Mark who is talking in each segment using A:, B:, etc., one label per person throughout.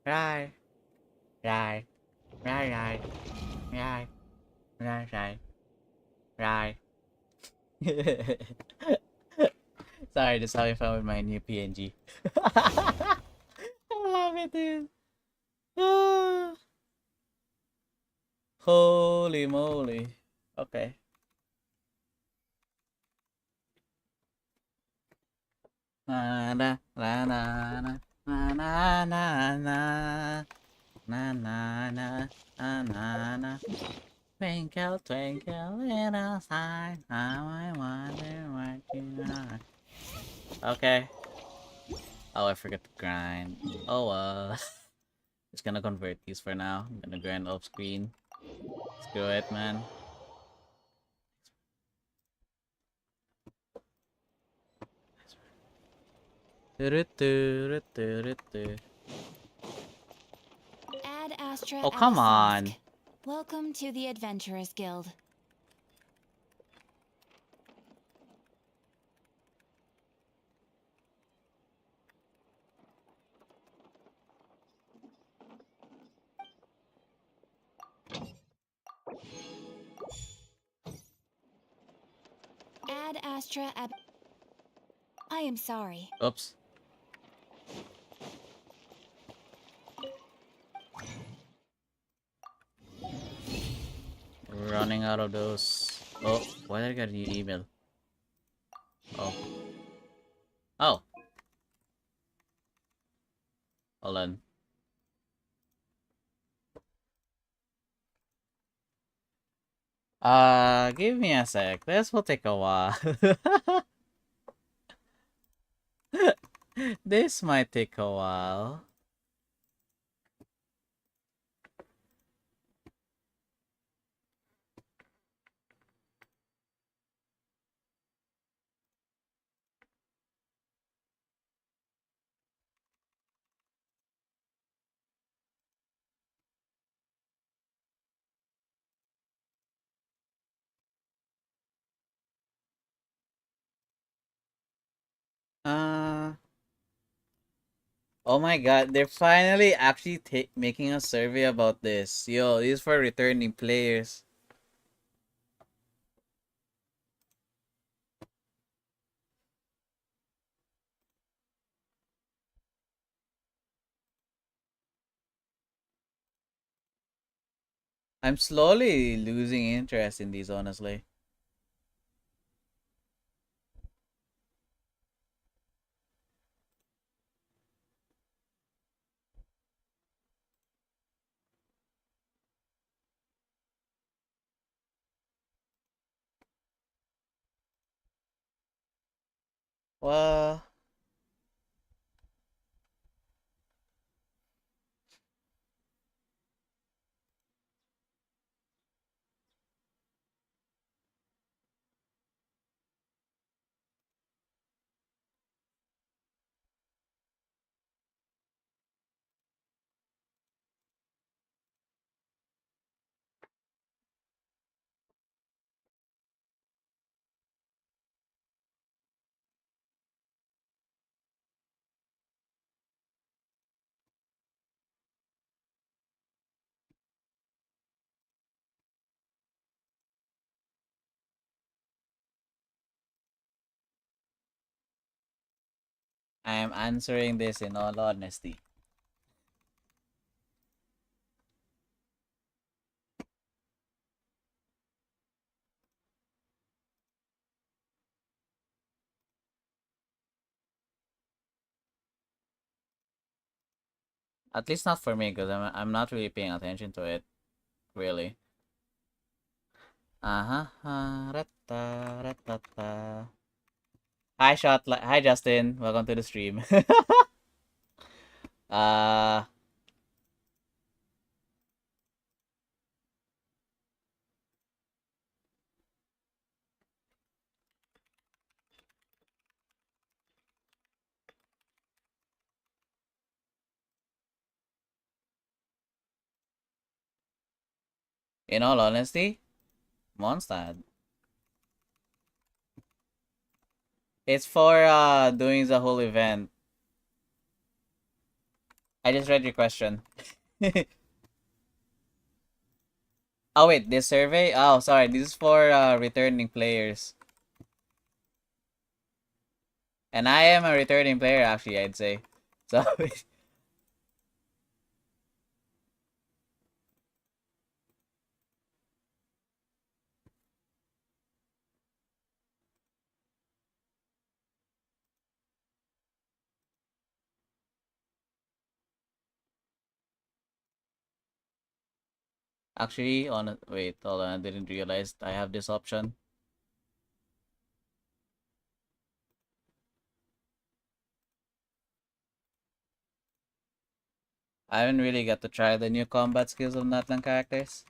A: Right. Right. Right. Right. Right. Right. Right. Right. Sorry, just having fun with my new PNG. I love it, dude. Ah, holy moly. Okay. Na na na na na na na na na na na na na. Twinkle, twinkle, little star, how I wonder what you are. Okay. Oh, I forgot to grind. Oh, just gonna convert these for now. I'm gonna grind off screen. Screw it, man.
B: Ad Astra
A: Oh, come
B: Abyssosque.
A: on.
B: Welcome to the Adventurers Guild. Ad Astra Ab... I am sorry.
A: Oops. Running out of those. Oh, why did I get a new email? Oh. Oh. Hold on. Give me a sec. This will take a while. This might take a while. Uh, oh my god, they're finally actually making a survey about this. Yo, this is for returning players. I'm slowly losing interest in these, honestly. Well, I am answering this in all honesty. At least not for me, because I'm not really paying attention to it, really. Ratata. Hi Justin, welcome to the stream. uh, in all honesty, Mondstadt. It's for doing the whole event. I just read your question. Oh wait, this survey? Oh, sorry. This is for returning players. And I am a returning player, actually, I'd say. So, actually, wait, hold on. I didn't realize I have this option. I haven't really got to try the new combat skills of Natlan characters.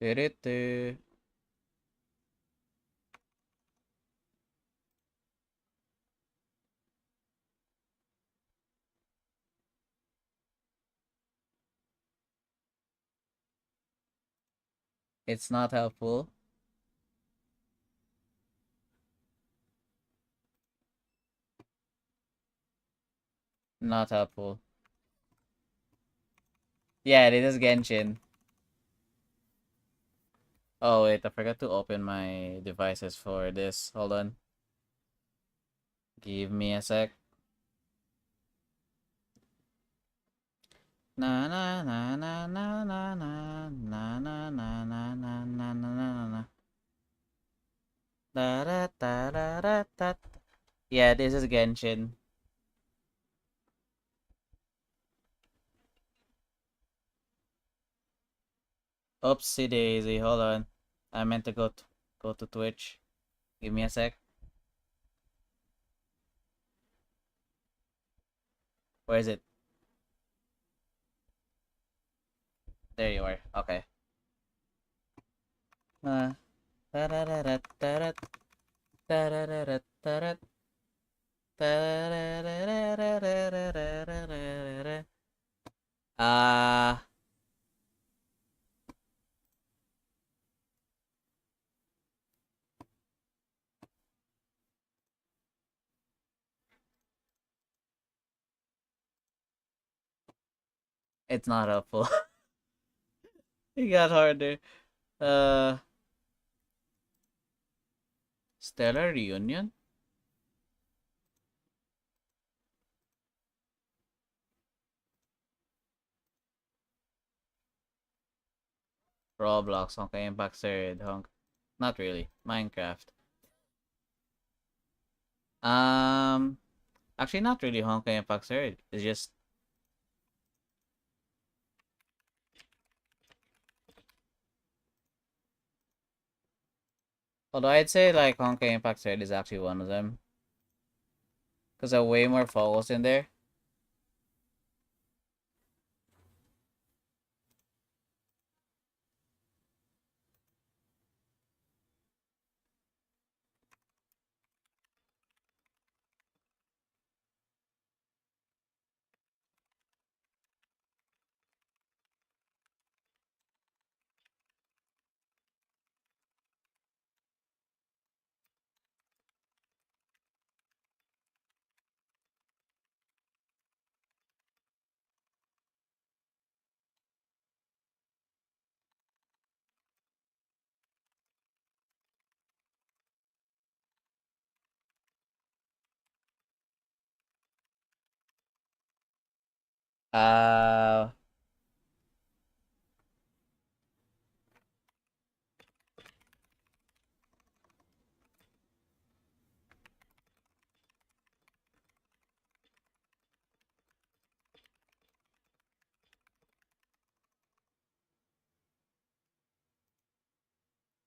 A: Du-du-du. It's not helpful. Not helpful. Yeah, this is Genshin. Oh wait, I forgot to open my devices for this. Hold on. Give me a sec. Na na na na na na na na na na na na na na na. Da da da da da da. Yeah, this is Genshin. Oopsie daisy, hold on. I meant to go to Twitch. Give me a sec. Where is it? There you are. Okay. Da da da da da da da da da da da da. It's not helpful. It got harder. Uh, Stellar Reunion? Roblox, Honkai Impact Third, Not really. Minecraft. Um, Actually, not really Honkai Impact Third. It's just... Although I'd say, like, Honkai Impact Third is actually one of them. Because I'm way more focused in there. Uh,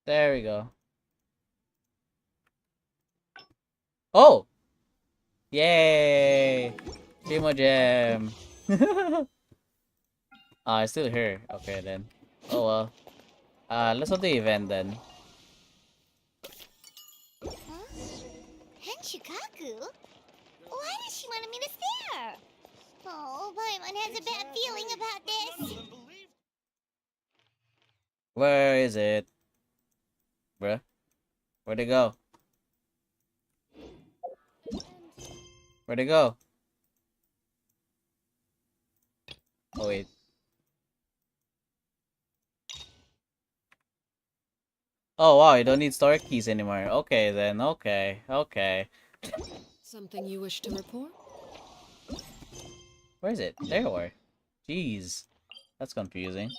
A: there we go. Oh! Yay! Primo Gem! It's still here. Okay, then. Oh, well. Let's do the event, then.
B: Huh? Picrew? Why does she want me to stare? Oh, Paimon has a bad feeling about this.
A: Where is it? Bruh? Where'd it go? Where'd it go? Oh, wait. Oh, wow, you don't need store keys anymore. Okay, then. Okay. Okay.
C: Something you wish to report?
A: Where is it? There you are. Jeez. That's confusing.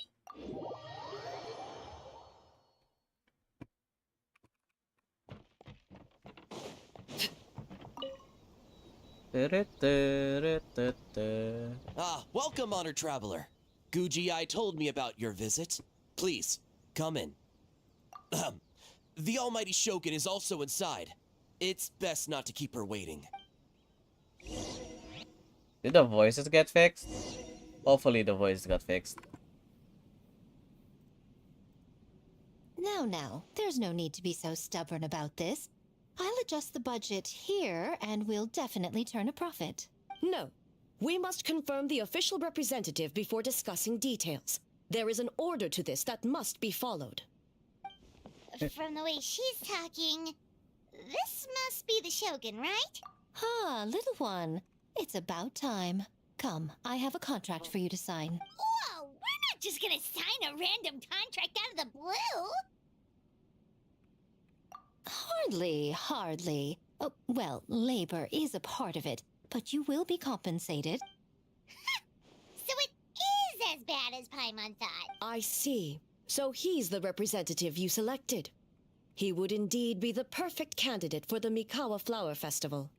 D: Welcome, honored traveler. Guji told me about your visit. Please, come in. The almighty Shogun is also inside. It's best not to keep her waiting.
A: Did the voices get fixed? Hopefully the voice got fixed.
E: Now, there's no need to be so stubborn about this. I'll adjust the budget here, and we'll definitely turn a profit.
C: No. We must confirm the official representative before discussing details. There is an order to this that must be followed.
B: From the way she's talking, this must be the Shogun, right?
E: Ah, little one. It's about time. Come, I have a contract for you to sign.
B: Whoa, we're not just gonna sign a random contract out of the blue.
E: Hardly. Oh, well, labor is a part of it, but you will be compensated.
B: So it is as bad as Paimon thought.
C: I see. So he's the representative you selected. He would indeed be the perfect candidate for the Mikawa Flower Festival.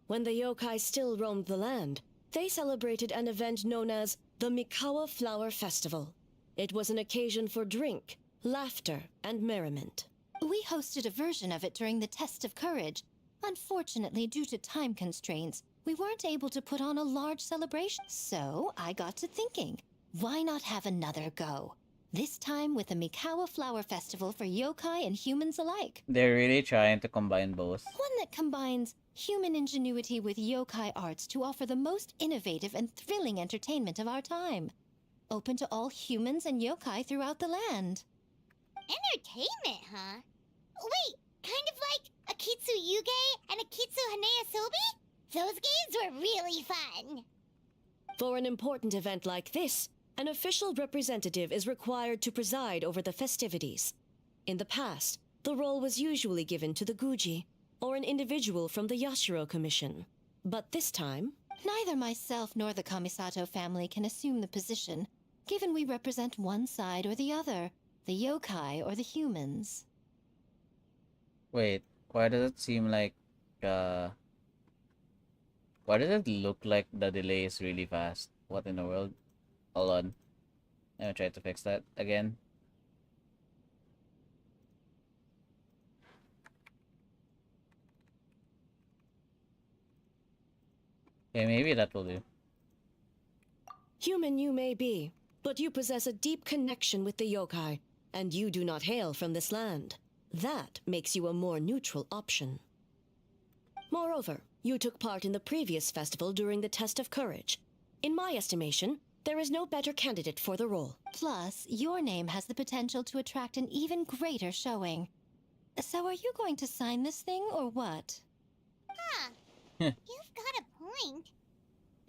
C: When the yokai still roamed the land, they celebrated an event known as the Mikawa Flower Festival. It was an occasion for drink, laughter, and merriment.
E: We hosted a version of it during the Test of Courage. Unfortunately, due to time constraints, we weren't able to put on a large celebration. So I got to thinking, why not have another go? This time with the Mikawa Flower Festival for yokai and humans alike.
A: They're really trying to combine both.
E: One that combines human ingenuity with yokai arts to offer the most innovative and thrilling entertainment of our time. Open to all humans and yokai throughout the land.
B: Entertainment, huh? Wait, kind of like a Kitsu Yuge and a Kitsu Hanea Sobi? Those games were really fun.
C: For an important event like this, an official representative is required to preside over the festivities. In the past, the role was usually given to the Guji, or an individual from the Yashiro Commission. But this time,
E: Neither myself nor the Kamisato family can assume the position, given we represent one side or the other, the yokai or the humans.
A: Wait, why does it seem like, why does it look like the delay is really fast? What in the world? Hold on. Let me try to fix that again. Okay, maybe that will do.
C: human you may be, but you possess a deep connection with the yokai, and you do not hail from this land. That makes you a more neutral option. Moreover, you took part in the previous festival during the Test of Courage. In my estimation, there is no better candidate for the role.
E: Plus, your name has the potential to attract an even greater showing. So are you going to sign this thing, or what?
B: Huh. You've got a point.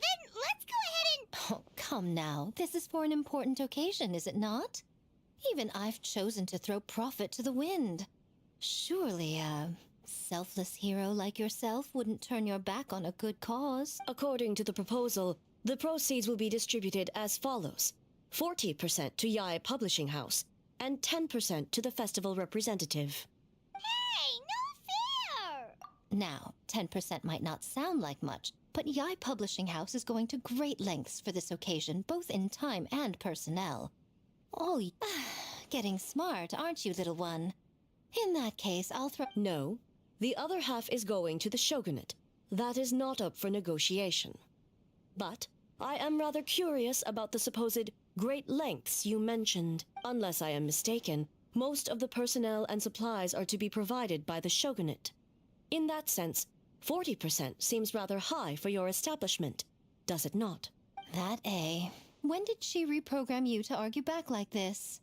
B: Then let's go ahead and...
E: Oh, come now. This is for an important occasion, is it not? Even I've chosen to throw profit to the wind. Surely a selfless hero like yourself wouldn't turn your back on a good cause.
C: According to the proposal, the proceeds will be distributed as follows: 40% to Yae Publishing House, and 10% to the festival representative.
B: Hey, no fair!
E: Now, 10% might not sound like much, but Yae Publishing House is going to great lengths for this occasion, both in time and personnel. Oh, getting smart, aren't you, little one? In that case, I'll throw...
C: No, the other half is going to the shogunate. That is not up for negotiation. But I am rather curious about the supposed great lengths you mentioned. Unless I am mistaken, most of the personnel and supplies are to be provided by the shogunate. In that sense, 40% seems rather high for your establishment, does it not?
E: That A. When did she reprogram you to argue back like this?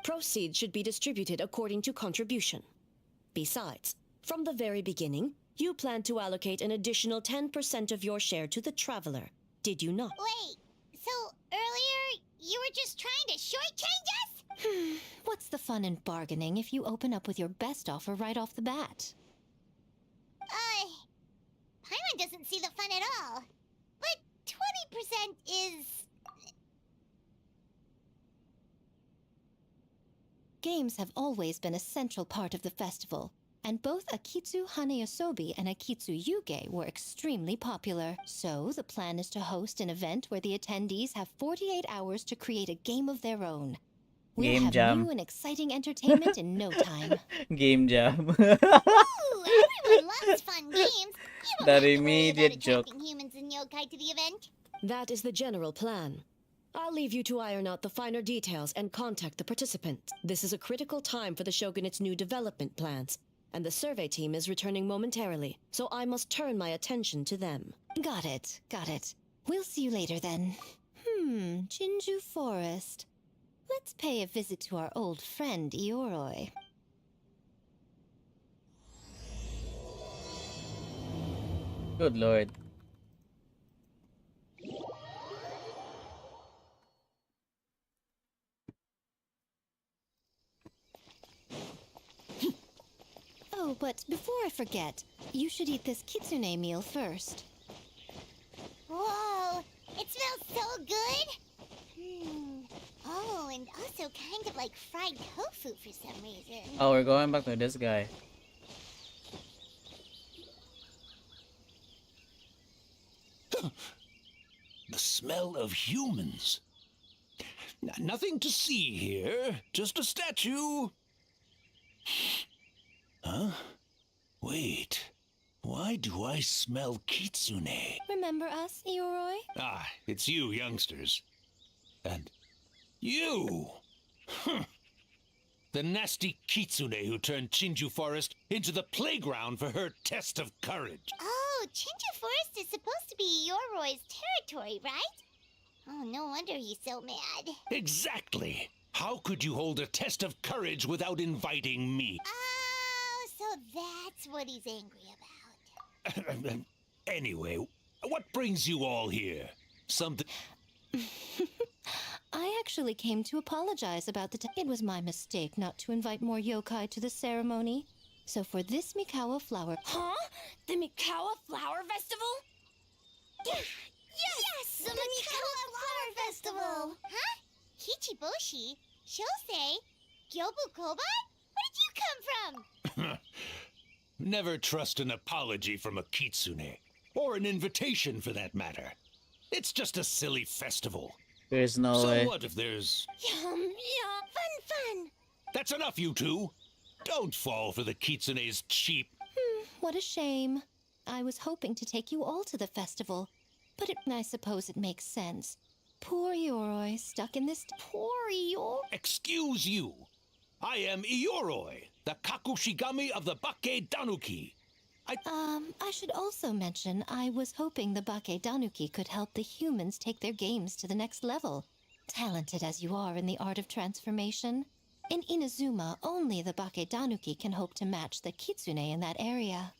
C: Proceeds should be distributed according to contribution. Besides, from the very beginning, you plan to allocate an additional 10% of your share to the Traveler, did you not?
B: Wait, so earlier you were just trying to shortchange us?
E: What's the fun in bargaining if you open up with your best offer right off the bat?
B: Paimon doesn't see the fun at all. But 20% is...
E: Games have always been a central part of the festival, and both Akitsu Haneyosobi and Akitsu Yuge were extremely popular. So the plan is to host an event where the attendees have 48 hours to create a game of their own. We'll
A: Game
E: have
A: jam.
E: new and exciting entertainment in no time.
A: Game jam.
B: Ooh, everyone loves fun games. You won't
A: That
B: have to worry
A: immediate
B: about
A: joke.
B: attracting humans and yokai to the event.
C: That is the general plan. I'll leave you to iron out the finer details and contact the participants. This is a critical time for the Shogunate's new development plans, and the survey team is returning momentarily, so I must turn my attention to them.
E: Got it, got it. We'll see you later then. Jinju Forest. Let's pay a visit to our old friend Ioroi.
A: Good lord.
E: Oh, but before I forget, you should eat this kitsune meal first.
B: Whoa, it smells so good. Oh, and also kind of like fried tofu for some reason.
A: Oh, we're going back to this guy.
F: The smell of humans. Nothing to see here, just a statue. Huh? Wait, why do I smell kitsune?
E: Remember us, Ioroi?
F: Ah, it's you youngsters. And you! The nasty kitsune who turned Chinju Forest into the playground for her test of courage.
B: Oh, Chinju Forest is supposed to be Yoroi's territory, right? Oh, no wonder he's so mad.
F: Exactly! How could you hold a test of courage without inviting me?
B: Oh, so that's what he's angry about.
F: Anyway, what brings you all here? Something...
E: I actually came to apologize about it was my mistake not to invite more yokai to the ceremony. So for this Mikawa flower...
G: Huh? The Mikawa Flower Festival?
B: Yes, the Mikawa Flower Festival! Huh? Kichiboshi? Shosei? Gyobu Koban? Where did you come from?
F: Never trust an apology from a kitsune. Or an invitation, for that matter. It's just a silly festival.
A: There's no
F: So
A: way.
F: what if there's...
G: Yum, fun.
F: That's enough, you two! Don't fall for the kitsune's cheap...
E: What a shame. I was hoping to take you all to the festival, but I suppose it makes sense. Poor Ioroi, stuck in this...
G: Poor Ioroi.
F: Excuse you! I am Ioroi, the Kakushigami of the Bake Danuki.
E: I should also mention I was hoping the Bake Danuki could help the humans take their games to the next level. Talented as you are in the art of transformation, in Inazuma, only the Bake Danuki can hope to match the kitsune in that area.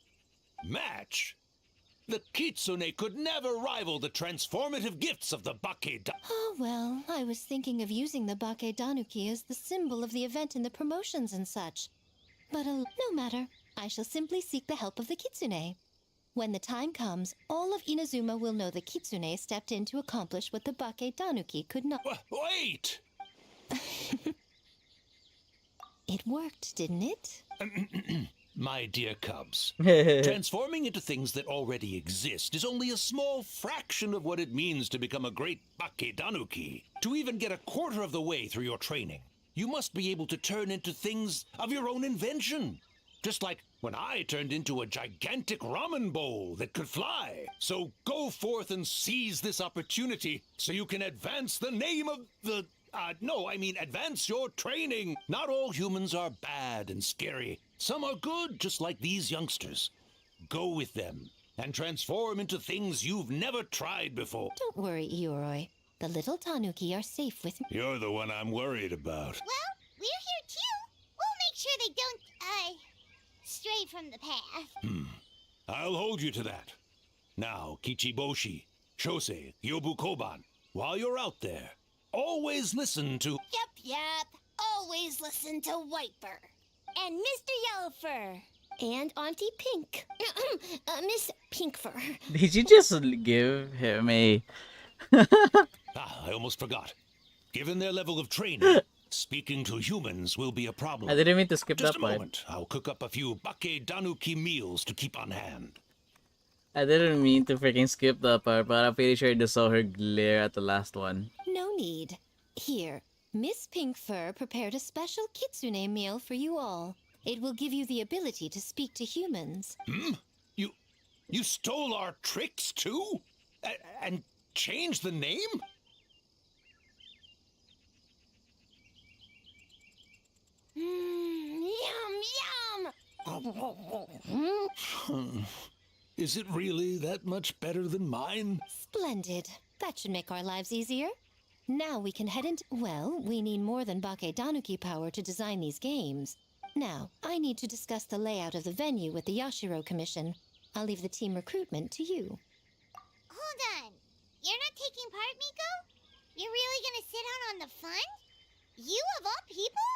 F: Match? The kitsune could never rival the transformative gifts of the Bake Danuki.
E: Oh, well, I was thinking of using the Bake Danuki as the symbol of the event in the promotions and such. But no matter. I shall simply seek the help of the kitsune. When the time comes, all of Inazuma will know the kitsune stepped in to accomplish what the Bake Danuki could not.
F: Wait!
E: It worked, didn't it?
F: My dear cubs, transforming into things that already exist is only a small fraction of what it means to become a great Bake Danuki. To even get a quarter of the way through your training, you must be able to turn into things of your own invention. Just like when I turned into a gigantic ramen bowl that could fly. So go forth and seize this opportunity so you can advance the name of the... advance your training. Not all humans are bad and scary. Some are good, just like these youngsters. go with them and transform into things you've never tried before.
E: Don't worry, Ioroi. The little tanuki are safe with me.
F: You're the one I'm worried about.
B: Well, we're here too. We'll make sure they don't, stray from the path.
F: I'll hold you to that. Now, Kichiboshi, Shosei, Yobukoban, while you're out there, always listen to...
G: Yep. Always listen to Whitefer. And Mr. Yellowfur. And Auntie Pink. Miss Pinkfur.
A: Did you just give him a...
F: I almost forgot. Given their level of training, speaking to humans will be a problem.
A: I didn't mean to skip
F: Just
A: that
F: a
A: part.
F: moment. I'll cook up a few Bakedanuki meals to keep on hand.
A: I didn't mean to freaking skip that part, but I'm pretty sure I just saw her glare at the last one.
E: No need. Here, Miss Pinkfur prepared a special kitsune meal for you all. It will give you the ability to speak to humans.
F: You stole our tricks too? And changed the name?
G: Yum.
F: Is it really that much better than mine?
E: Splendid. That should make our lives easier. Now we can head into... Well, we need more than Bakedanuki power to design these games. Now, I need to discuss the layout of the venue with the Yashiro Commission. I'll leave the team recruitment to you.
B: Hold on. You're not taking part, Miko? You're really gonna sit out on the fun? You of all people?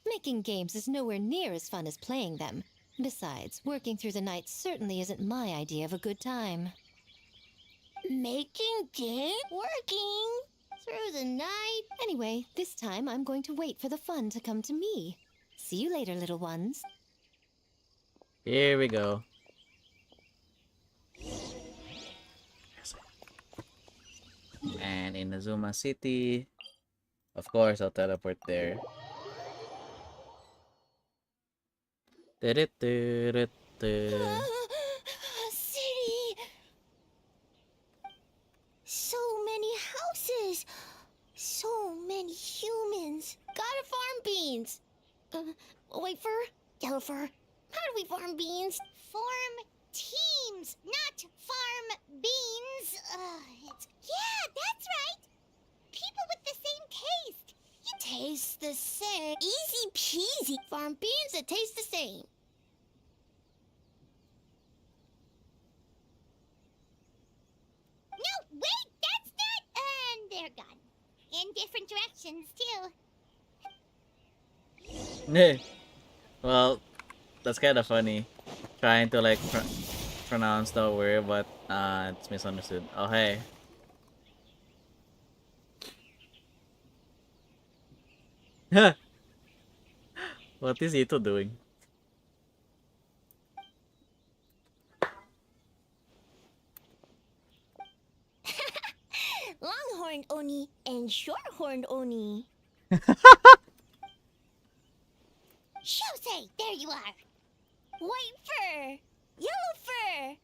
E: Making games is nowhere near as fun as playing them. Besides, working through the night certainly isn't my idea of a good time.
G: Making game? Working? Through the night?
E: Anyway, this time I'm going to wait for the fun to come to me. See you later, little ones.
A: Here we go. And in Azuma City, of course, I'll teleport there.
G: City. So many houses. So many humans. Gotta farm beans. Whitefer, Yellowfur, how do we farm beans?
B: Form teams, not farm beans. Yeah, that's right. People with the same taste.
G: It tastes the same. Easy peasy. Farm beans that taste the same.
B: No, wait, that's not. And they're gone. In different directions, too.
A: Well, that's kind of funny. Trying to like pronounce the word, but it's misunderstood. Oh hey. What is Ito doing?
G: Longhorned Oni and short-horned Oni.
B: Shosei, there you are.
G: White fur, yellow fur.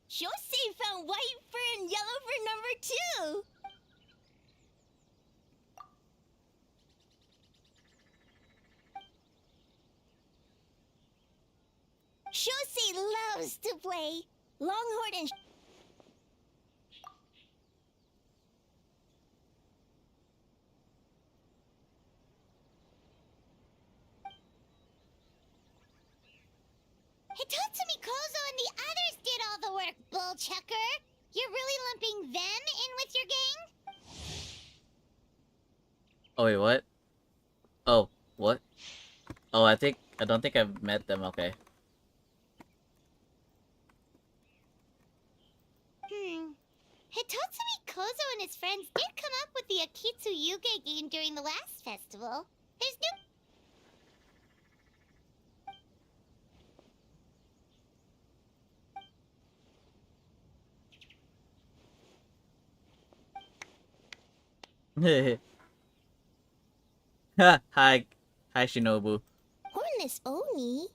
G: Shosei found white fur and yellow fur number 2. Shosei loves to play. Longhorn and
B: Hitatsumi Kozo and the others did all the work, bullchucker. You're really lumping them in with your gang?
A: Oh wait, what? Oh, what? Oh, I don't think I've met them. Okay.
B: Hitatsumi Kozo and his friends did come up with the Akitsu Yuge game during the last festival. There's no...
A: Hi, Shinobu.
G: hornless Oni.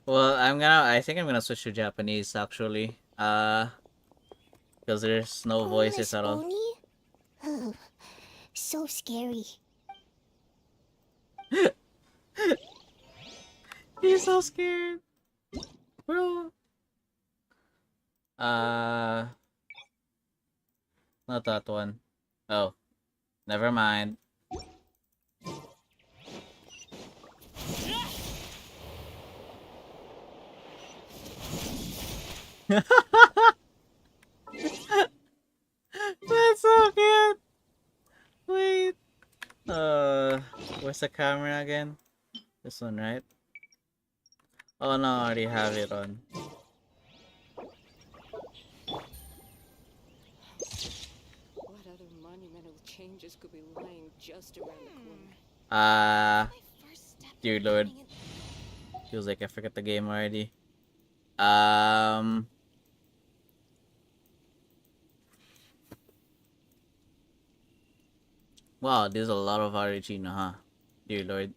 A: Well, I think I'm gonna switch to Japanese actually. Because there's no voices at all.
G: Oni? Oh, so scary.
A: He's so scared, bro. Not that one. Oh, never mind. That's so cute. Wait. Where's the camera again? This one, right? Oh no, I already have it on.
C: What other monumental changes could be lying just around the corner?
A: Dear Lord. Feels like I forgot the game already. Wow, there's a lot of Argentina, huh? Dear Lord.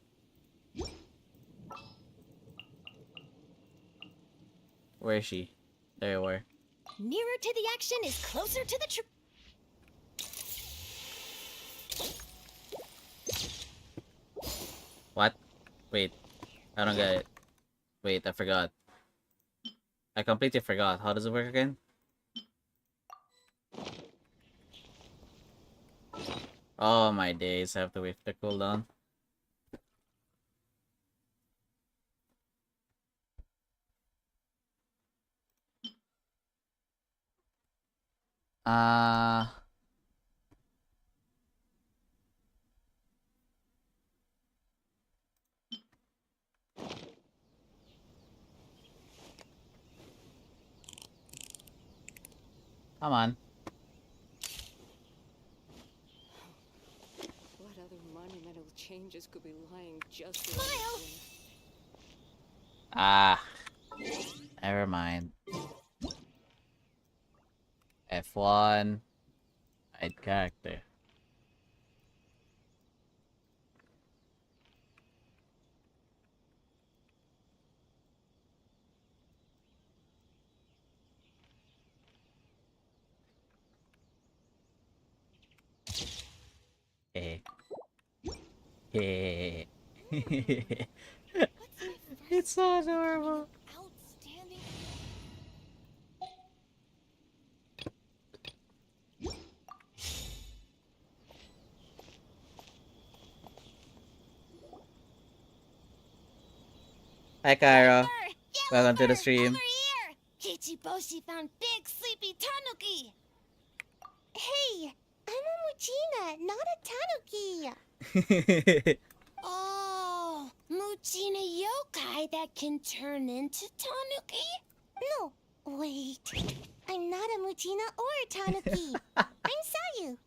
A: Where is she? There you are.
B: Nearer to the action is closer to the
A: What? Wait. I don't get it. Wait, I forgot. I completely forgot. How does it work again? Oh my days, I have to wait for the cooldown. Come on.
C: What other monumental changes could be lying just around the corner?
A: Never mind. F1. Right character. Hey. Hey. It's so adorable.
B: outstanding.
A: Hi, Kyra.
B: Yeah,
A: Welcome to the
B: over
A: stream.
B: here. Kichiboshi found big sleepy tanuki. Hey, I'm a Muchina, not a tanuki. Oh, Muchina yokai that can turn into tanuki? No, wait. I'm not a Muchina or a tanuki. I'm Sayu.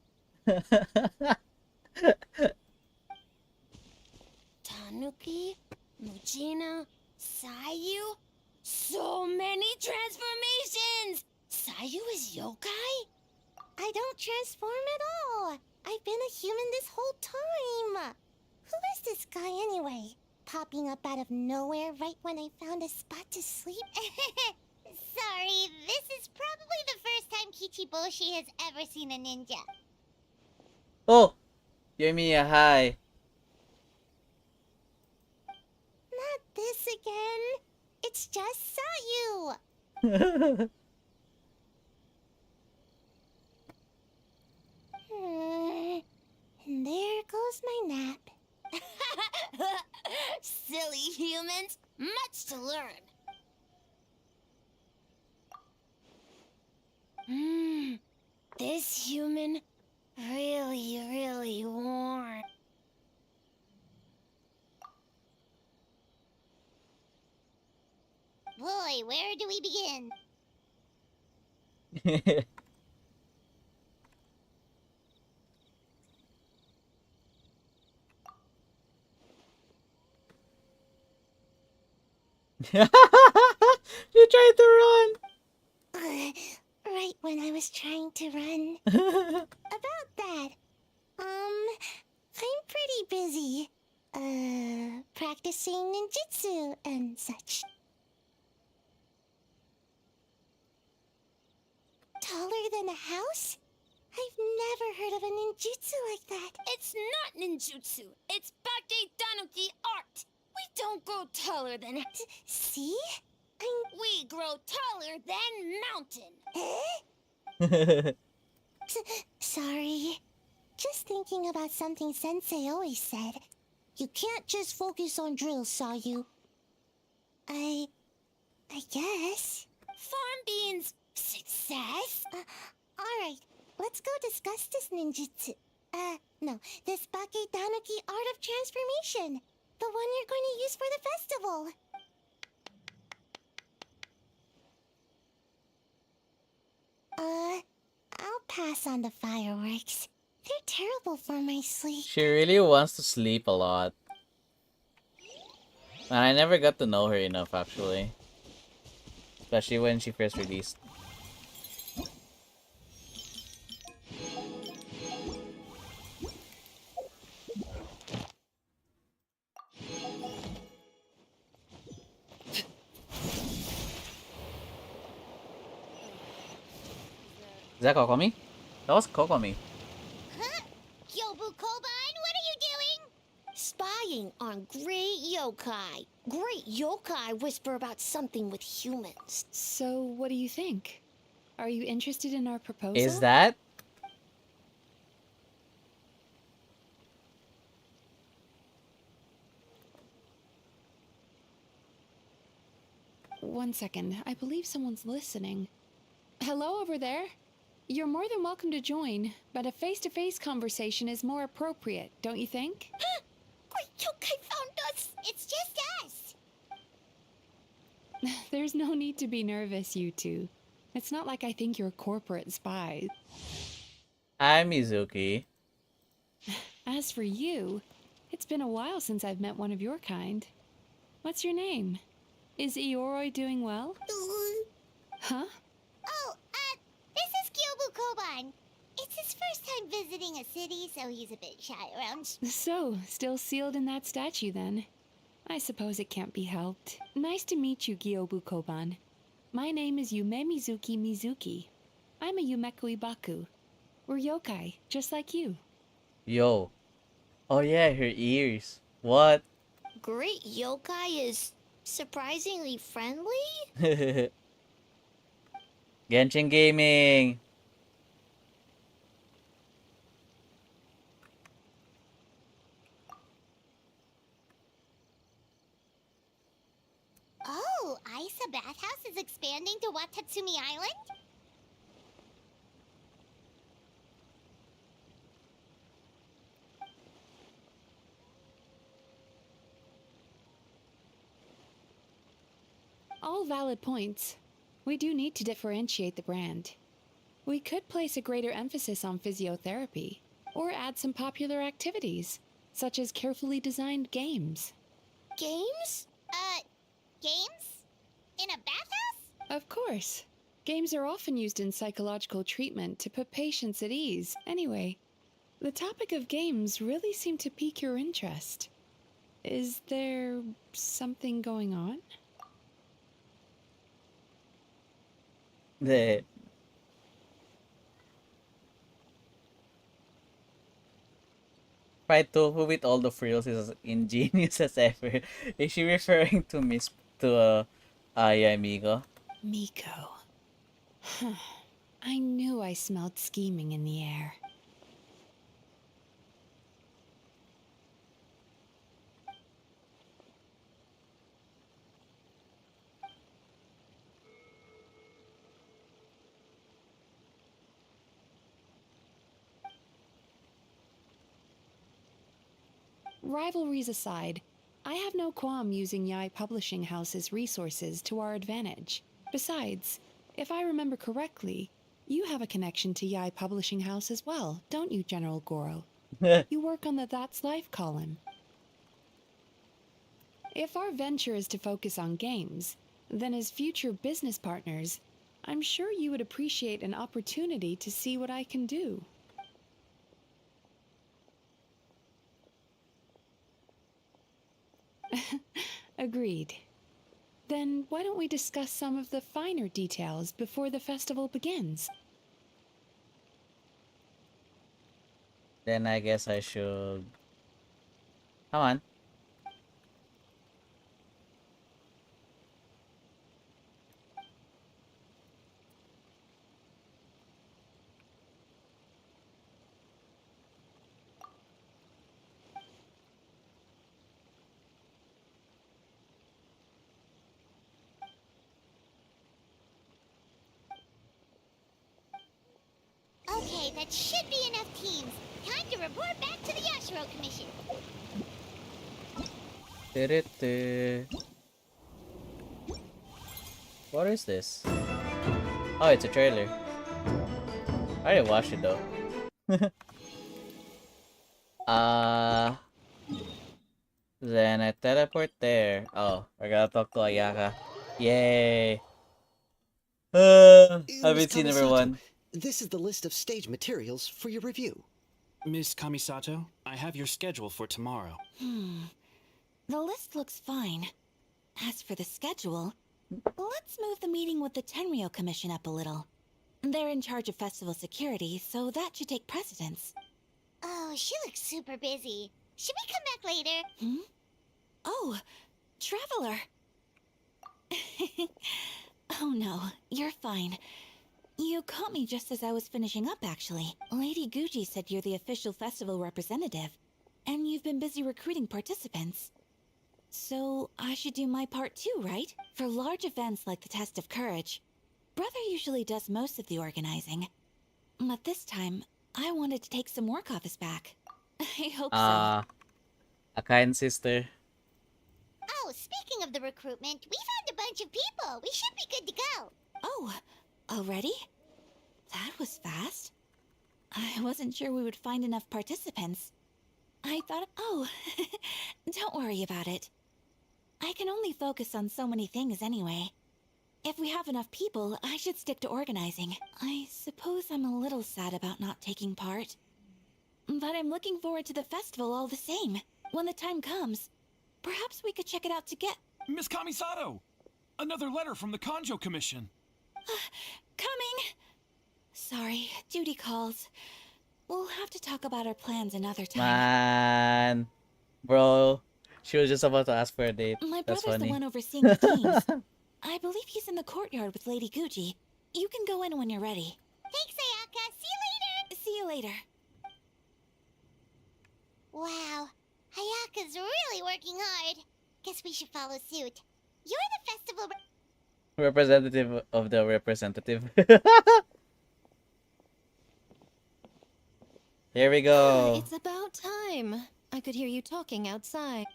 B: Tanuki, Muchina, Sayu. So many transformations! Sayu is yokai? I don't transform at all. I've been a human this whole time. Who is this guy anyway? Popping up out of nowhere right when I found a spot to sleep? Sorry, this is probably the first time Kichiboshi has ever seen a ninja.
A: Oh! Give me a hi.
B: Not this again. It's just Sayu. And there goes my nap. Silly humans, much to learn. This human really warm. Boy, where do we begin?
A: You tried to run!
B: Right when I was trying to run. About that, I'm pretty busy. Practicing ninjutsu and such.
G: house? I've never heard of a ninjutsu like that.
B: It's not ninjutsu. It's Baketanuki art. We don't grow taller than...
G: See?
B: We grow taller than mountain.
G: Sorry. Just thinking about something Sensei always said. You can't just focus on drills, saw you? I guess.
B: Farm beans. Success.
G: Alright. Let's go discuss this ninjutsu. No. This Baketanuki art of transformation. The one you're going to use for the festival. I'll pass on the fireworks. They're terrible for my sleep.
A: She really wants to sleep a lot. And I never got to know her enough, actually. Especially when she first released. Is that Kokomi? That was Kokomi.
G: Huh? Kyobu Koban, what are you doing?
B: Spying on great yokai. Great yokai whisper about something with humans.
H: So, what do you think? Are you interested in our proposal?
A: Is that?
H: One second. I believe someone's listening. Hello over there? You're more than welcome to join, but a face-to-face conversation is more appropriate, don't you think?
G: Great yokai found us. It's just us.
H: There's no need to be nervous, you two. It's not like I think you're corporate spies.
A: Hi, Mizuki.
H: As for you, it's been a while since I've met one of your kind. What's your name? Is Ioroi doing well? Huh?
G: Oh, this is Kyobu Koban. It's his first time visiting a city, so he's a bit shy around.
H: So, still sealed in that statue then? I suppose it can't be helped. Nice to meet you, Gyobu Koban. My name is Yume Mizuki. I'm a Yumeku Ibaku. We're yokai, just like you.
A: Yo. Oh yeah, her ears. What?
B: Great yokai is surprisingly friendly?
A: Genshin Gaming.
G: Oh, Aisa Bathhouse is expanding to Watatsumi Island?
H: All valid points. We do need to differentiate the brand. We could place a greater emphasis on physiotherapy, or add some popular activities, such as carefully designed games.
B: Games?
G: Games? In a bathhouse?
H: Of course. Games are often used in psychological treatment to put patients at ease. Anyway, the topic of games really seemed to pique your interest. Is there something going on?
A: The Fried tofu with all the frills is as ingenious as ever. Is she referring to Ay Amigo?
H: Miko. I knew I smelled scheming in the air. Rivalries aside, I have no qualm using Yai Publishing House's resources to our advantage. Besides, if I remember correctly, you have a connection to Yai Publishing House as well, don't you, General Goro? You work on the That's Life column. If our venture is to focus on games, then as future business partners, I'm sure you would appreciate an opportunity to see what I can do. Agreed. Then why don't we discuss some of the finer details before the festival begins?
A: Then I guess I should... Come on.
B: Okay, that should be enough teams. Time to report back to the Yashiro Commission.
A: What is this? Oh, it's a trailer. I already watched it though. Then I teleport there. Oh, I gotta talk to Ayaka. Yay! Haven't
I: Miss
A: seen
I: Kamisato,
A: everyone.
I: This is the list of stage materials for your review.
J: Miss Kamisato, I have your schedule for tomorrow.
K: The list looks fine. As for the schedule, let's move the meeting with the Tenryo Commission up a little. They're in charge of festival security, so that should take precedence.
B: Oh, she looks super busy. Should we come back later?
K: Oh, Traveler! Oh no, you're fine. You caught me just as I was finishing up, actually. Lady Guji said you're the official festival representative, and you've been busy recruiting participants. So, I should do my part too, right? For large events like the Test of Courage, Brother usually does most of the organizing. But this time, I wanted to take some work off his back. I hope so.
A: A kind sister.
B: Oh, speaking of the recruitment, we found a bunch of people. We should be good to go.
K: Oh, already? That was fast. I wasn't sure we would find enough participants. I thought, don't worry about it. I can only focus on so many things anyway. If we have enough people, I should stick to organizing. I suppose I'm a little sad about not taking part. But I'm looking forward to the festival all the same. When the time comes, perhaps we could check it out together.
L: Miss Kamisato! Another letter from the Kanjo Commission.
K: Coming! Sorry, duty calls. We'll have to talk about our plans another time.
A: Man. Bro. She was just about to ask for a date.
K: My
A: That's
K: brother's
A: funny.
K: the one overseeing the teams. I believe he's in the courtyard with Lady Guji. You can go in when you're ready.
B: Thanks, Ayaka. See you later.
K: See you later.
B: Wow, Ayaka's really working hard. Guess we should follow suit. You're the festival...
A: Representative of the representative. Here we go.
E: It's about time. I could hear you talking outside.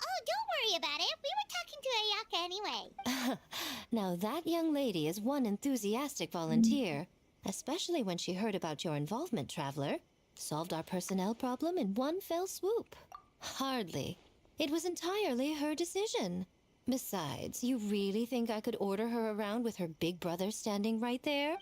B: Oh, don't worry about it. We were talking to Ayaka anyway.
E: Now that young lady is one enthusiastic volunteer, especially when she heard about your involvement, Traveler. Solved our personnel problem in one fell swoop. Hardly. It was entirely her decision. Besides, you really think I could order her around with her big brother standing right there?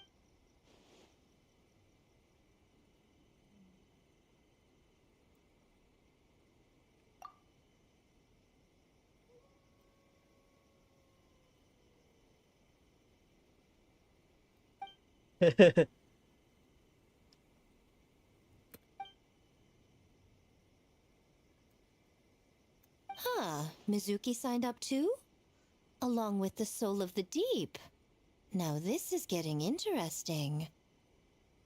E: Huh, Mizuki signed up too? Along with the Soul of the Deep. Now this is getting interesting.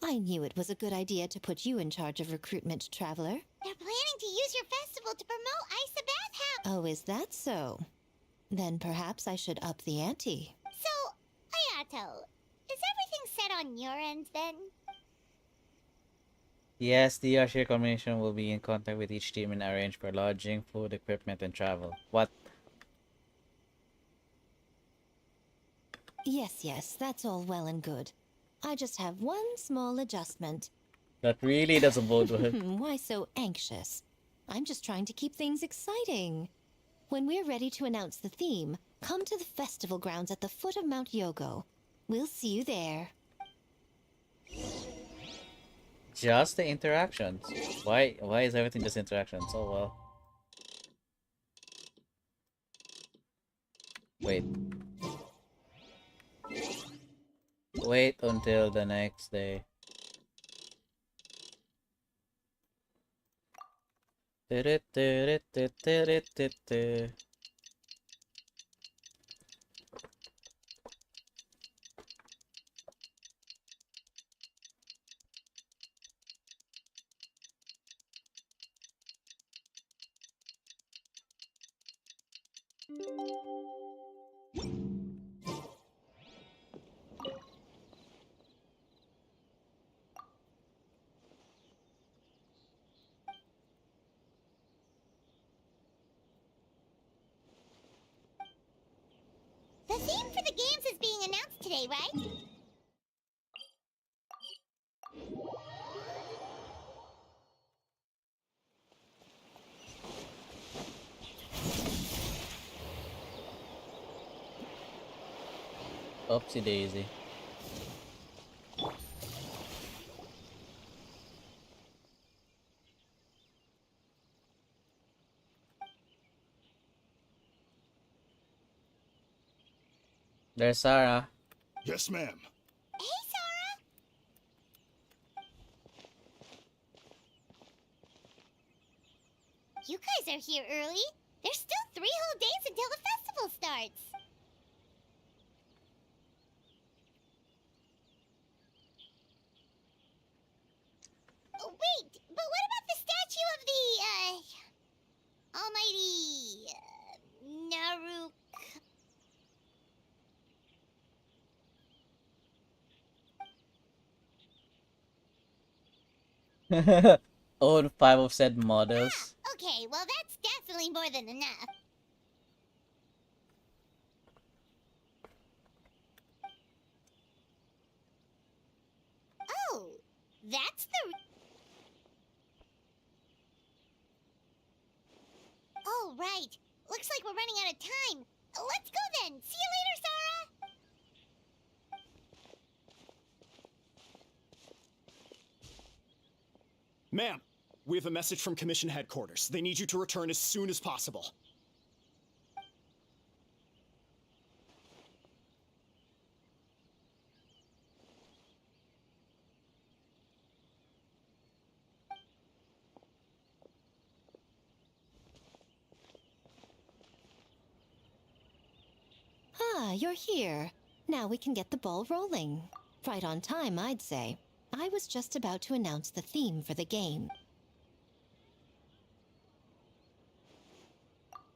E: I knew it was a good idea to put you in charge of recruitment, Traveler.
B: They're planning to use your festival to promote Isa Bathhouse.
E: Oh, is that so? Then perhaps I should up the ante.
B: So, Ayato, is everything set on your end then?
A: Yes, the Yashiro Commission will be in contact with each team and arrange for lodging, food, equipment, and travel. What?
E: Yes, that's all well and good. I just have one small adjustment.
A: That really doesn't bode well.
E: Why so anxious? I'm just trying to keep things exciting. When we're ready to announce the theme, come to the festival grounds at the foot of Mount Yogo. We'll see you there.
A: Just the interactions. Why is everything just interactions? Oh well. Wait. wait until the next day.
G: The theme for the games is being announced today, right?
A: Oopsie daisy. There's Sarah.
L: Yes, ma'am.
G: Hey, Sarah! You guys are here early. There's still 3 whole days until the festival starts. Oh, wait, but what about the statue of the, almighty, Naruk?
A: Own 5 of said models.
G: Okay, well that's definitely more than enough. Oh, that's the... Oh, right. Looks like we're running out of time. Let's go then. See you later, Sarah.
M: Ma'am, we have a message from Commission Headquarters. They need you to return as soon as possible.
E: Ah, you're here. Now we can get the ball rolling. Right on time, I'd say. I was just about to announce the theme for the game.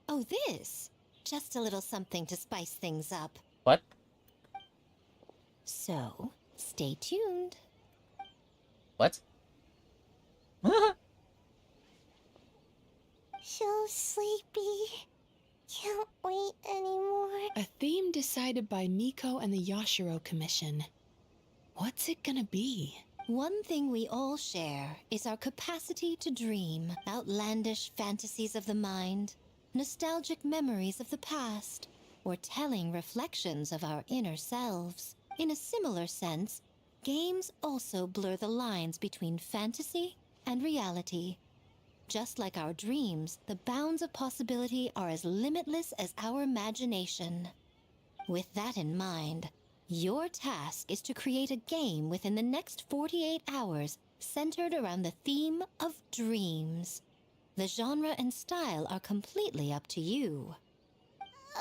E: Oh, this? Just a little something to spice things up.
A: What?
E: So, stay tuned.
A: What?
G: So sleepy. Can't wait anymore.
H: A theme decided by Miko and the Yashiro Commission. What's it gonna be?
E: One thing we all share is our capacity to dream outlandish fantasies of the mind, nostalgic memories of the past, or telling reflections of our inner selves. In a similar sense, games also blur the lines between fantasy and reality. Just like our dreams, the bounds of possibility are as limitless as our imagination. With that in mind, your task is to create a game within the next 48 hours centered around the theme of dreams. The genre and style are completely up to you.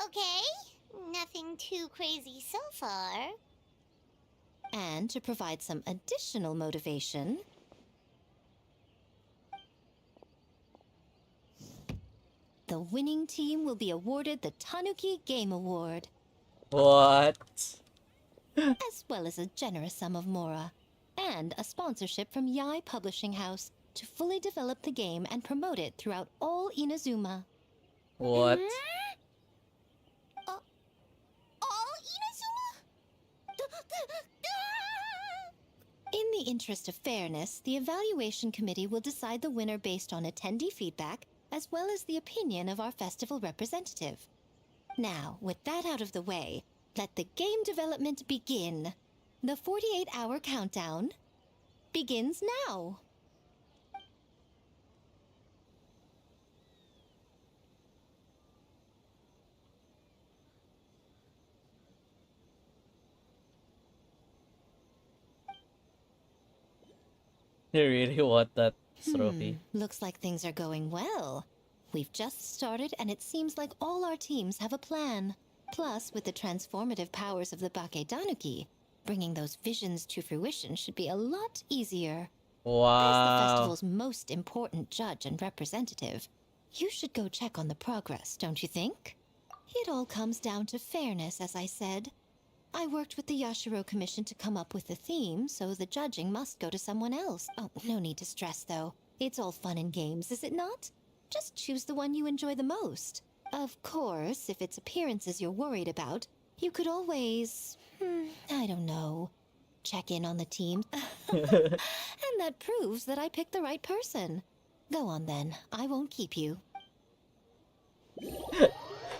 G: Okay. Nothing too crazy so far.
E: And to provide some additional motivation, the winning team will be awarded the Tanuki Game Award,
A: What?
E: as well as a generous sum of mora, and a sponsorship from Yai Publishing House to fully develop the game and promote it throughout all Inazuma.
A: What?
G: All Inazuma?
E: In the interest of fairness, the evaluation committee will decide the winner based on attendee feedback, as well as the opinion of our festival representative. Now, with that out of the way, let the game development begin. The 48-hour countdown begins now.
A: You really want that trophy?
E: Looks like things are going well. We've just started, and it seems like all our teams have a plan. Plus, with the transformative powers of the Bakedanuki, bringing those visions to fruition should be a lot easier. As the
A: Wow.
E: festival's most important judge and representative, you should go check on the progress, don't you think? It all comes down to fairness, as I said. I worked with the Yashiro Commission to come up with the theme, so the judging must go to someone else. Oh, no need to stress, though. It's all fun and games, is it not? Just choose the one you enjoy the most. Of course, if it's appearances you're worried about, you could always... I don't know. Check in on the team. And that proves that I picked the right person. Go on then. I won't keep you.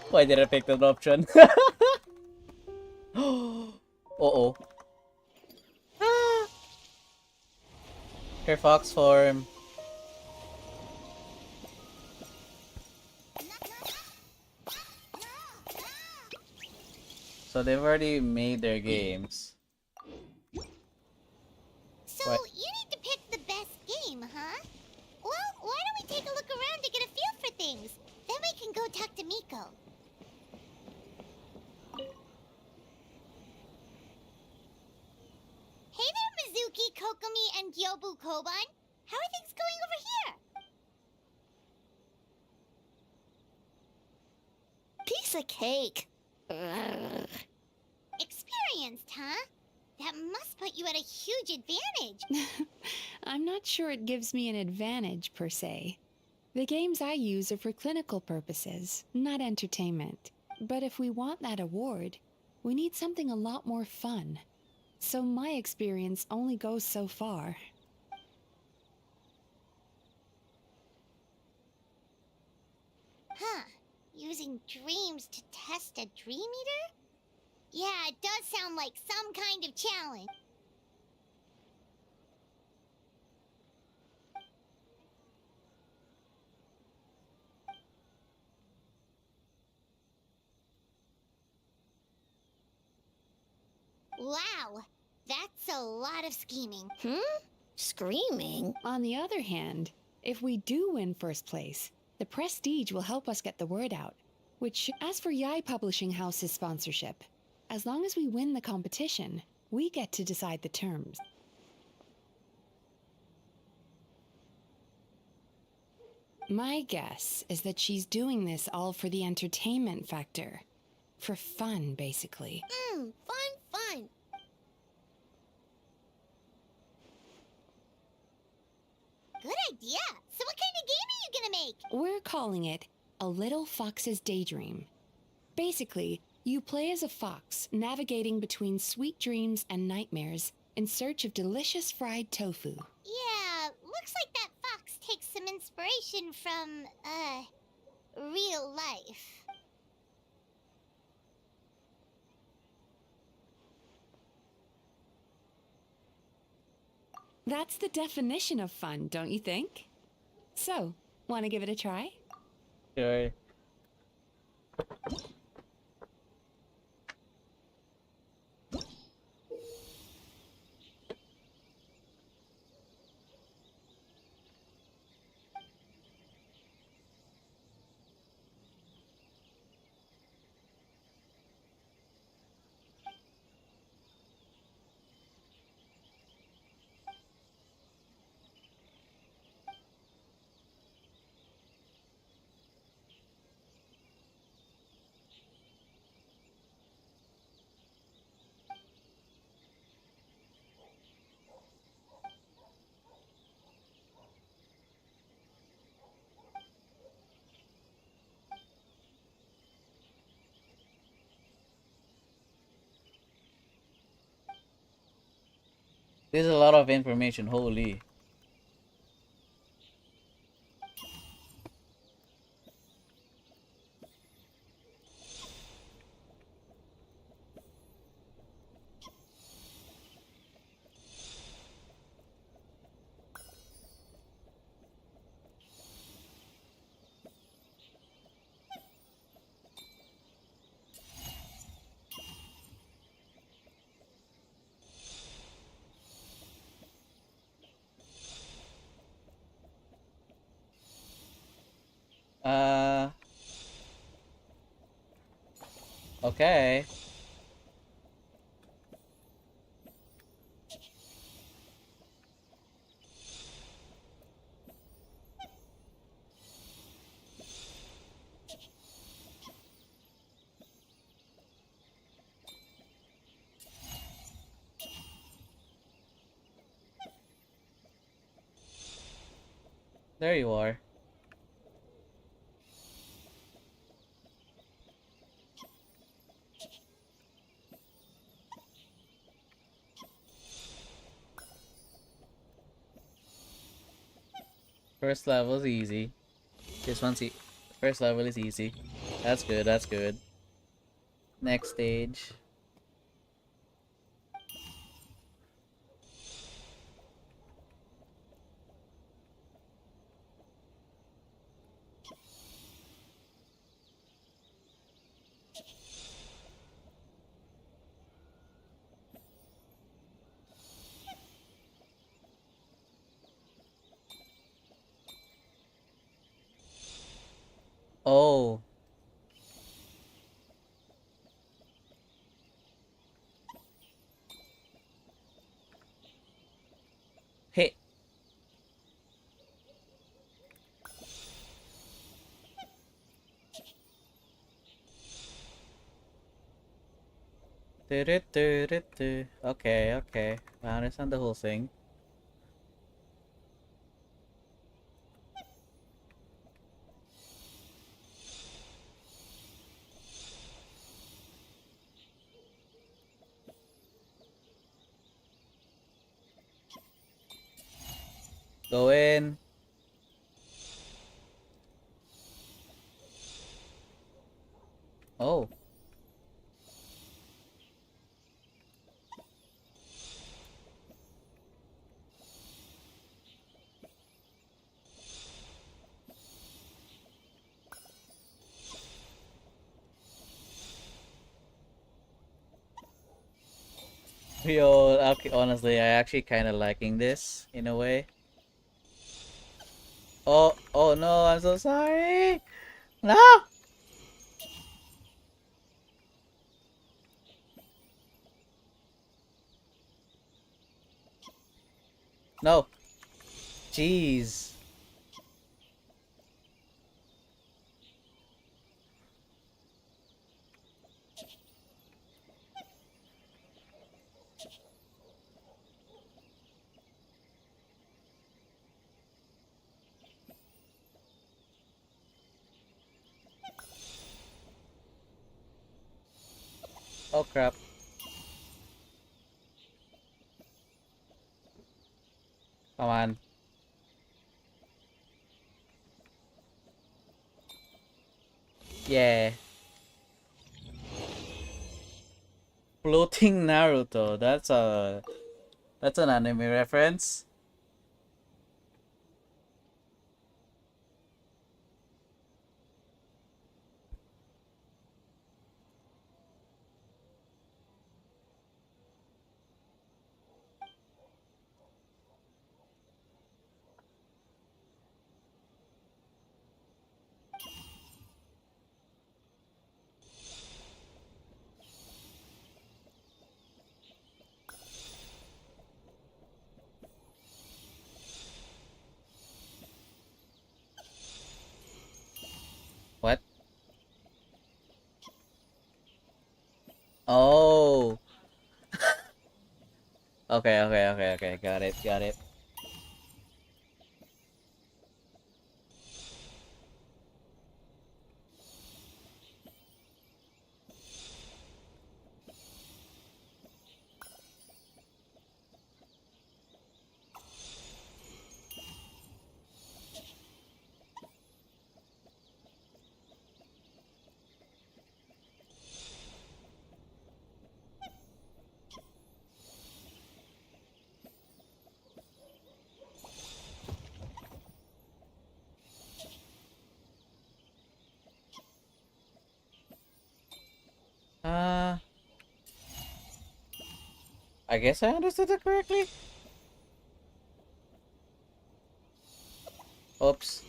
A: Why did I pick that option? Uh-oh. Ah! Here, fox form. So they've already made their games.
G: So
A: What?
G: you need to pick the best game, huh? Well, why don't we take a look around to get a feel for things? Then we can go talk to Miko. Hey there, Mizuki, Kokomi, and Gyobu Koban. How are things going over here? Piece of cake. Experienced, huh? That must put you at a huge advantage.
H: I'm not sure it gives me an advantage, per se. The games I use are for clinical purposes, not entertainment. But if we want that award, we need something a lot more fun. So my experience only goes so far.
G: Huh. Using dreams to test a dream eater? Yeah, it does sound like some kind of challenge. Wow, that's a lot of scheming.
B: Screaming?
H: On the other hand, if we do win first place, the prestige will help us get the word out. Which, as for Yai Publishing House's sponsorship, as long as we win the competition, we get to decide the terms. My guess is that she's doing this all for the entertainment factor. For fun, basically.
B: Fun.
G: Good idea. So what kind of game are you gonna make?
H: We're calling it A Little Fox's Daydream. Basically, you play as a fox, navigating between sweet dreams and nightmares in search of delicious fried tofu.
G: Yeah, looks like that fox takes some inspiration from, real life.
H: That's the definition of fun, don't you think? So, want to give it a try?
A: Sure. There's a lot of information, holy. Okay. There you are. First level is easy. This one's first level is easy. That's good, that's good. Next stage. Oh. Hey. Okay, okay. I understand the whole thing. Go in. Oh. Yo, okay, honestly, I actually kind of liking this in a way. Oh, oh no, I'm so sorry. No. No. Jeez. Oh crap. Come on. Yeah. Floating Naruto. That's an anime reference. What? Oh. Okay, okay, okay, okay. Got it, got it. Uh, I guess I understood it correctly. Oops.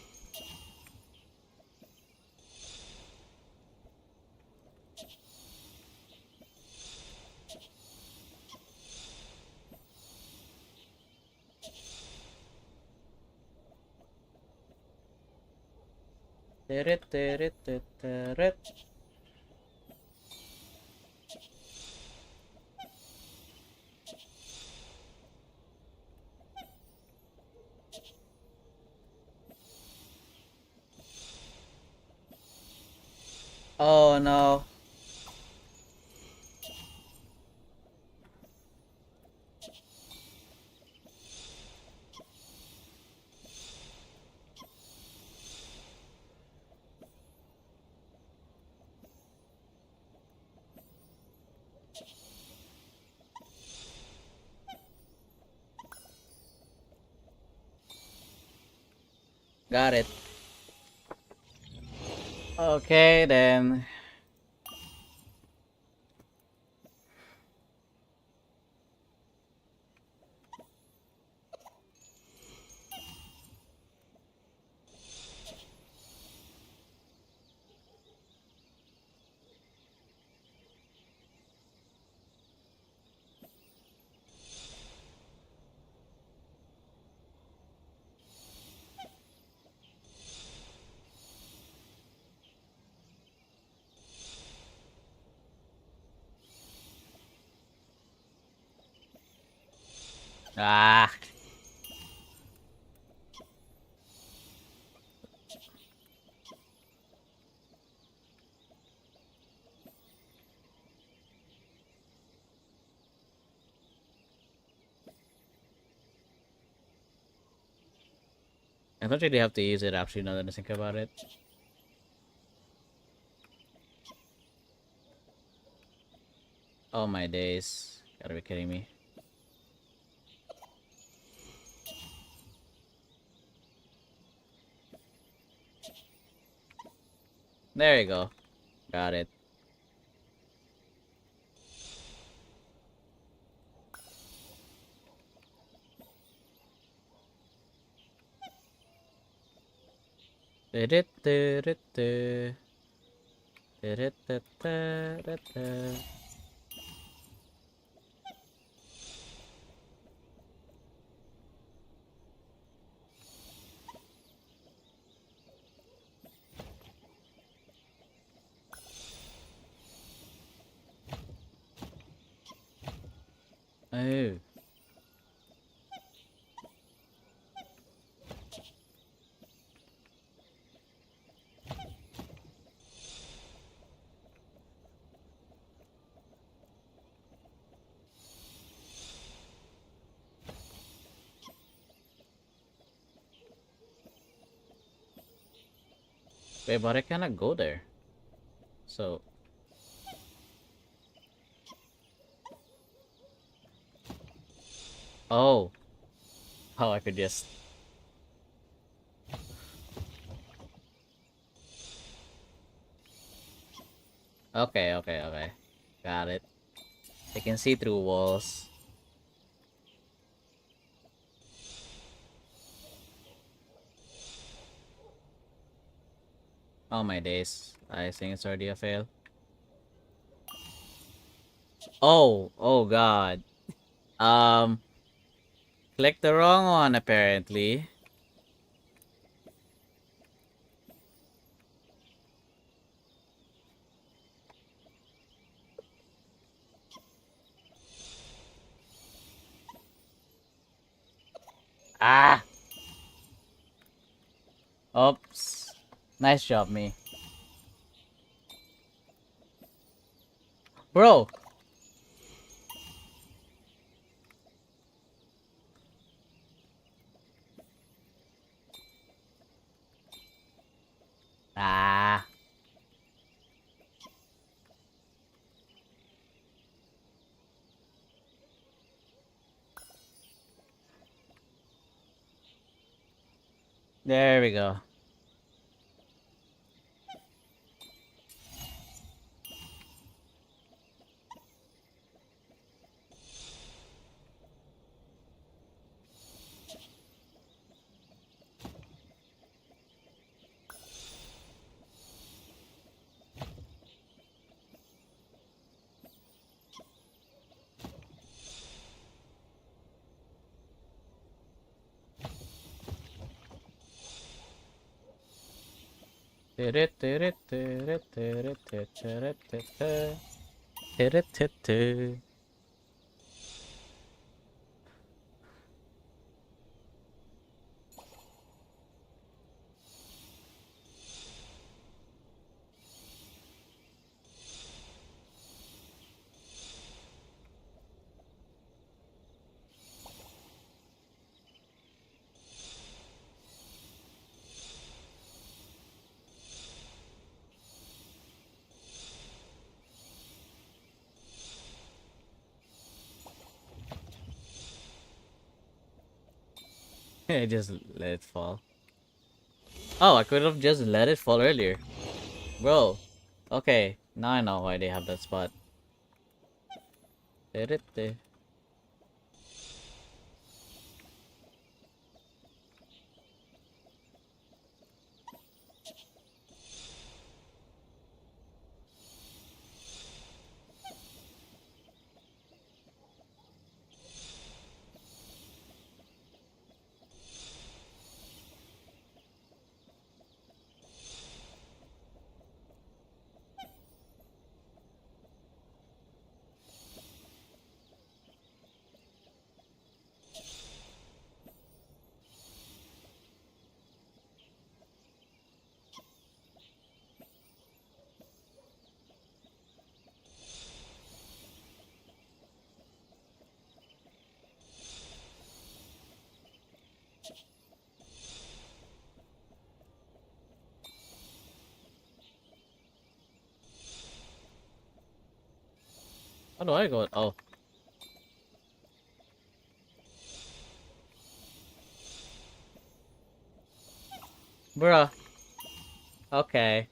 A: Oh no. Got it. Okay then. Ah. I don't really have to use it actually now that I think about it. Oh my days. Gotta be kidding me. There you go. Got it. Oh. Wait, but I cannot go there. So. Oh. Oh, I could just. Okay, okay, okay. Got it. I can see through walls. Oh my days. I think it's already a fail. Oh, oh god. Click the wrong one apparently. Ah! Oops. Nice job, me. Bro! Ah. There we go. I just let it fall. Oh, I could have just let it fall earlier. Bro. Okay, now I know why they have that spot. How do I go? Oh. Bruh. Okay.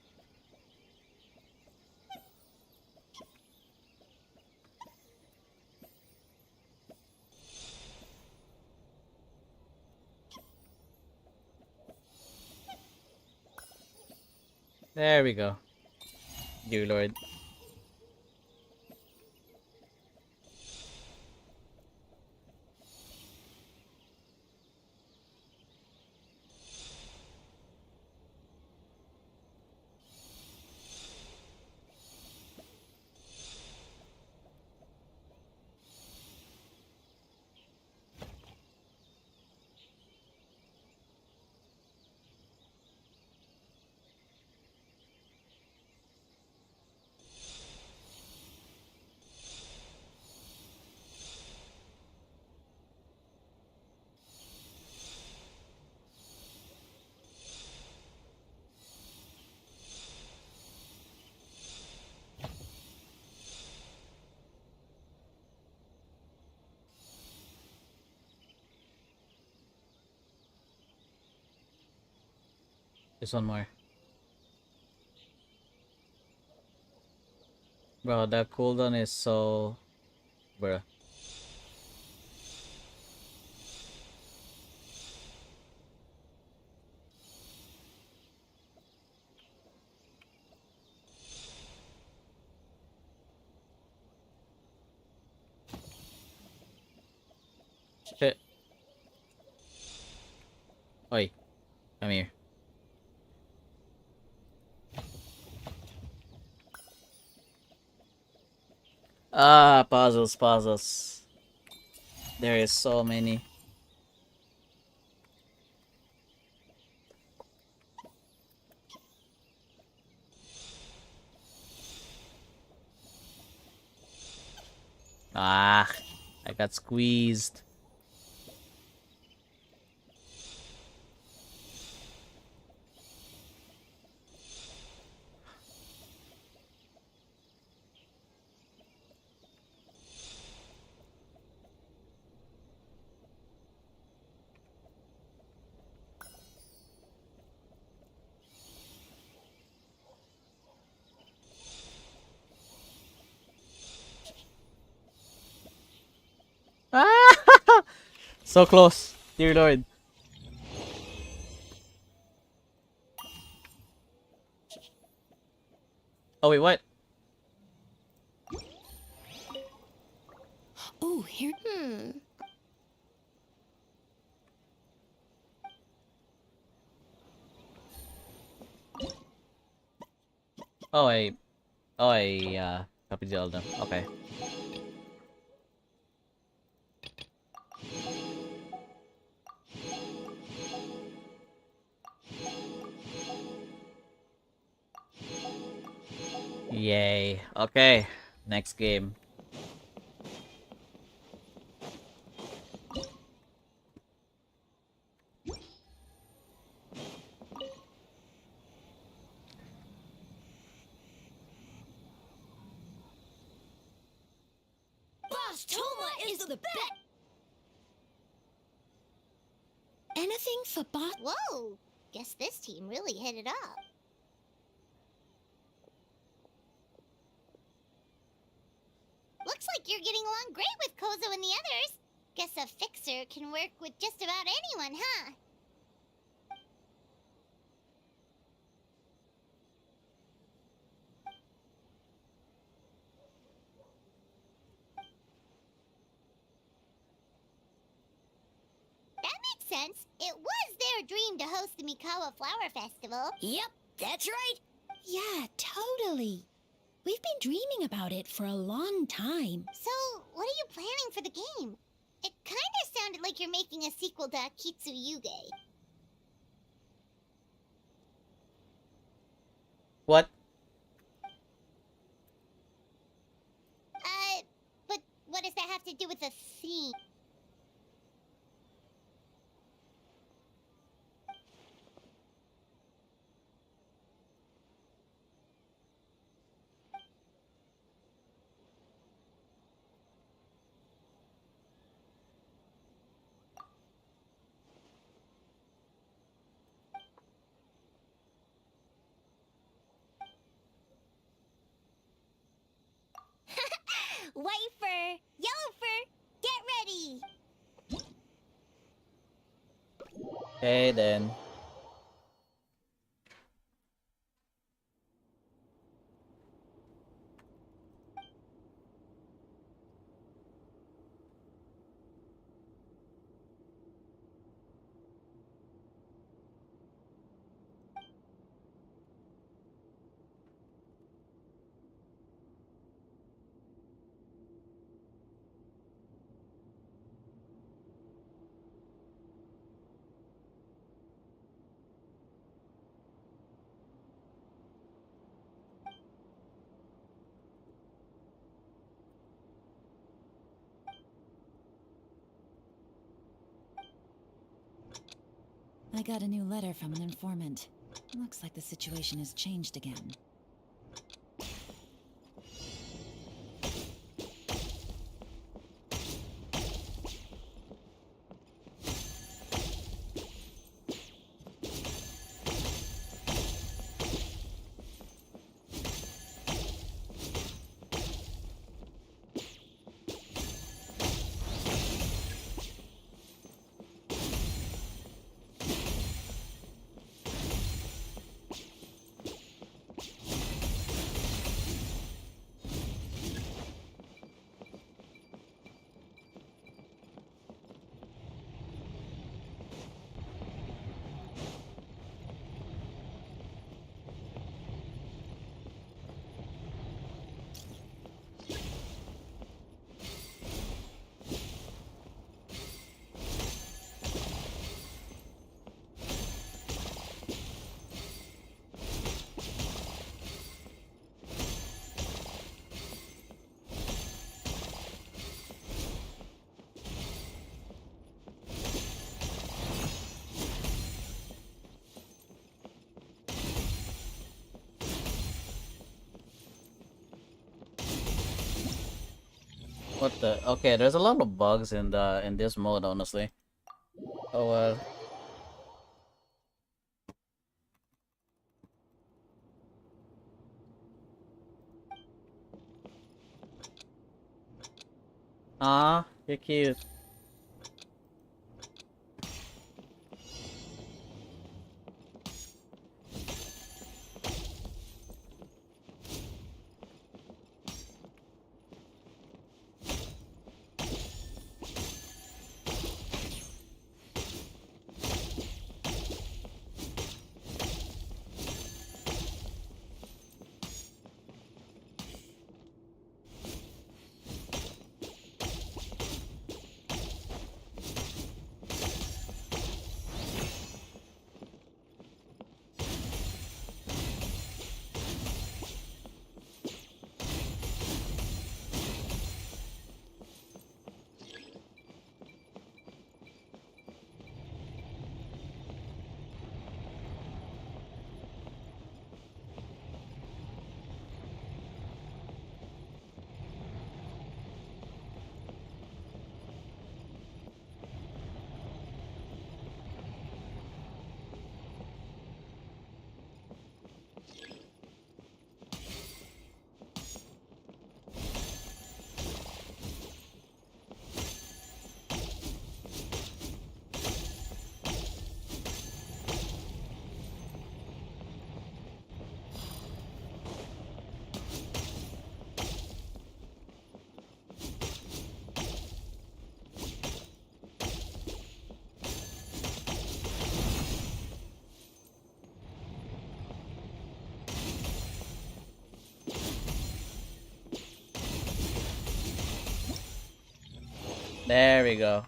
A: There we go. Dear Lord. Just one more. Bro, that cooldown is so... Bruh. Shit. Oi. Come here. Ah, puzzles, puzzles. There is so many. Ah, I got squeezed. Ah! So close, dear Lord. Oh wait, what?
H: Oh, here.
A: Oh, copy the them. Okay. Yay. Okay. Next game.
B: Boss Toma is the best!
K: Anything for Boss?
G: Whoa! Guess this team really hit it up. Looks like you're getting along great with Kozo and the others. Guess a fixer can work with just about anyone, huh? That makes sense. It was their dream to host the Mikawa Flower Festival.
B: Yep, that's right.
K: Yeah, totally. We've been dreaming about it for a long time.
G: So, what are you planning for the game? It kinda sounded like you're making a sequel to Kitsuyuge.
A: What?
G: But what does that have to do with the theme? White fur, yellow fur, get ready!
A: Okay then.
K: I got a new letter from an informant. Looks like the situation has changed again.
A: What the? Okay, there's a lot of bugs in this mode, honestly. Oh well. Ah, you're cute. There we go.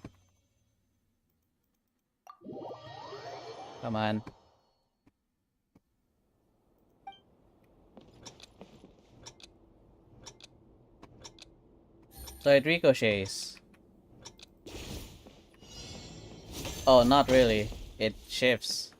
A: Come on. So it ricochets. Oh, not really. It shifts.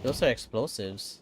A: Those are explosives.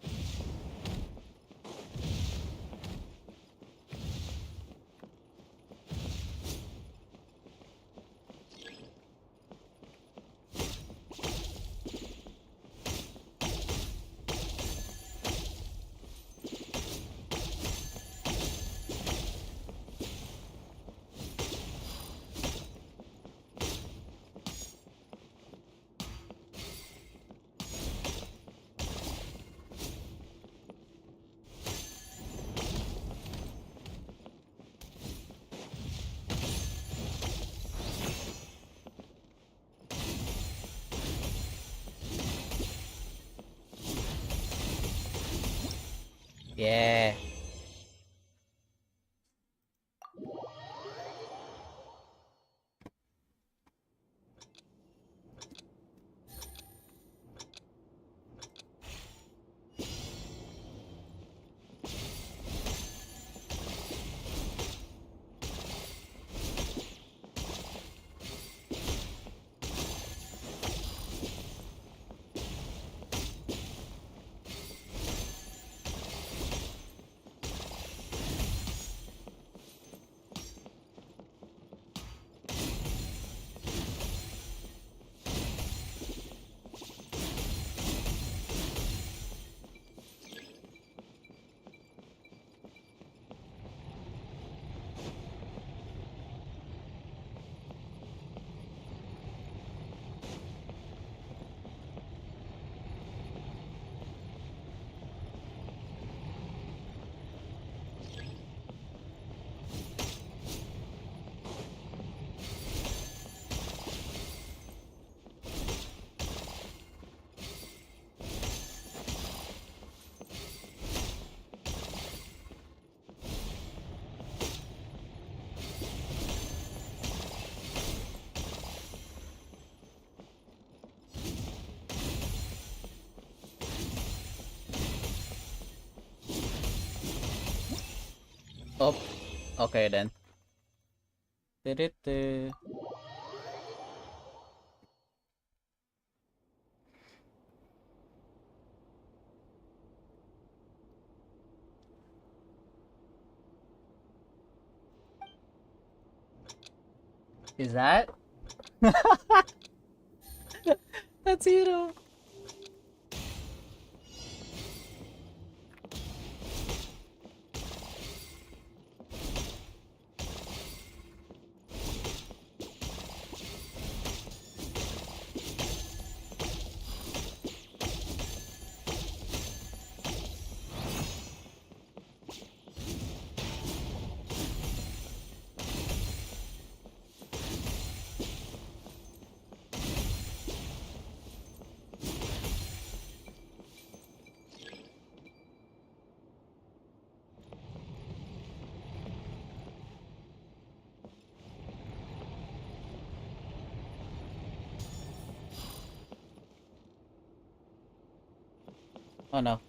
A: Yeah. Oh, okay then. Du-du-du. Is that? That's Hero. Oh no.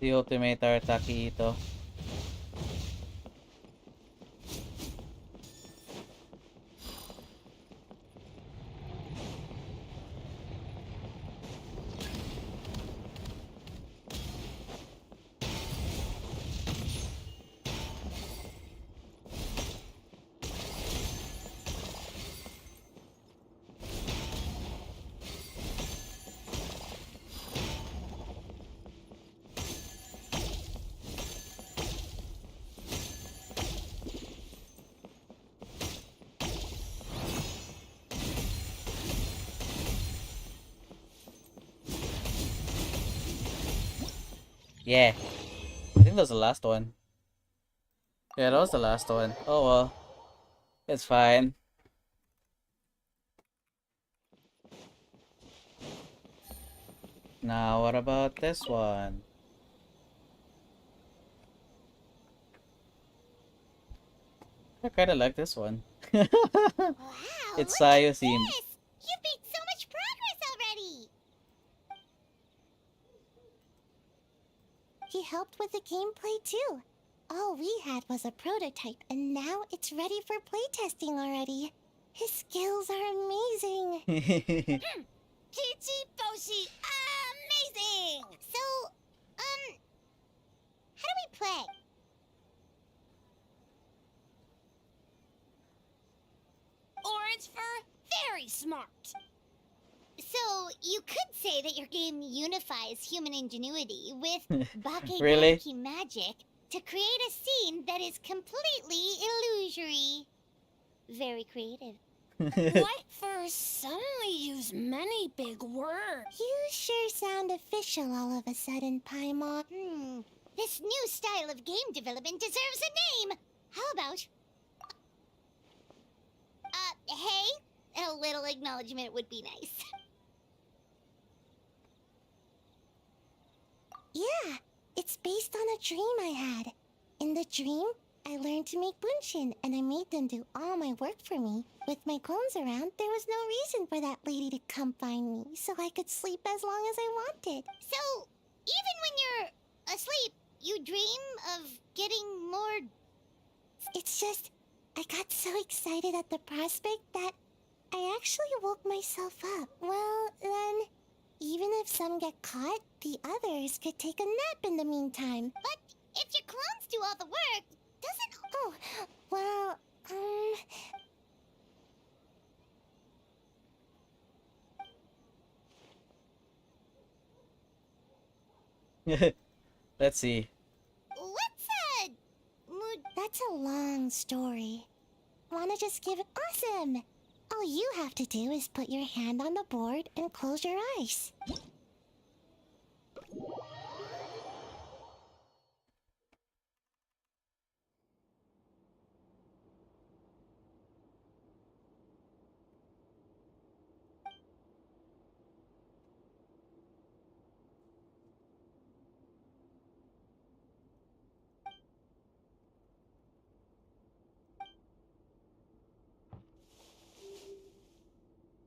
A: The ultimate Taquito. Yeah. I think that was the last one. Yeah, that was the last one. Oh well. It's fine. Now what about this one? I kinda like this one.
G: Wow,
A: It's
G: look at
A: Sayo
G: this!
A: themed.
G: You've made so much progress already! He helped with the gameplay too. All we had was a prototype, and now it's ready for playtesting already. His skills are amazing. Chichi Boshi, amazing! So, how do we play?
B: Orange fur, very smart.
G: So, you could say that your game unifies human ingenuity with
A: Really?
G: Bakedanki magic to create a scene that is completely illusory. Very creative.
B: White fur suddenly use many big words.
G: You sure sound official all of a sudden, Paimon. This new style of game development deserves a name. How about... hey? A little acknowledgement would be nice. Yeah, it's based on a dream I had. In the dream, I learned to make bunshin, and I made them do all my work for me. With my clones around, there was no reason for that lady to come find me, so I could sleep as long as I wanted. So, even when you're asleep, you dream of getting more... It's just, I got so excited at the prospect that I actually woke myself up. Well, then, even if some get caught, the others could take a nap in the meantime. But if your clones do all the work, doesn't... Oh, well,
A: Let's see.
G: What's a... That's a long story. Wanna just give it... Awesome! All you have to do is put your hand on the board and close your eyes.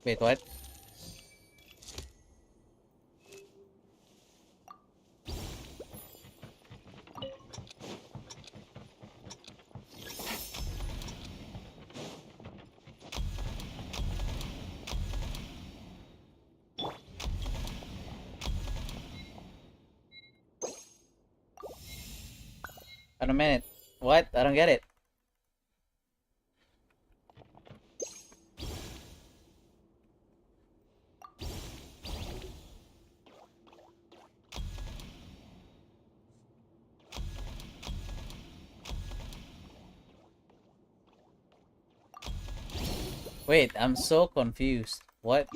A: Wait, what? Wait a minute. What? I don't get it. Wait, I'm so confused. What?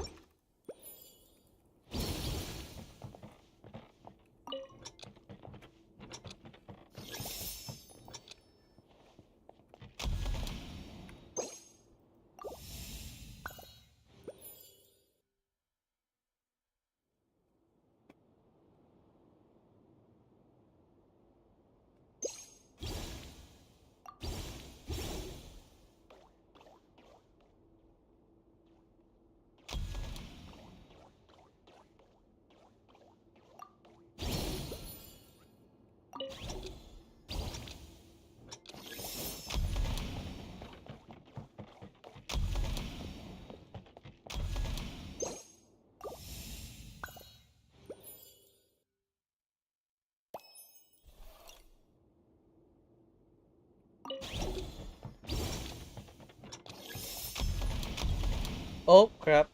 A: Oh, crap.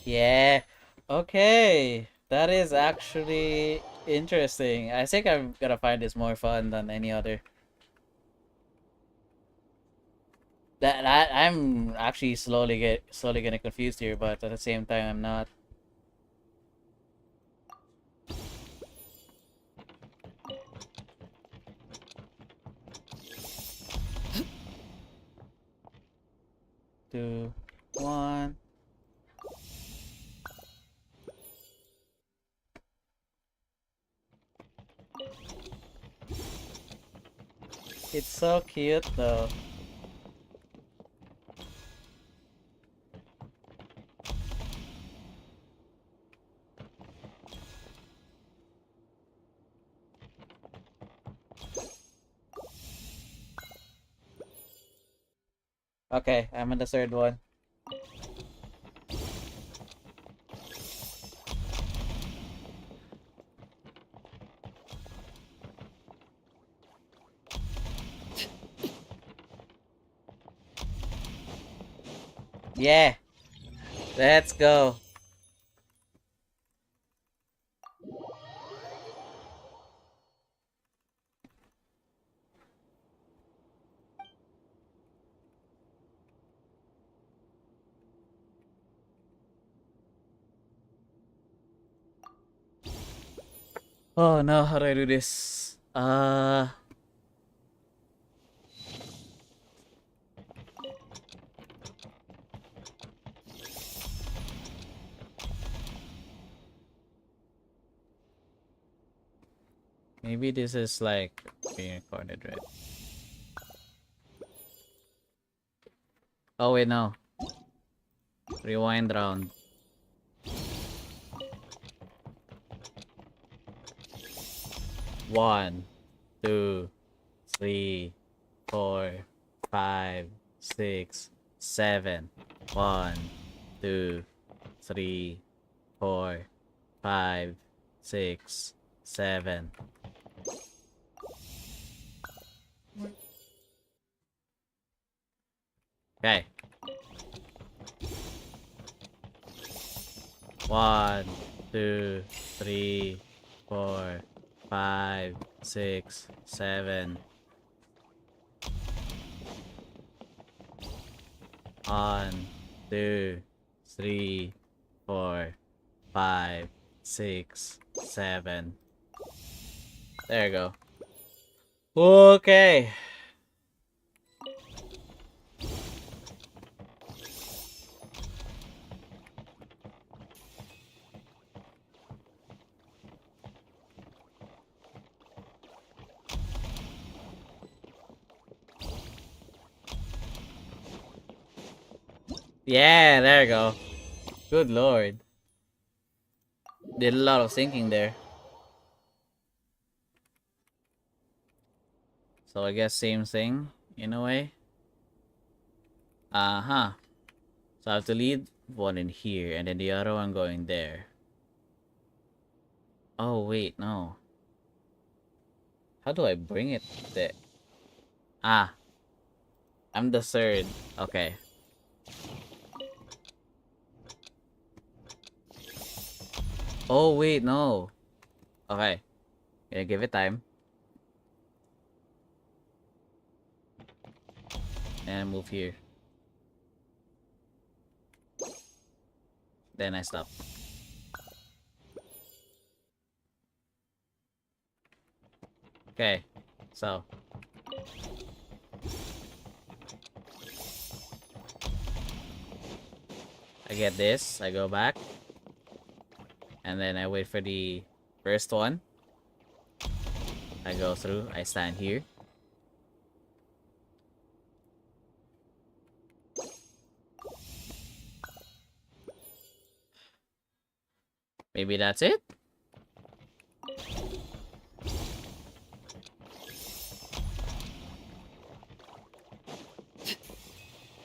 A: Yeah. Okay. That is actually interesting. I think I'm gonna find this more fun than any other. I'm actually slowly getting confused here, but at the same time I'm not. Two, one. It's so cute though. Okay, I'm on the third one. Yeah. Let's go. Oh no, how do I do this? Maybe this is like being recorded, right? Oh wait, no. Rewind round. One, two, three, 4, 5, 6, 7. 1, 2, 3, 4, 5, 6, 7. Okay. 1, 2, 3, 4, 5, 6, 7. 1, 2, 3, 4, 5, 6, 7. There you go. Okay. Yeah, there you go. Good lord. Did a lot of thinking there. So I guess same thing, in a way. Uh-huh. So I have to lead one in here, and then the other one going there. Oh, wait, no. How do I bring it there? Ah. I'm the third. Okay. Oh, wait, no. Okay. Gonna give it time. And move here. Then I stop. Okay. So. I get this. I go back. And then I wait for the first one. I go through. I stand here. Maybe that's it?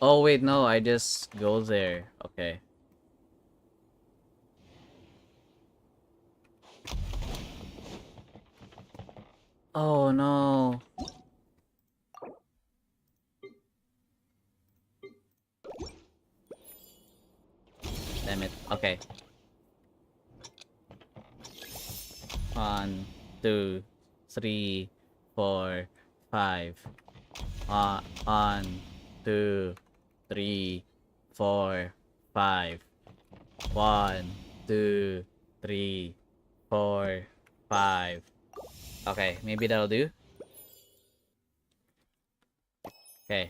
A: Oh wait, no, I just go there. Okay. Oh no. Damn it. Okay. 1, 2, 3, 4, 5. 1, 2, 3, 4, 5. 1, 2, 3, 4, 5. Okay, maybe that'll do. Okay.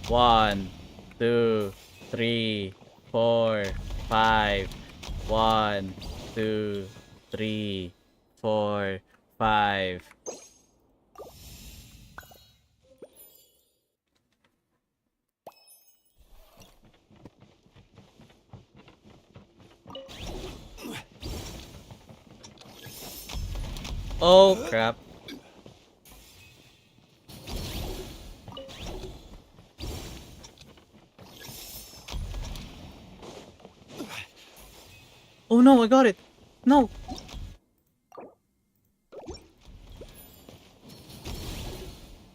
A: One, 2, 3, 4, 5. 1, 2, 3, 4, 5. Oh crap. Oh no, I got it. No.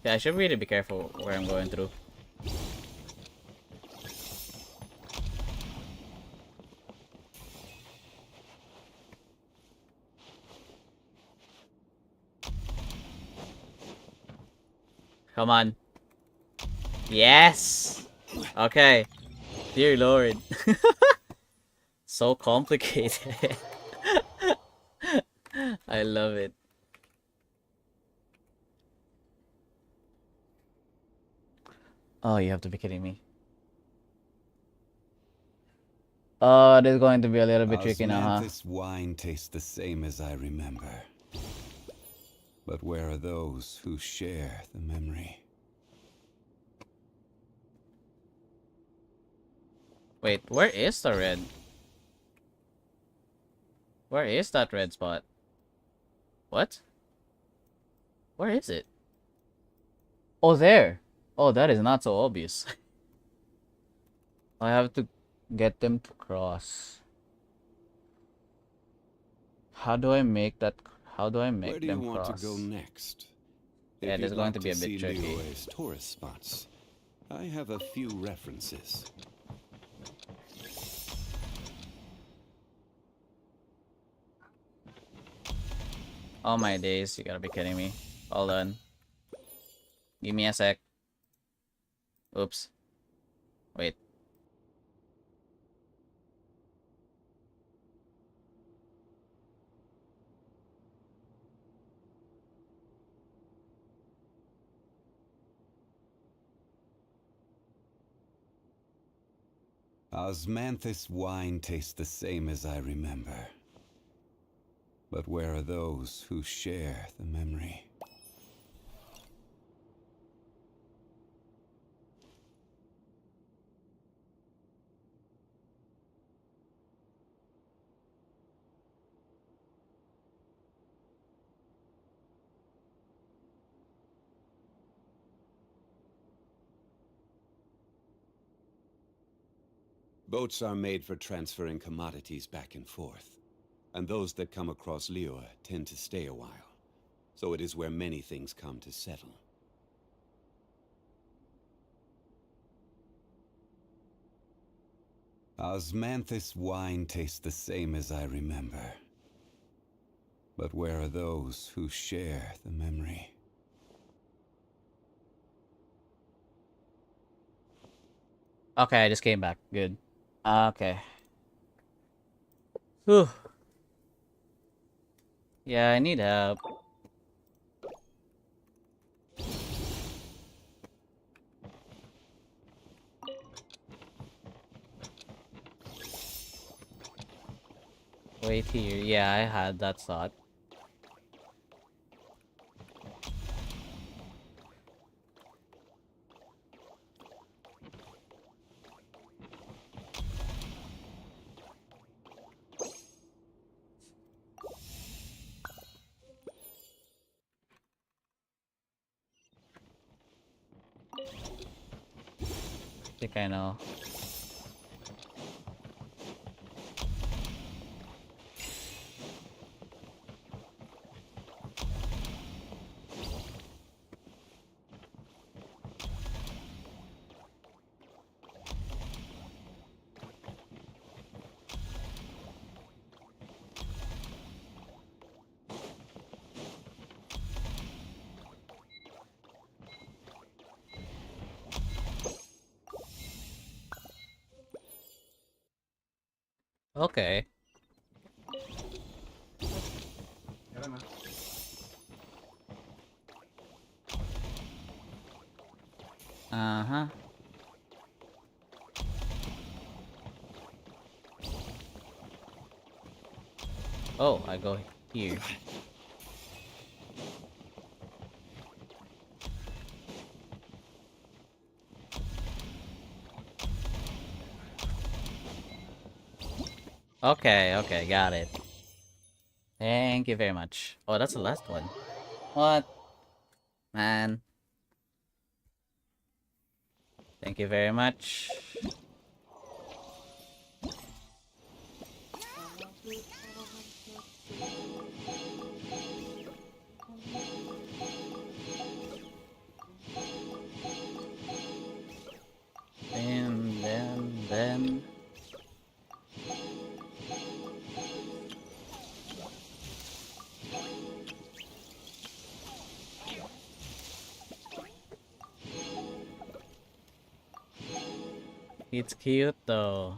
A: Yeah, I should really be careful where I'm going through. Come on. Yes. Okay. Dear Lord. So complicated. I love it. Oh, you have to be kidding me. Oh, this is going to be a little bit tricky now, huh?
N: Osmanthus wine tastes the same as I remember. But where are those who share the memory?
A: Wait, where is the red? Where is that red spot? What? Where is it? Oh, there. Oh, that is not so obvious. I have to get them to cross. How do I make that? How do I make
N: Where do
A: them
N: you want
A: cross?
N: to go next?
A: Yeah,
N: If
A: this is
N: you'd
A: going
N: like
A: to be a bit
N: see
A: tricky.
N: Liyue's tourist spots, I have a few references.
A: Oh my days, you gotta be kidding me. Hold on. Give me a sec. Oops. Wait.
N: Osmanthus wine tastes the same as I remember. But where are those who share the memory? Boats are made for transferring commodities back and forth, and those that come across Liyue tend to stay a while, so it is where many things come to settle. Osmanthus wine tastes the same as I remember. But where are those who share the memory?
A: Okay, I just came back. Good. Okay. Whew. Yeah, I need help. Wait here. Yeah, I had that thought. think I know. Okay. Uh-huh. Oh, I go here. Okay, okay, got it. Thank you very much. Oh, that's the last one. What? Man. Thank you very much. And then... It's cute though.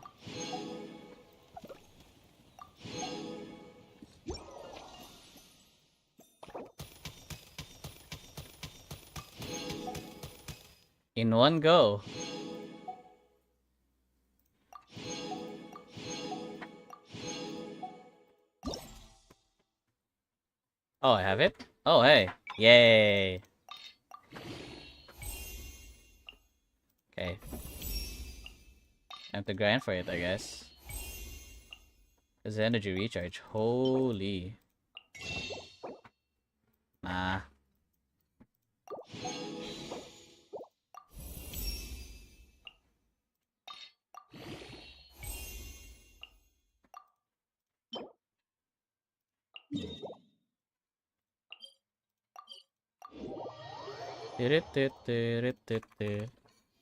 A: In one go. Oh, I have it? Oh, hey. Yay. Okay. I have to grind for it, I guess. There's energy recharge. Holy. Nah.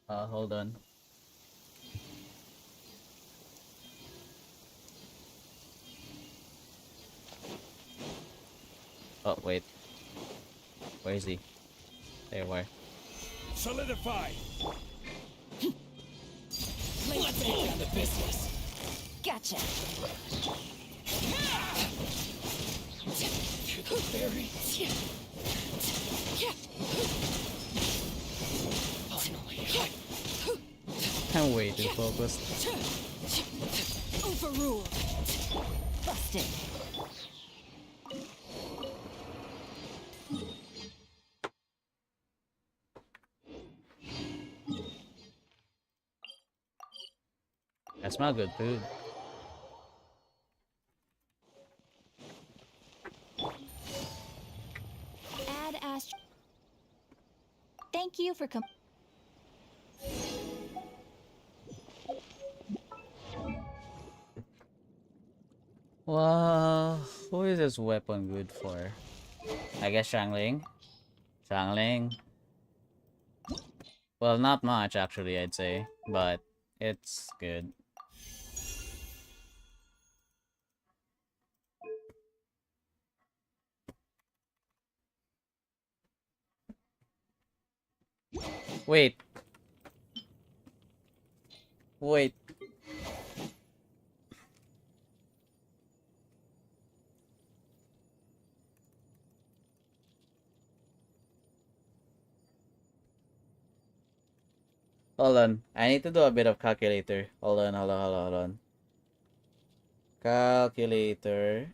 A: Hold on. Oh, wait. Where is he? There, where?
L: Solidify.
K: Let's get down to business. Gotcha.
L: Very.
A: I'm way too focused.
K: Overruled. Busted.
A: I smell good food.
K: Add Astro. Thank you for
A: Well, who is this weapon good for? I guess Shangling. Shangling. Well, not much actually, I'd say, but it's good. Wait. Wait. Hold on. I need to do a bit of calculator. Hold on, hold on. Calculator.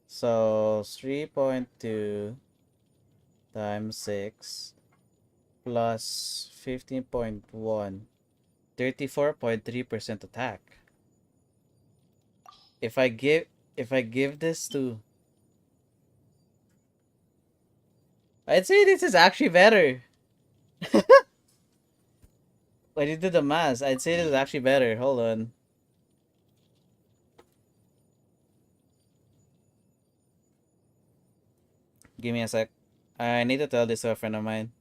A: So 3.2 times 6 plus 15.1. 34.3% attack. If I give this to, I'd say this is actually better. When you do the math, I'd say this is actually better. Hold on. Give me a sec. I need to tell this to a friend of mine.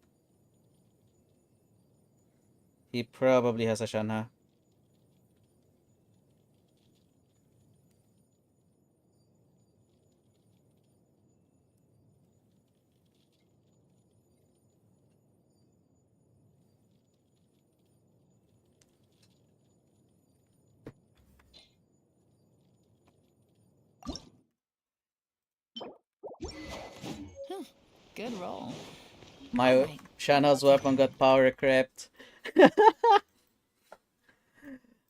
A: He probably has a Shanha.
K: Good roll.
A: My
K: Alright.
A: Shanha's weapon got power crept.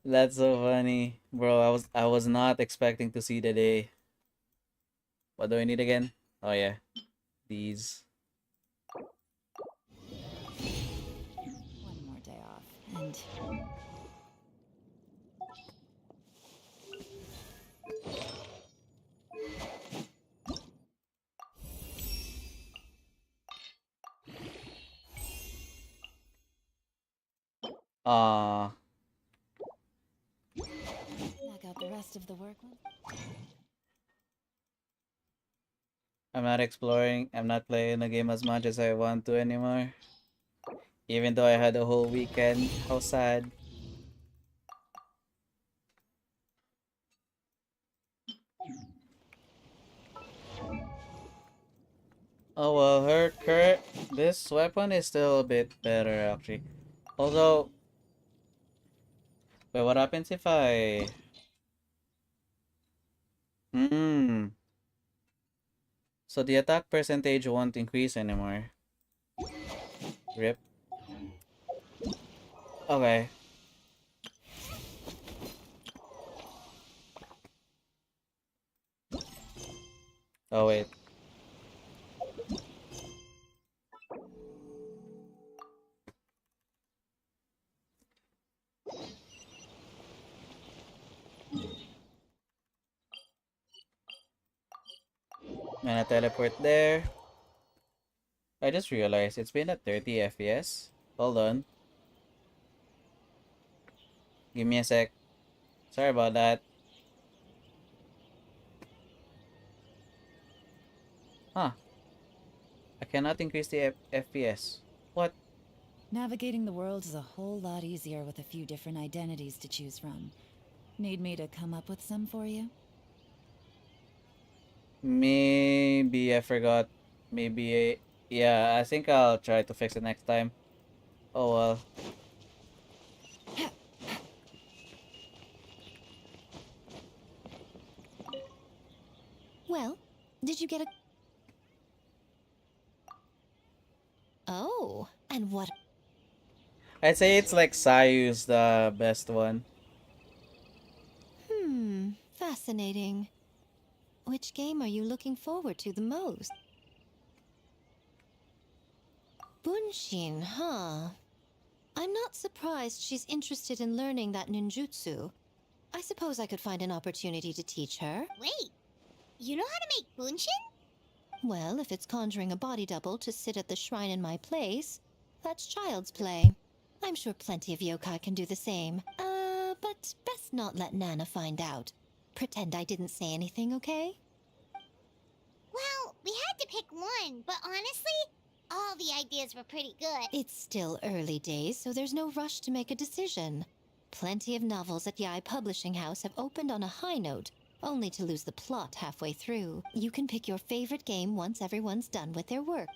A: That's so funny. Bro, I was not expecting to see the day. What do I need again? Oh yeah. These.
K: One more day off. And
A: Ah.
K: knock out the rest of the work.
A: I'm not exploring. I'm not playing the game as much as I want to anymore. Even though I had a whole weekend. How sad. Oh well, this weapon is still a bit better actually. Although, wait, what happens if I? So the attack percentage won't increase anymore. Rip. Okay. Oh wait. I'm gonna teleport there. I just realized it's been at 30 FPS. Hold on. Give me a sec. Sorry about that. Huh. I cannot increase the FPS. What?
K: Navigating the world is a whole lot easier with a few different identities to choose from. Need me to come up with some for you?
A: Maybe I forgot. Maybe yeah, I think I'll try to fix it next time. Oh well.
E: Well, did you get a... Oh, and what...
A: I'd say it's like Sayu's the best one.
E: Fascinating. Which game are you looking forward to the most? Bunshin, huh? I'm not surprised she's interested in learning that ninjutsu. I suppose I could find an opportunity to teach her.
B: Wait, you know how to make bunshin?
E: Well, if it's conjuring a body double to sit at the shrine in my place, that's child's play. I'm sure plenty of yokai can do the same. But best not let Nana find out. Pretend I didn't say anything, okay?
B: Well, we had to pick one, but honestly, all the ideas were pretty good.
E: It's still early days, so there's no rush to make a decision. Plenty of novels at Yai Publishing House have opened on a high note, only to lose the plot halfway through. You can pick your favorite game once everyone's done with their work.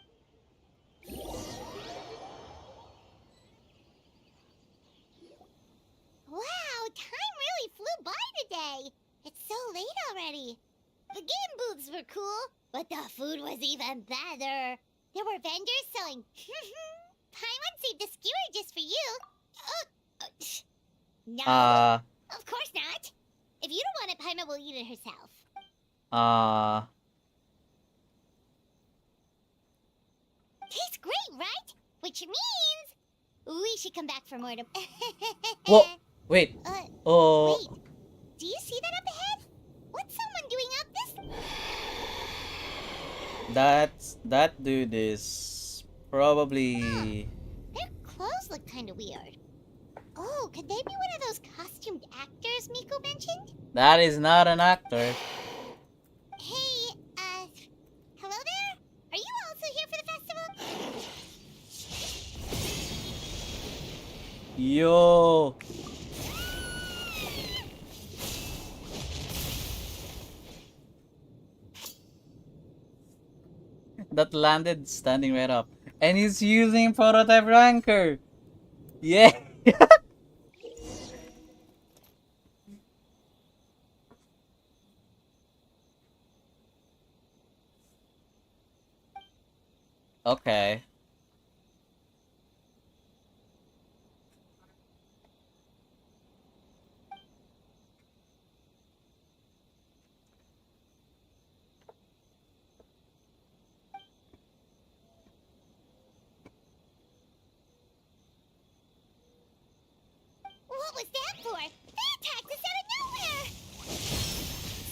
B: Wow, time really flew by today. It's so late already. The game booths were cool, but the food was even better. There were vendors selling Paimon saved a skewer just for you. No, of course not. If you don't want it, Paimon will eat it herself. Tastes great, right? Which means we should come back for more to...
A: Whoa, wait.
B: Wait, do you see that up ahead? What's someone doing up this?
A: That dude is probably...
B: Their clothes look kind of weird.
G: Oh, could they be one of those costumed actors Miko mentioned?
A: That is not an actor.
G: Hey, hello there? Are you also here for the festival?
A: Yo. That landed standing right up. And he's using prototype ranker. Yeah. Okay.
G: What was that for? They attacked us out of nowhere!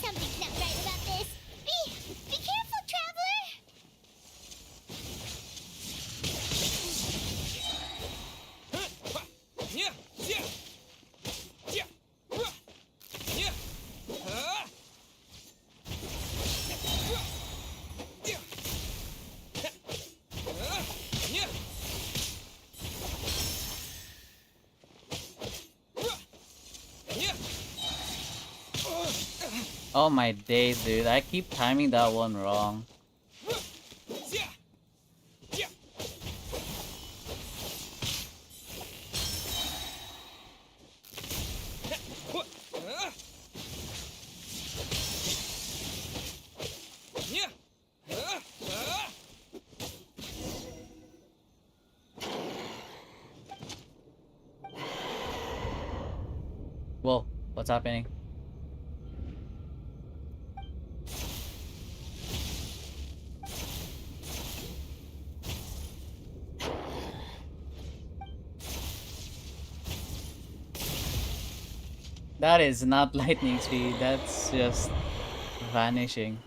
G: Something's not right about this. Be careful, traveler!
A: Oh my days, dude. I keep timing that one wrong. Whoa, what's happening? That is not lightning speed, that's just vanishing.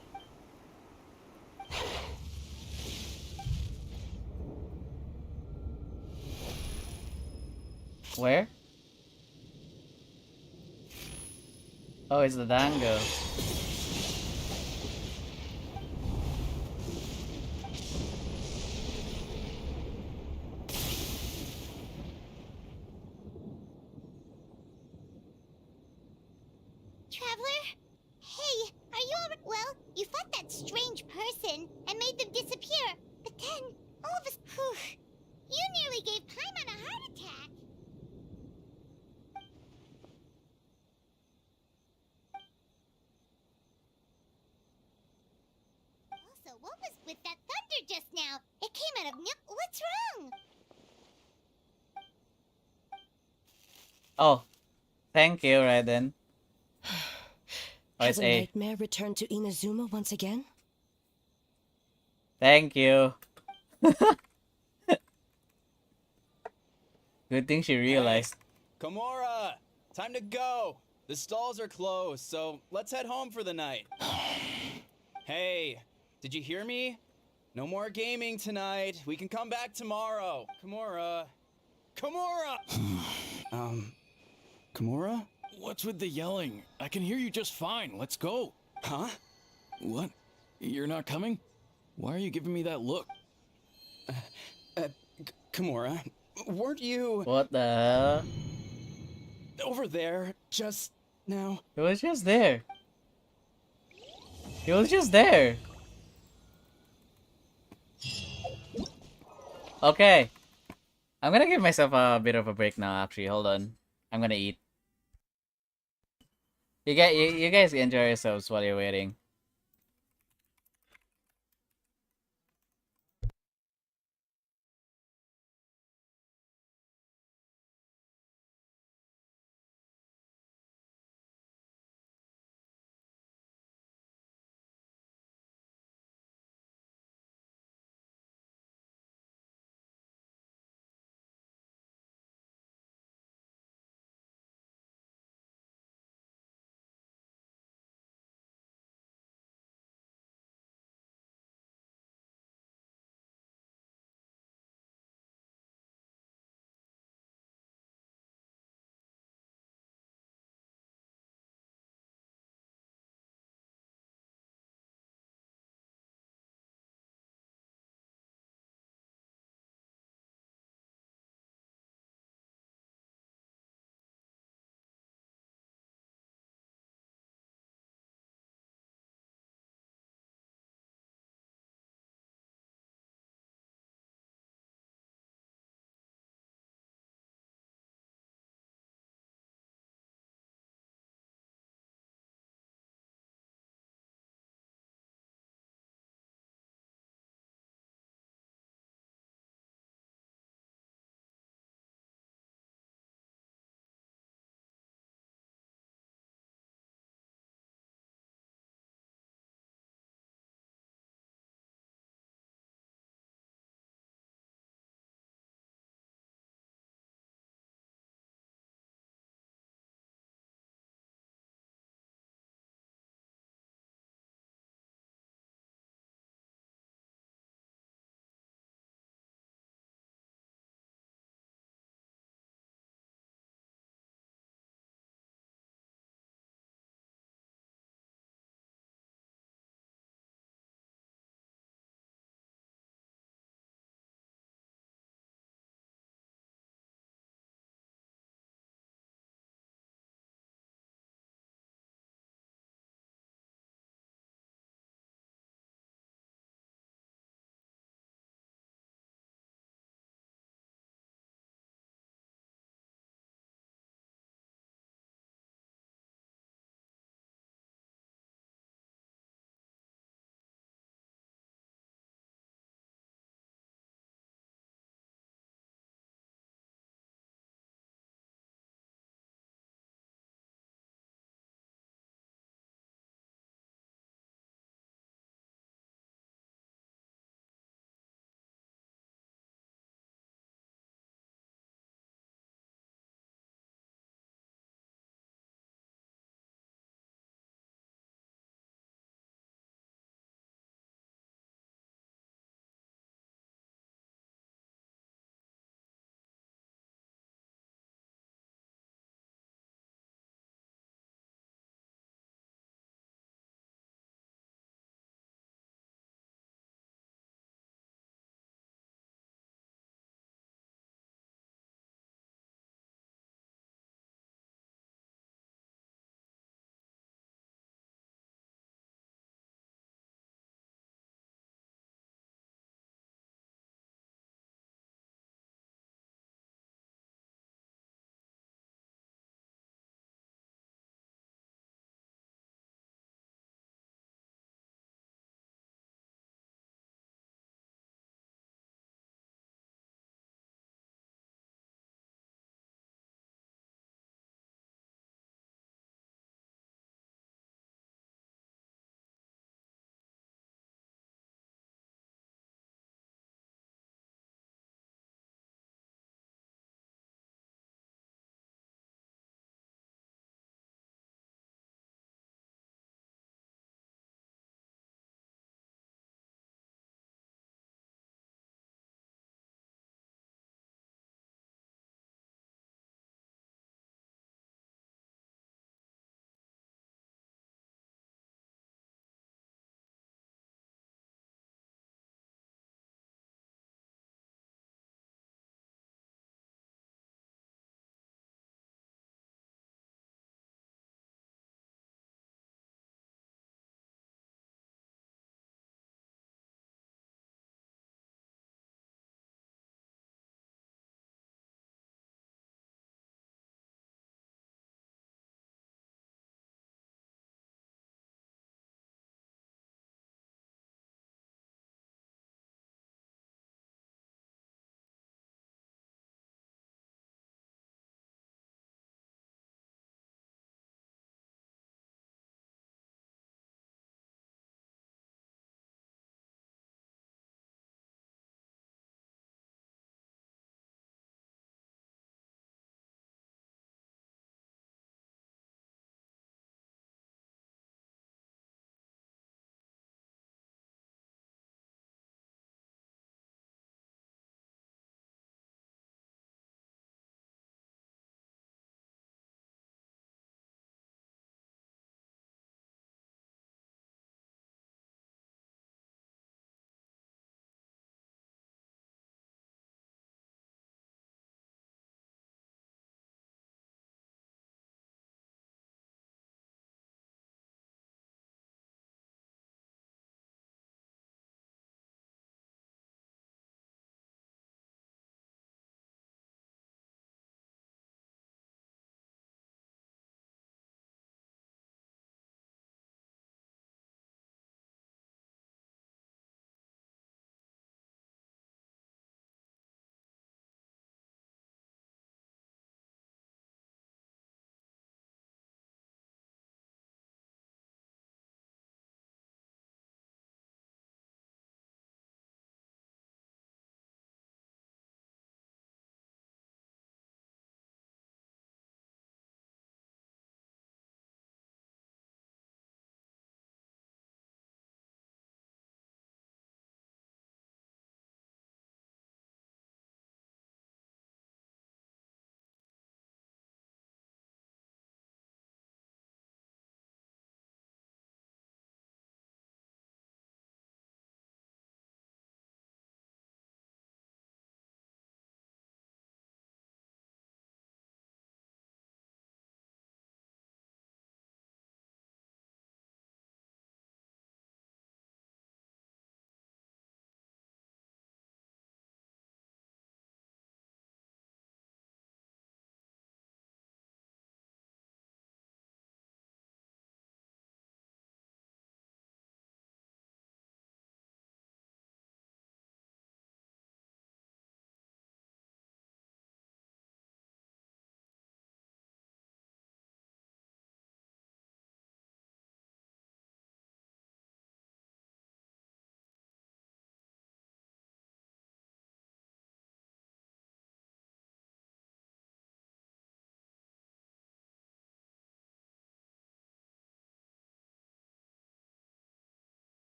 A: Where? Oh, it's the Dango.
G: Traveler? Hey, are you alright? Well, you fought that strange person and made them disappear. But then, all of us... Whew, you nearly gave Paimon a heart attack. Also, what was with that thunder just now? It came out of... What's wrong?
A: Oh, thank you, Raiden. Oh,
C: Has
A: it's
C: a
A: A.
C: nightmare returned to Inazuma once again?
A: Thank you. Good thing she realized.
O: Hey, Komura! Time to go! The stalls are closed, so let's head home for the night. Hey, did you hear me? No more gaming tonight. We can come back tomorrow. Komura. Komura!
L: Kimura? What's with the yelling? I can hear you just fine. Let's go.
O: Huh?
L: What? You're not coming? Why are you giving me that look?
O: Komura, weren't you...
A: What the hell?
O: over there just now?
A: He was just there. He was just there. Okay. I'm gonna give myself a bit of a break now, actually. Hold on. I'm gonna eat. You guys enjoy yourselves while you're waiting.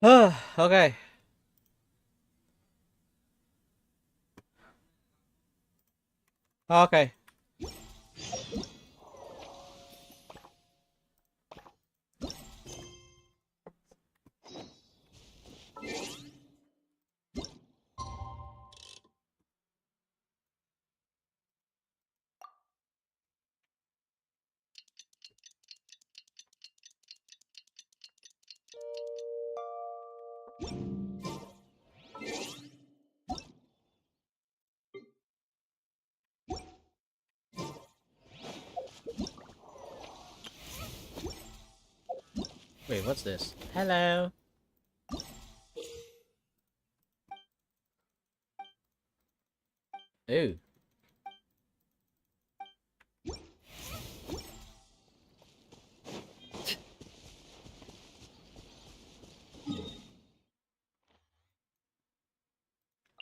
A: Okay. Okay. Wait, what's this? Hello. Ooh.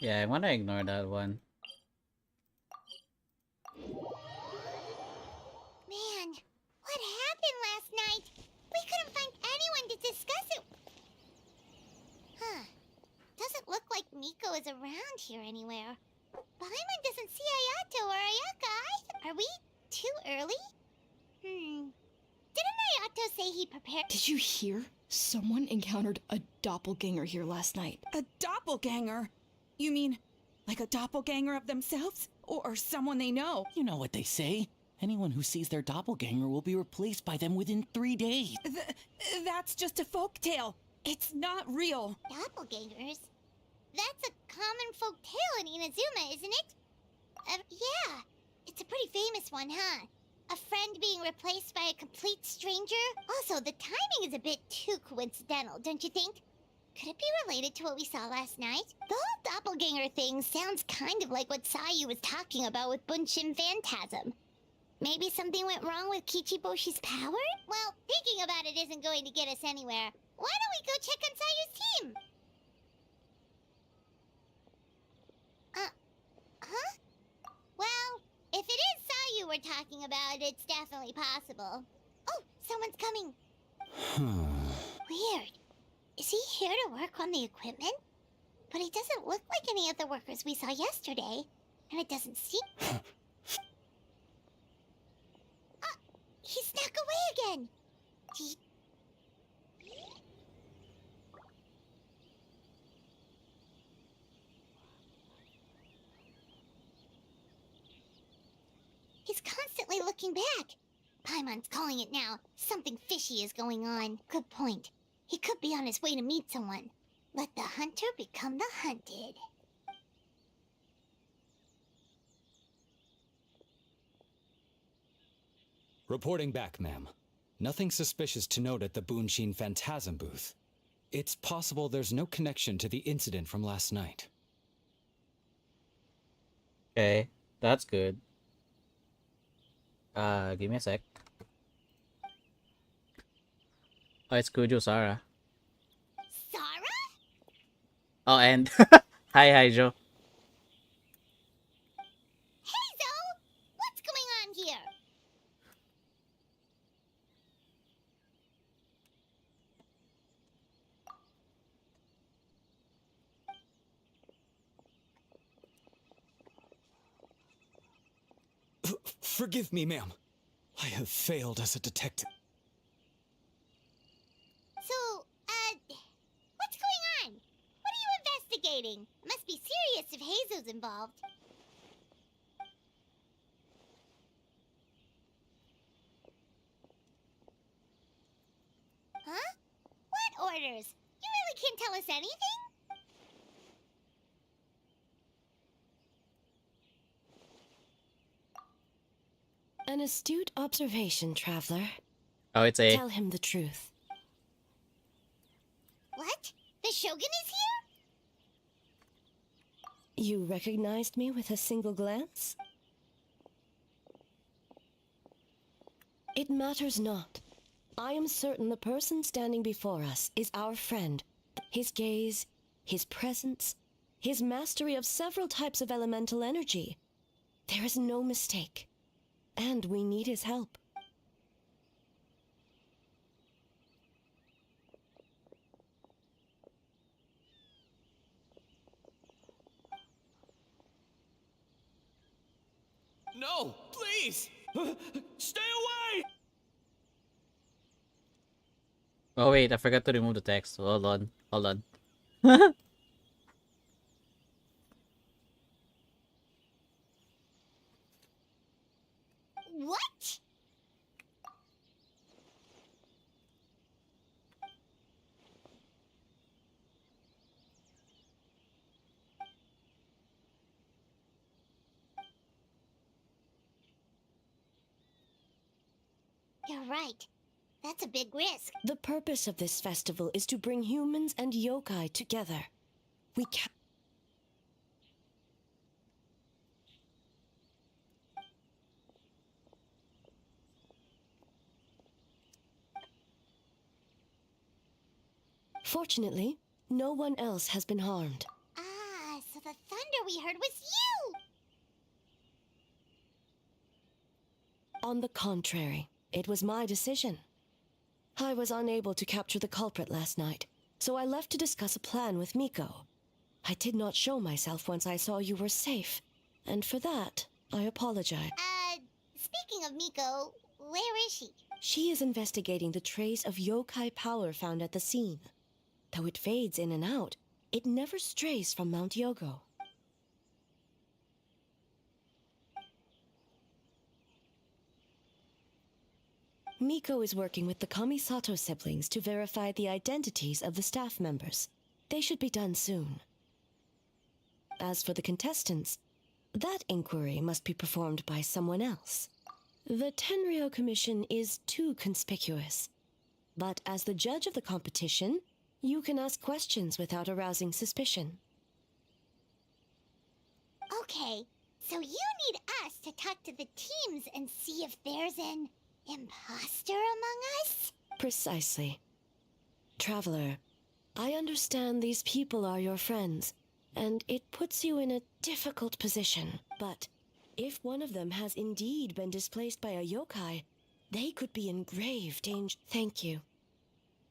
A: Yeah, I want to ignore that one.
G: Man, what happened last night? We couldn't find anyone to discuss it. Huh. Doesn't look like Miko is around here anywhere. Paimon doesn't see Ayato or Ayaka. Are we too early? Didn't Ayato say he prepared—
P: Did you hear? Someone encountered a doppelganger here last night.
K: A doppelganger? You mean like a doppelganger of themselves? Or someone they know?
Q: You know what they say. Anyone who sees their doppelganger will be replaced by them within 3 days.
K: That's just a folktale. It's not real.
G: Doppelgangers? That's a common folk tale in Inazuma, isn't it? Yeah. It's a pretty famous one, huh? A friend being replaced by a complete stranger? Also, the timing is a bit too coincidental, don't you think? Could it be related to what we saw last night? The whole doppelganger thing sounds kind of like what Sayu was talking about with Bunshin Phantasm. Maybe something went wrong with Kichiboshi's power? Well, thinking about it isn't going to get us anywhere. Why don't we go check on Sayu's team? Huh? Well, if it is Sayu we're talking about, it's definitely possible. Oh, someone's coming. Weird. Is he here to work on the equipment? But he doesn't look like any of the workers we saw yesterday. And it doesn't seem... He snuck away again! He's constantly looking back. Paimon's calling it now. Something fishy is going on. Good point. He could be on his way to meet someone. Let the hunter become the hunted.
J: Reporting back, ma'am. Nothing suspicious to note at the Bunshin Phantasm booth. It's possible there's no connection to the incident from last night.
A: Okay, that's good. Give me a sec. Oh, it's Kujo Sara.
G: Sara?
A: Oh, and hi, Joe.
G: Hey, Zo! What's going on here?
J: Forgive me, ma'am. I have failed as a detective.
G: So, what's going on? What are you investigating? Must be serious if Heizo's involved. Huh? What orders? You really can't tell us anything?
C: An astute observation, traveler.
A: Oh, it's a...
C: Tell him the truth.
G: What? The Shogun is here?
C: You recognized me with a single glance? It matters not. I am certain the person standing before us is our friend. His gaze, his presence, his mastery of several types of elemental energy. There is no mistake. And we need his help.
D: No, please! Stay away!
A: Oh wait, I forgot to remove the text. Hold on. Hold on.
B: What? You're right. That's a big risk.
C: The purpose of this festival is to bring humans and yokai together. We can't. Fortunately, no one else has been harmed.
B: Ah, so the thunder we heard was you!
C: On the contrary, it was my decision. I was unable to capture the culprit last night, so I left to discuss a plan with Miko. I did not show myself once I saw you were safe, and for that, I apologize.
B: Speaking of Miko, where is she?
C: She is investigating the trace of yokai power found at the scene. Though it fades in and out, it never strays from Mount Yogo. Miko is working with the Kamisato siblings to verify the identities of the staff members. They should be done soon. As for the contestants, that inquiry must be performed by someone else. The Tenryo Commission is too conspicuous. But as the judge of the competition, you can ask questions without arousing suspicion.
B: Okay, so you need us to talk to the teams and see if there's an imposter among us?
C: Precisely. Traveler, I understand these people are your friends, and it puts you in a difficult position. But if one of them has indeed been displaced by a yokai, they could be in grave danger. Thank you.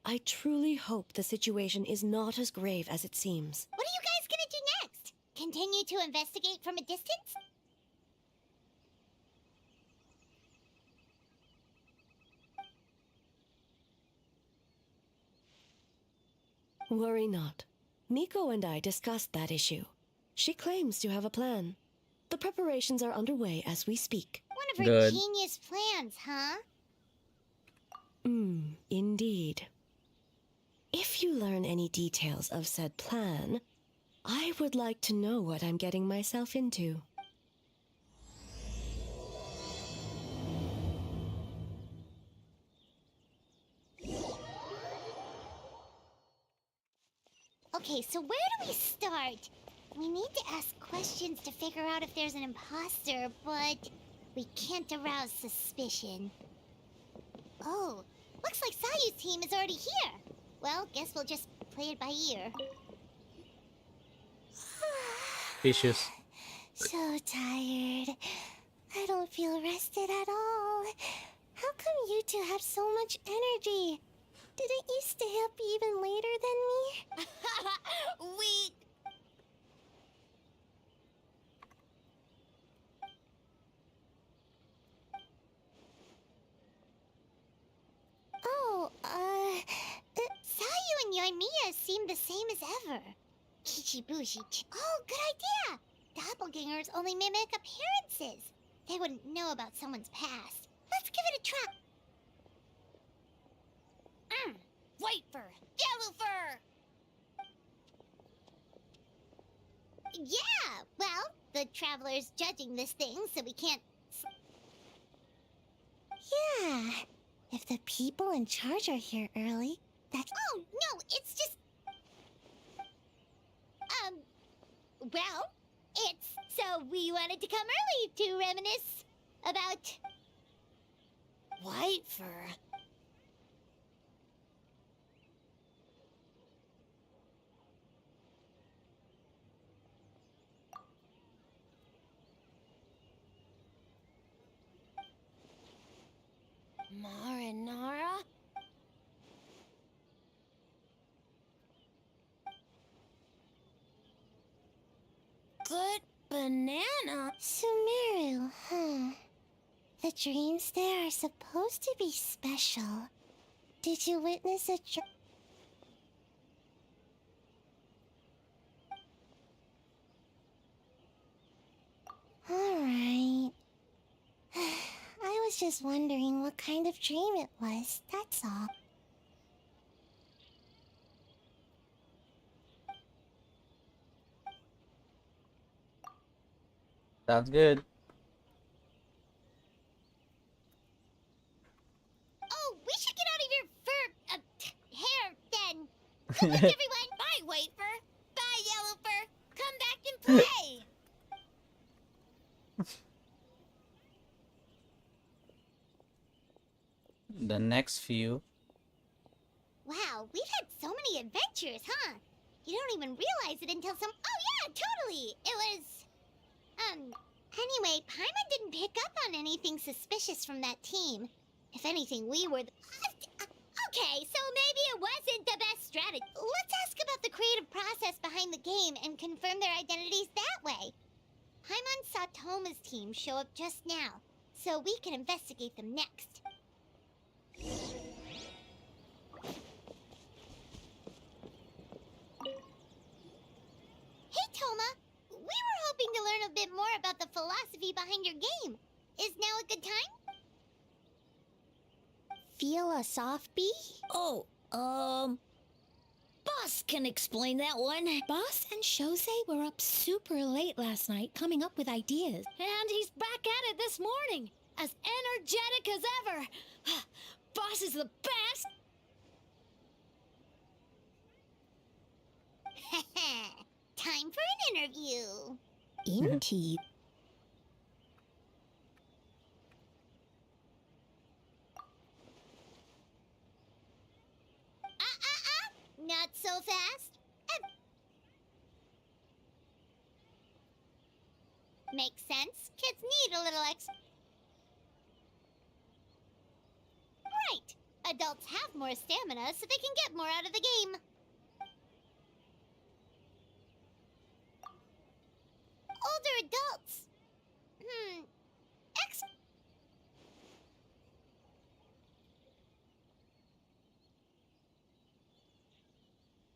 C: I truly hope the situation is not as grave as it seems.
B: What are you guys gonna do next? Continue to investigate from a distance?
C: Worry not. Miko and I discussed that issue. She claims to have a plan. The preparations are underway as we speak.
B: One of her genius plans, huh?
C: Indeed. If you learn any details of said plan, I would like to know what I'm getting myself into.
B: Okay, so where do we start? We need to ask questions to figure out if there's an imposter, but we can't arouse suspicion. Oh, looks like Sayu's team is already here. Well, guess we'll just play it by ear.
A: Issues.
G: So tired. I don't feel rested at all. How come you two have so much energy? Didn't you stay up even later than me?
B: We... Oh, Sayu and Yoimiya seem the same as ever. Kichibushi. Oh, good idea! Doppelgangers only mimic appearances. They wouldn't know about someone's past. Let's give it a try. White fur, yellow fur! Yeah, well, the Traveler's judging this thing, so we can't...
G: Yeah. If the people in charge are here early, that's...
B: Oh, no, it's just... Well, it's... So we wanted to come early to reminisce about... White fur. Marinara? Good banana. banana.
G: Sumeru, huh? The dreams there are supposed to be special. Did you witness a Alright. I was just wondering what kind of dream it was, that's all.
A: Sounds good.
B: Oh, we should get out of your hair then. Good luck, everyone. Bye, Wafer. Bye, Yellow Fur. Come back and play.
A: The next few.
B: Wow, we've had so many adventures, huh? You don't even realize it until some... Oh, yeah, totally. It was... Anyway, Paimon didn't pick up on anything suspicious from that team. If anything, we were... Okay, so maybe it wasn't the best strategy. Let's ask about the creative process behind the game and confirm their identities that way. Paimon saw Toma's team show up just now, so we can investigate them next. Hey, Toma! We were hoping to learn a bit more about the philosophy behind your game. Is now a good time?
G: Philosophy?
B: Oh, Boss can explain that one.
E: Boss and Shosei were up super late last night coming up with ideas.
B: And he's back at it this morning, as energetic as ever. Boss is the best. Time for an interview.
G: Indeed.
B: Not so fast. Makes sense. Kids need a little Right. Adults have more stamina, so they can get more out of the game. Older adults.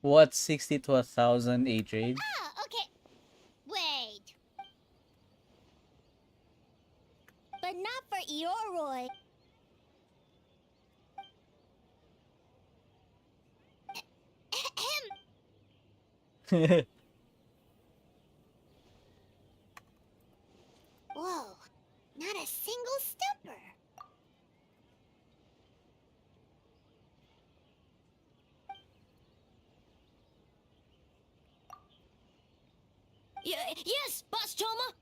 A: What's 60 to 1,000 age range?
B: Ah, okay. Wait. But not for Ioroi. Whoa, not a single stepper. Yes, Boss Toma.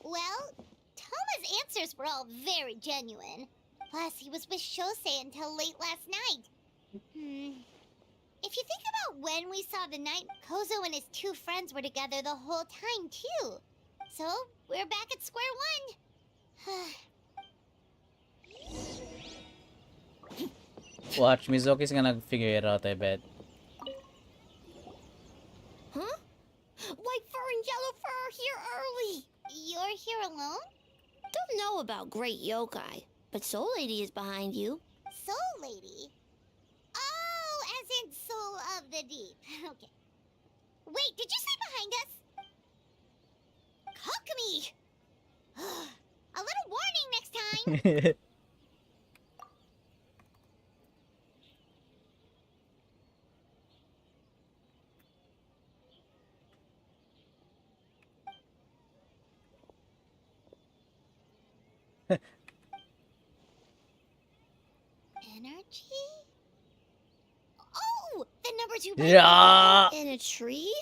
B: Well, Toma's answers were all very genuine. Plus, he was with Shosei until late last night. If you think about when we saw the night, Kozo and his two friends were together the whole time, too. So, we're back at square one.
A: Watch, Mizuki's gonna figure it out, I bet.
B: Huh? White Fur and Yellow Fur are here early. You're here alone? Don't know about Great Yokai, but Soul Lady is behind you. Soul Lady? Oh, as in Soul of the Deep. Okay. Wait, did you say behind us? Kokumi! A little warning next time. Energy? Oh! The number 2 button.
A: Yeah.
B: In a tree?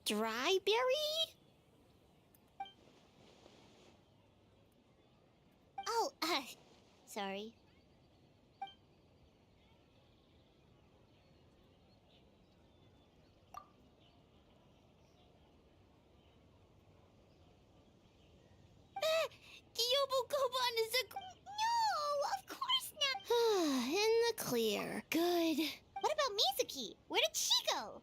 B: Dry berry? Oh, sorry. Yobukoban is a... No, of course not. In the clear. Good. What about Mizuki? Where did she go?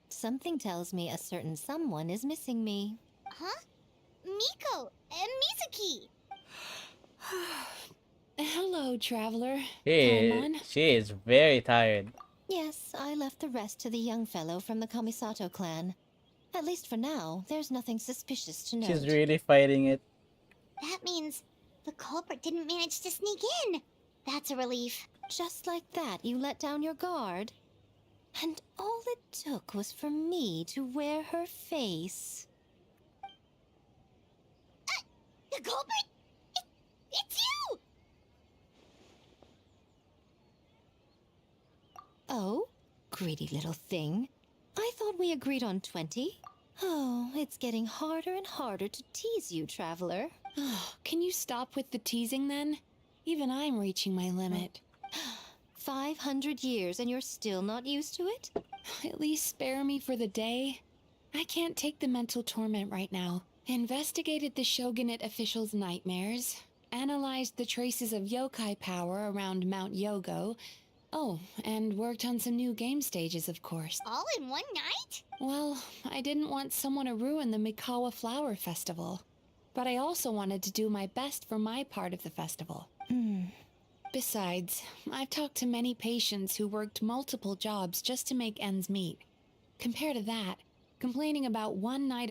E: Something tells me a certain someone is missing me.
B: Huh? Miko and Mizuki.
H: Hello, traveler.
A: She is very tired.
E: Yes, I left the rest to the young fellow from the Kamisato clan. At least for now, there's nothing suspicious to note.
A: She's really fighting it.
B: That means the culprit didn't manage to sneak in. That's a relief.
E: Just like that, you let down your guard? And all it took was for me to wear her face.
B: The culprit? It's you!
E: Oh, greedy little thing. I thought we agreed on 20. Oh, it's getting harder and harder to tease you, traveler.
H: Can you stop with the teasing then? Even I'm reaching my limit.
E: 500 years and you're still not used to it?
H: At least spare me for the day. I can't take the mental torment right now. Investigated the shogunate officials' nightmares, analyzed the traces of yokai power around Mount Yogo. Oh, and worked on some new game stages, of course.
B: All in one night?
H: Well, I didn't want someone to ruin the Mikawa Flower Festival. But I also wanted to do my best for my part of the festival. Besides, I've talked to many patients who worked multiple jobs just to make ends meet. Compared to that, complaining about one night...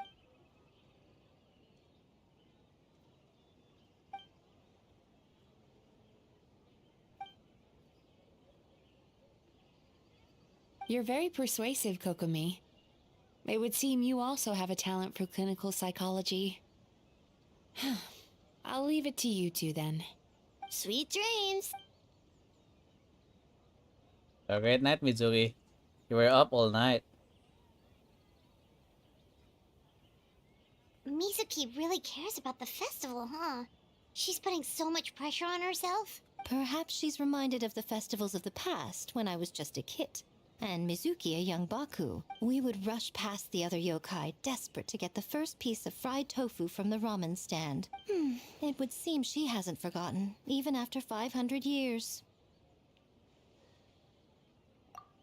H: You're very persuasive, Kokomi. It would seem you also have a talent for clinical psychology. I'll leave it to you two then.
B: Sweet dreams.
A: A great night, Mizuki. You were up all night.
B: Mizuki really cares about the festival, huh? She's putting so much pressure on herself.
E: Perhaps she's reminded of the festivals of the past when I was just a kid. And Mizuki a young Baku. We would rush past the other yokai, desperate to get the first piece of fried tofu from the ramen stand. It would seem she hasn't forgotten, even after 500 years.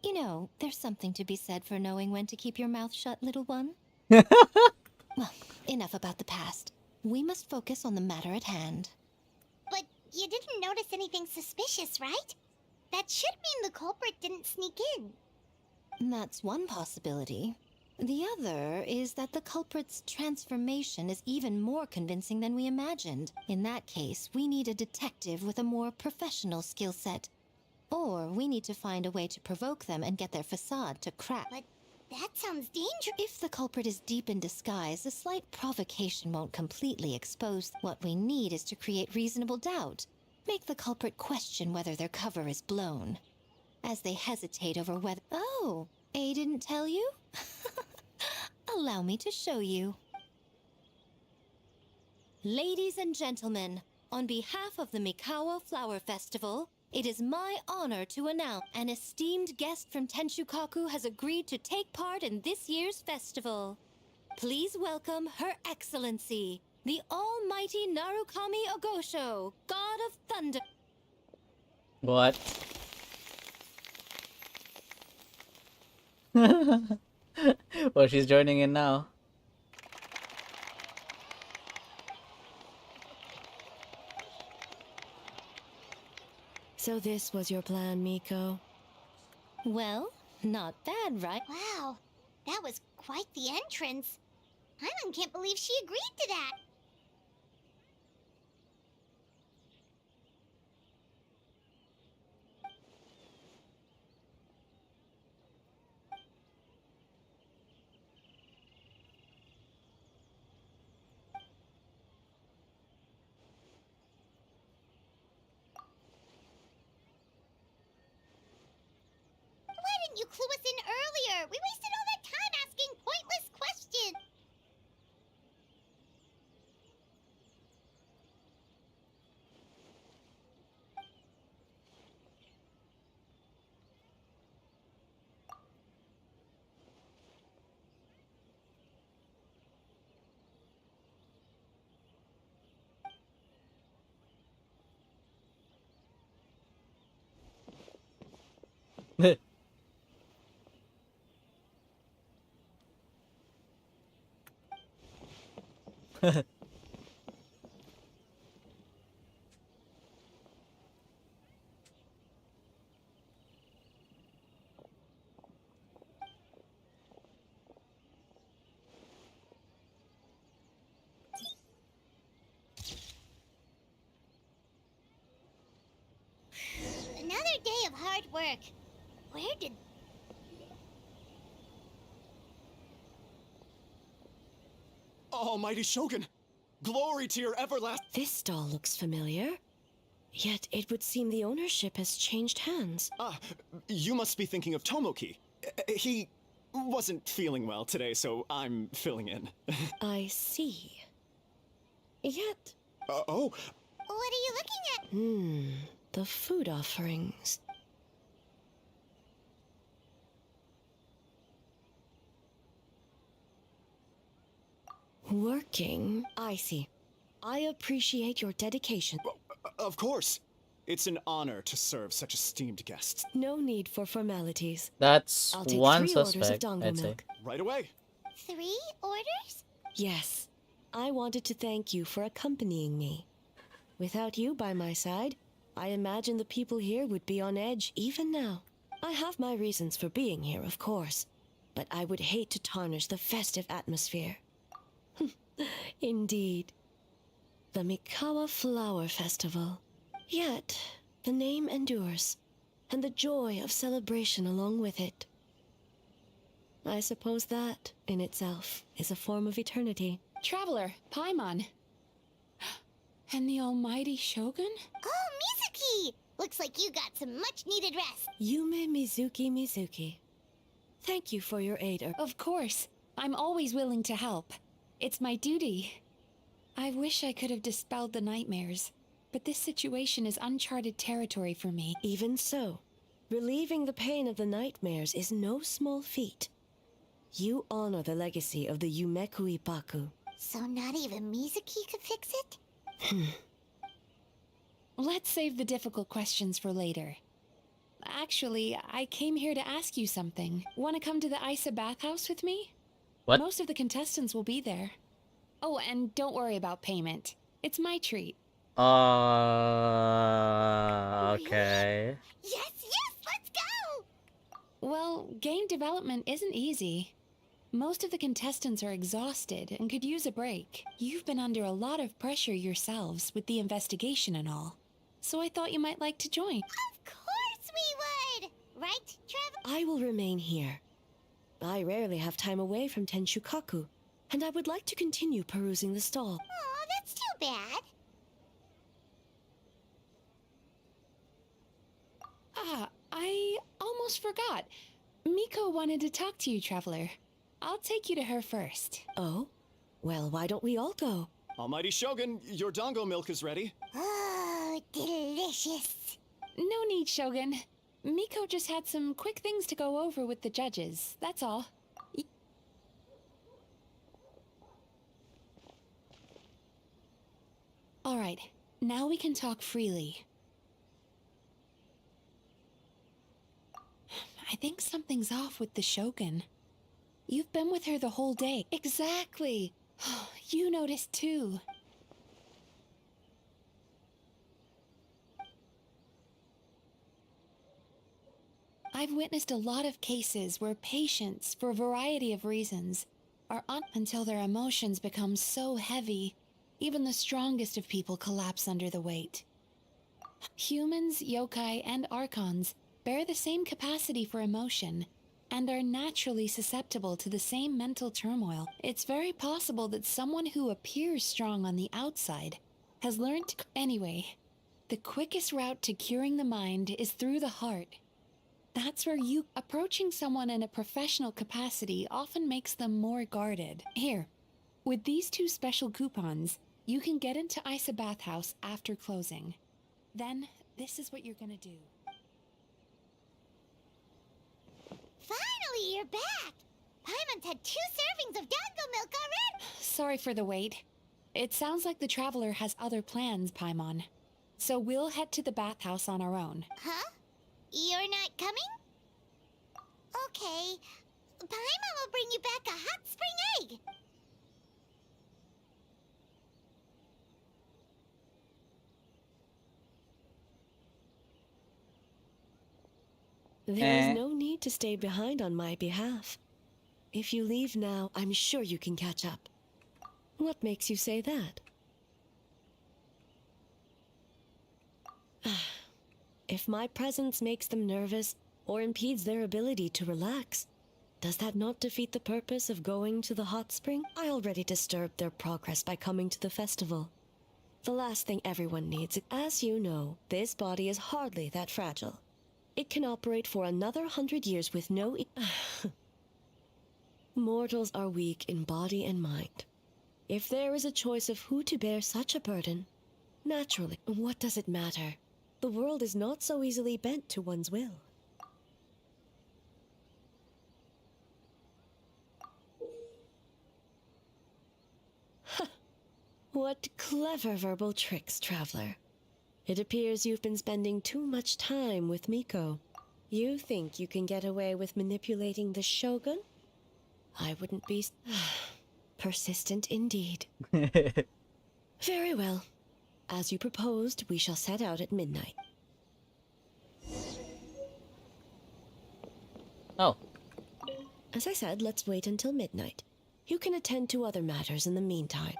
E: You know, there's something to be said for knowing when to keep your mouth shut, little one. Well, enough about the past. We must focus on the matter at hand.
B: But you didn't notice anything suspicious, right? That should mean the culprit didn't sneak in.
E: That's one possibility. The other is that the culprit's transformation is even more convincing than we imagined. In that case, we need a detective with a more professional skill set. Or we need to find a way to provoke them and get their facade to crack.
B: But that sounds dangerous.
E: If the culprit is deep in disguise, a slight provocation won't completely expose. What we need is to create reasonable doubt. Make the culprit question whether their cover is blown. As they hesitate over whether... Oh, A didn't tell you? Allow me to show you. Ladies and gentlemen, on behalf of the Mikawa Flower Festival, it is my honor to announce an esteemed guest from Tenshukaku has agreed to take part in this year's festival. Please welcome Her Excellency, the almighty Narukami Ogosho, God of Thunder.
A: What? Well, she's joining in now.
C: So this was your plan, Miko?
E: Well, not bad, right?
B: Wow, that was quite the entrance. Hyman can't believe she agreed to that. Why didn't you clue us in earlier? We wasted all that time asking pointless questions.
G: Another day of hard work. Where did...
M: Almighty Shogun! Glory to your everlasting...
C: This stall looks familiar. Yet it would seem the ownership has changed hands.
M: Ah, you must be thinking of Tomoki. He wasn't feeling well today, so I'm filling in.
C: I see. Yet...
M: Oh?
G: What are you looking at?
C: The food offerings. Working? I see. I appreciate your dedication.
M: Of course. It's an honor to serve such esteemed guests.
C: No need for formalities.
A: That's
C: I'll take
A: one
C: 3 orders of
A: suspect,
C: dongo
A: I'd say.
C: milk.
M: Right away.
G: 3 orders?
C: Yes. I wanted to thank you for accompanying me. Without you by my side, I imagine the people here would be on edge even now. I have my reasons for being here, of course, but I would hate to tarnish the festive atmosphere. Indeed. The Mikawa Flower Festival. Yet, the name endures, and the joy of celebration along with it. I suppose that, in itself, is a form of eternity.
H: Traveler, Paimon. And the almighty Shogun?
G: Oh, Mizuki! Looks like you got some much-needed rest.
C: Yume Mizuki. Thank you for your aid.
H: Of course. I'm always willing to help. It's my duty. I wish I could have dispelled the nightmares, but this situation is uncharted territory for me.
C: Even so, relieving the pain of the nightmares is no small feat. You honor the legacy of the Yumeku Ippaku.
G: So not even Mizuki could fix it?
H: Let's save the difficult questions for later. Actually, I came here to ask you something. Want to come to the Isa bathhouse with me?
A: What?
H: Most of the contestants will be there. Oh, and don't worry about payment. It's my treat.
A: Okay.
G: Yes, let's go!
H: Well, game development isn't easy. Most of the contestants are exhausted and could use a break. You've been under a lot of pressure yourselves with the investigation and all. So I thought you might like to join.
G: Of course we would! Right, Trevor?
C: I will remain here. I rarely have time away from Tenshukaku, and I would like to continue perusing the stall.
G: Aw, that's too bad.
H: Ah, I almost forgot. Miko wanted to talk to you, Traveler. I'll take you to her first.
C: Oh? Well, why don't we all go?
M: Almighty Shogun, your dango milk is ready.
G: Oh, delicious.
H: No need, Shogun. Miko just had some quick things to go over with the judges, that's all. Alright, now we can talk freely. I think something's off with the Shogun. You've been with her the whole day. Exactly! You noticed too. I've witnessed a lot of cases where patients, for a variety of reasons, are until their emotions become so heavy, even the strongest of people collapse under the weight. Humans, yokai, and archons bear the same capacity for emotion, and are naturally susceptible to the same mental turmoil. It's very possible that someone who appears strong on the outside has learned to... Anyway, the quickest route to curing the mind is through the heart. That's where you... Approaching someone in a professional capacity often makes them more guarded. Here, with these 2 special coupons, you can get into Isa Bathhouse after closing. Then, this is what you're gonna do.
G: Finally, you're back! Paimon's had 2 servings of dango milk already!
H: Sorry for the wait. It sounds like the Traveler has other plans, Paimon. So we'll head to the bathhouse on our own.
G: Huh? You're not coming? Okay. Paimon will bring you back a hot spring egg.
C: There is no need to stay behind on my behalf. If you leave now, I'm sure you can catch up. What makes you say that? If my presence makes them nervous or impedes their ability to relax, does that not defeat the purpose of going to the hot spring? I already disturbed their progress by coming to the festival. The last thing everyone needs, as you know, this body is hardly that fragile. It can operate for another 100 years with no... Mortals are weak in body and mind. If there is a choice of who to bear such a burden, naturally, what does it matter? The world is not so easily bent to one's will. What clever verbal tricks, traveler. It appears you've been spending too much time with Miko. You think you can get away with manipulating the Shogun? I wouldn't be... persistent indeed. Very well. As you proposed, we shall set out at midnight.
A: Oh.
C: As I said, let's wait until midnight. You can attend to other matters in the meantime.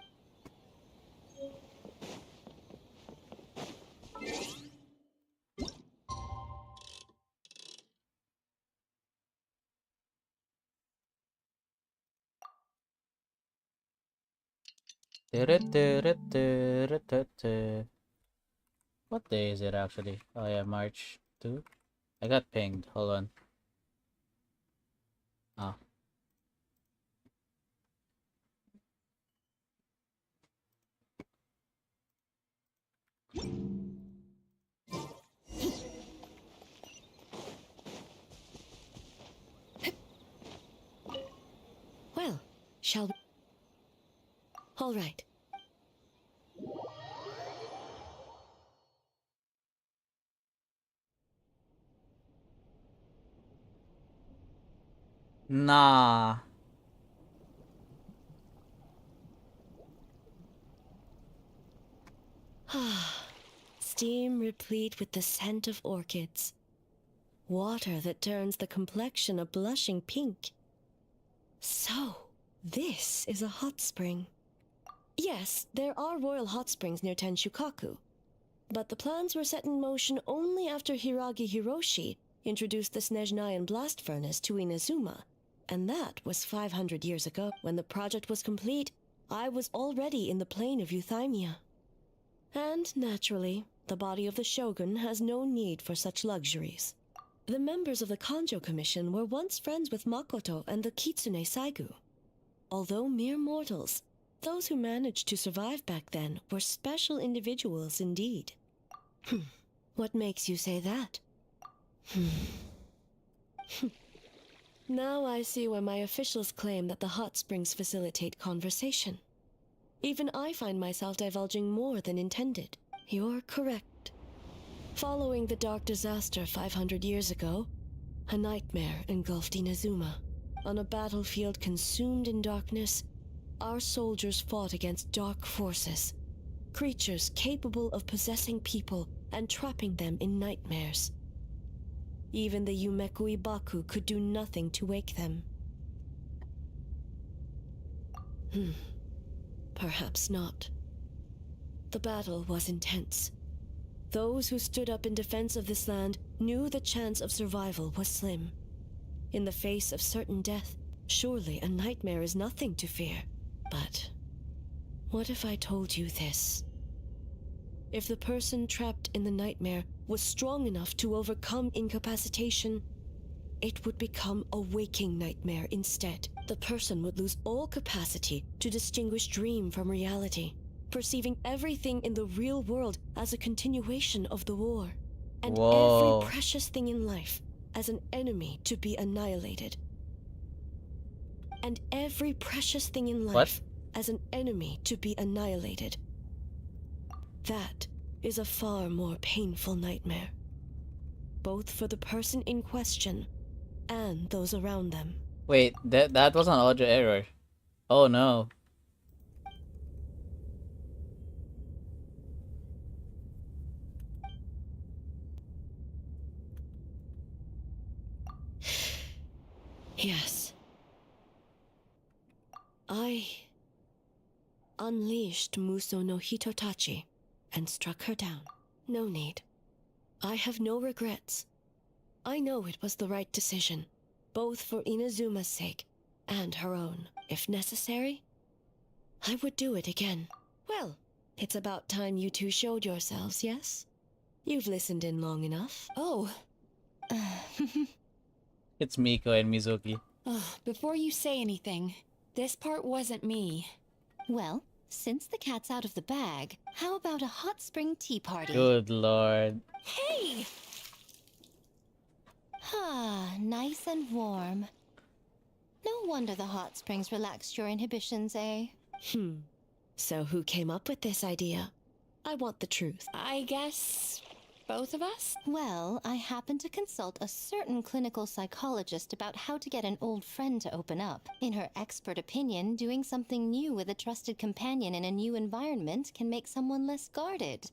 A: What day is it actually? Oh yeah, March 2. I got pinged. Hold on. Ah.
C: Well, shall we? All right.
A: Nah.
C: Steam replete with the scent of orchids. Water that turns the complexion a blushing pink. So, this is a hot spring. Yes, there are royal hot springs near Tenshukaku, but the plans were set in motion only after Hiragi Hiroshi introduced the Snezhnayan blast furnace to Inazuma, and that was 500 years ago. When the project was complete, I was already in the plain of Euthymia. And, naturally, the body of the Shogun has no need for such luxuries. The members of the Kanjo Commission were once friends with Makoto and the Kitsune Saigu. Although mere mortals, those who managed to survive back then were special individuals indeed. What makes you say that? Now I see why my officials claim that the hot springs facilitate conversation. Even I find myself divulging more than intended. You're correct. Following the dark disaster 500 years ago, a nightmare engulfed Inazuma. On a battlefield consumed in darkness, our soldiers fought against dark forces, creatures capable of possessing people and trapping them in nightmares. Even the Yumeku Ibaku could do nothing to wake them. Perhaps not. The battle was intense. Those who stood up in defense of this land knew the chance of survival was slim. In the face of certain death, surely a nightmare is nothing to fear. But what if I told you this? If the person trapped in the nightmare was strong enough to overcome incapacitation, it would become a waking nightmare instead. The person would lose all capacity to distinguish dream from reality, perceiving everything in the real world as a continuation of the war, and every precious thing in life as an enemy to be annihilated. And every precious thing in life as an enemy to be annihilated. That is a far more painful nightmare, both for the person in question and those around them.
A: Wait, that was an audio error. Oh no.
C: Yes. I unleashed Muso no Hitotachi and struck her down. No need. I have no regrets. I know it was the right decision, both for Inazuma's sake and her own. If necessary, I would do it again. Well, it's about time you two showed yourselves, yes? You've listened in long enough.
H: Oh.
A: It's Miko and Mizuki.
H: Before you say anything, this part wasn't me.
E: Well, since the cat's out of the bag, how about a hot spring tea party?
A: Good lord.
E: Hey! Ah, nice and warm. No wonder the hot springs relaxed your inhibitions, eh?
C: So who came up with this idea? I want the truth.
H: I guess both of us?
E: Well, I happened to consult a certain clinical psychologist about how to get an old friend to open up. In her expert opinion, doing something new with a trusted companion in a new environment can make someone less guarded.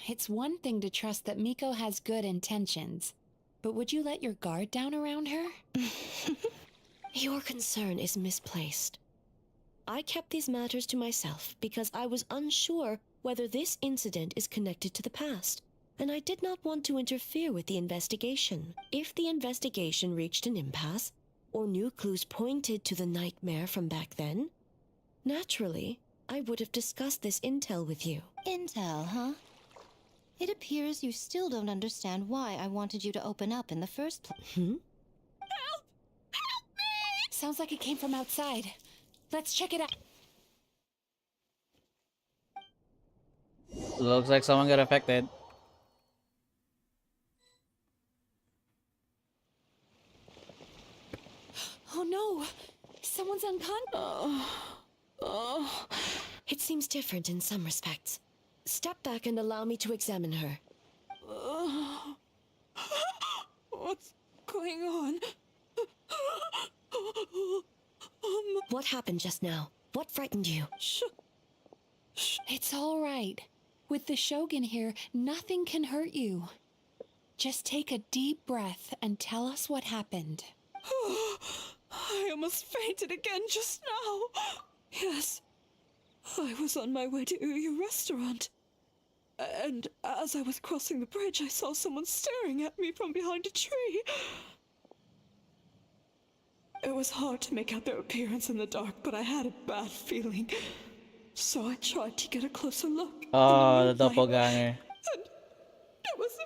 H: It's one thing to trust that Miko has good intentions, but would you let your guard down around her?
C: Your concern is misplaced. I kept these matters to myself because I was unsure whether this incident is connected to the past, and I did not want to interfere with the investigation. If the investigation reached an impasse, or new clues pointed to the nightmare from back then, naturally, I would have discussed this intel with you.
E: Intel, huh? It appears you still don't understand why I wanted you to open up in the first place.
C: Hmm?
H: Sounds like it came from outside. Let's check it out.
A: Looks like someone got affected.
H: Oh no! Someone's unconscious.
C: It seems different in some respects. Step back and allow me to examine her.
H: What's going on?
C: What happened just now? What frightened you?
H: It's all right. With the Shogun here, nothing can hurt you. Just take a deep breath and tell us what happened.
P: I almost fainted again just now. Yes, I was on my way to Uyu restaurant. And as I was crossing the bridge, I saw someone staring at me from behind a tree. It was hard to make out their appearance in the dark, but I had a bad feeling. So I tried to get a closer look.
A: Oh, the doppelganger.
P: And it was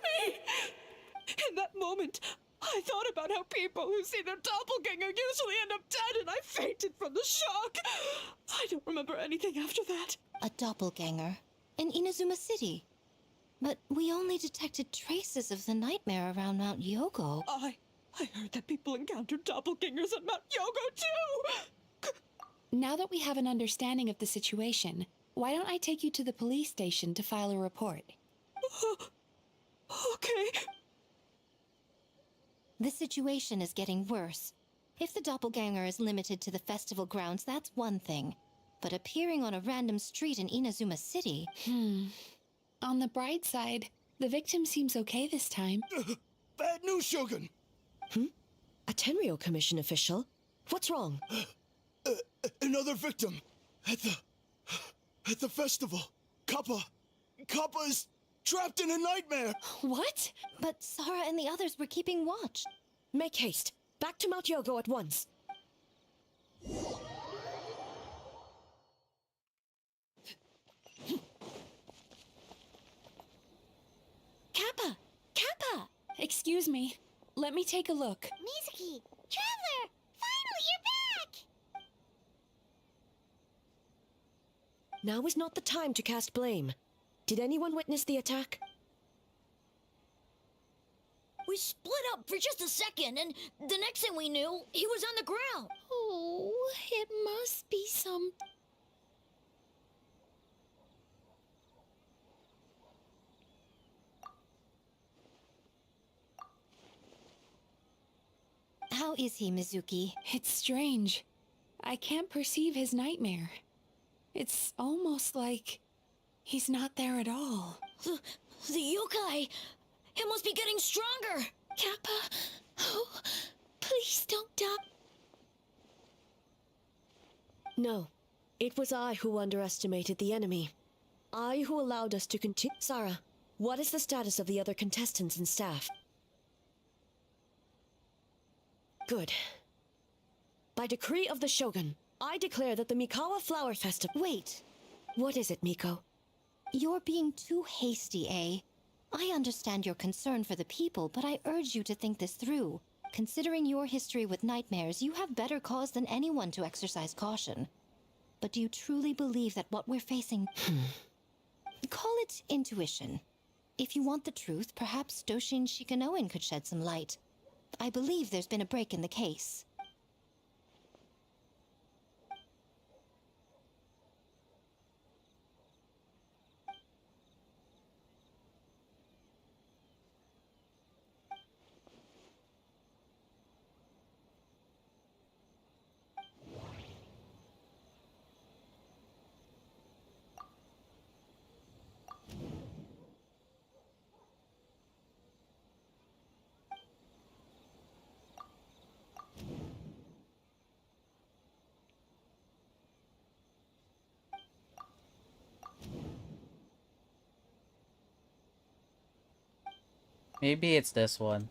P: me! In that moment, I thought about how people who see their doppelganger usually end up dead, and I fainted from the shock. I don't remember anything after that.
E: A doppelganger? In Inazuma City? But we only detected traces of the nightmare around Mount Yogo.
P: I heard that people encountered doppelgangers at Mount Yogo, too!
H: Now that we have an understanding of the situation, why don't I take you to the police station to file a report?
P: Okay.
E: The situation is getting worse. If the doppelganger is limited to the festival grounds, that's one thing. But appearing on a random street in Inazuma City...
H: On the bright side, the victim seems okay this time.
R: Bad news, Shogun!
C: A Tenryo Commission official? What's wrong?
R: Another victim at the festival. Kappa is trapped in a nightmare.
H: What?
E: But Sara and the others were keeping watch.
C: Make haste. Back to Mount Yogo at once.
H: Kappa! Kappa! Excuse me. Let me take a look.
G: Mizuki! Traveler! Finally, you're back!
C: Now is not the time to cast blame. Did anyone witness the attack?
B: We split up for just a second, and the next thing we knew, he was on the ground.
E: Oh, it must be some... How is he, Mizuki?
H: It's strange. I can't perceive his nightmare. It's almost like he's not there at all.
B: The yokai! It must be getting stronger!
E: Kappa,
K: Oh, please don't die.
C: No, it was I who underestimated the enemy. I who allowed us to continue. Sarah, what is the status of the other contestants and staff? Good. By decree of the Shogun, I declare that the Mikawa Flower Festival—
E: Wait.
C: What is it, Miko?
E: You're being too hasty, eh? I understand your concern for the people, but I urge you to think this through. Considering your history with nightmares, you have better cause than anyone to exercise caution. But do you truly believe that what we're facing... Call it intuition. If you want the truth, perhaps Doshin Shikanoin could shed some light. I believe there's been a break in the case.
A: Maybe it's this one.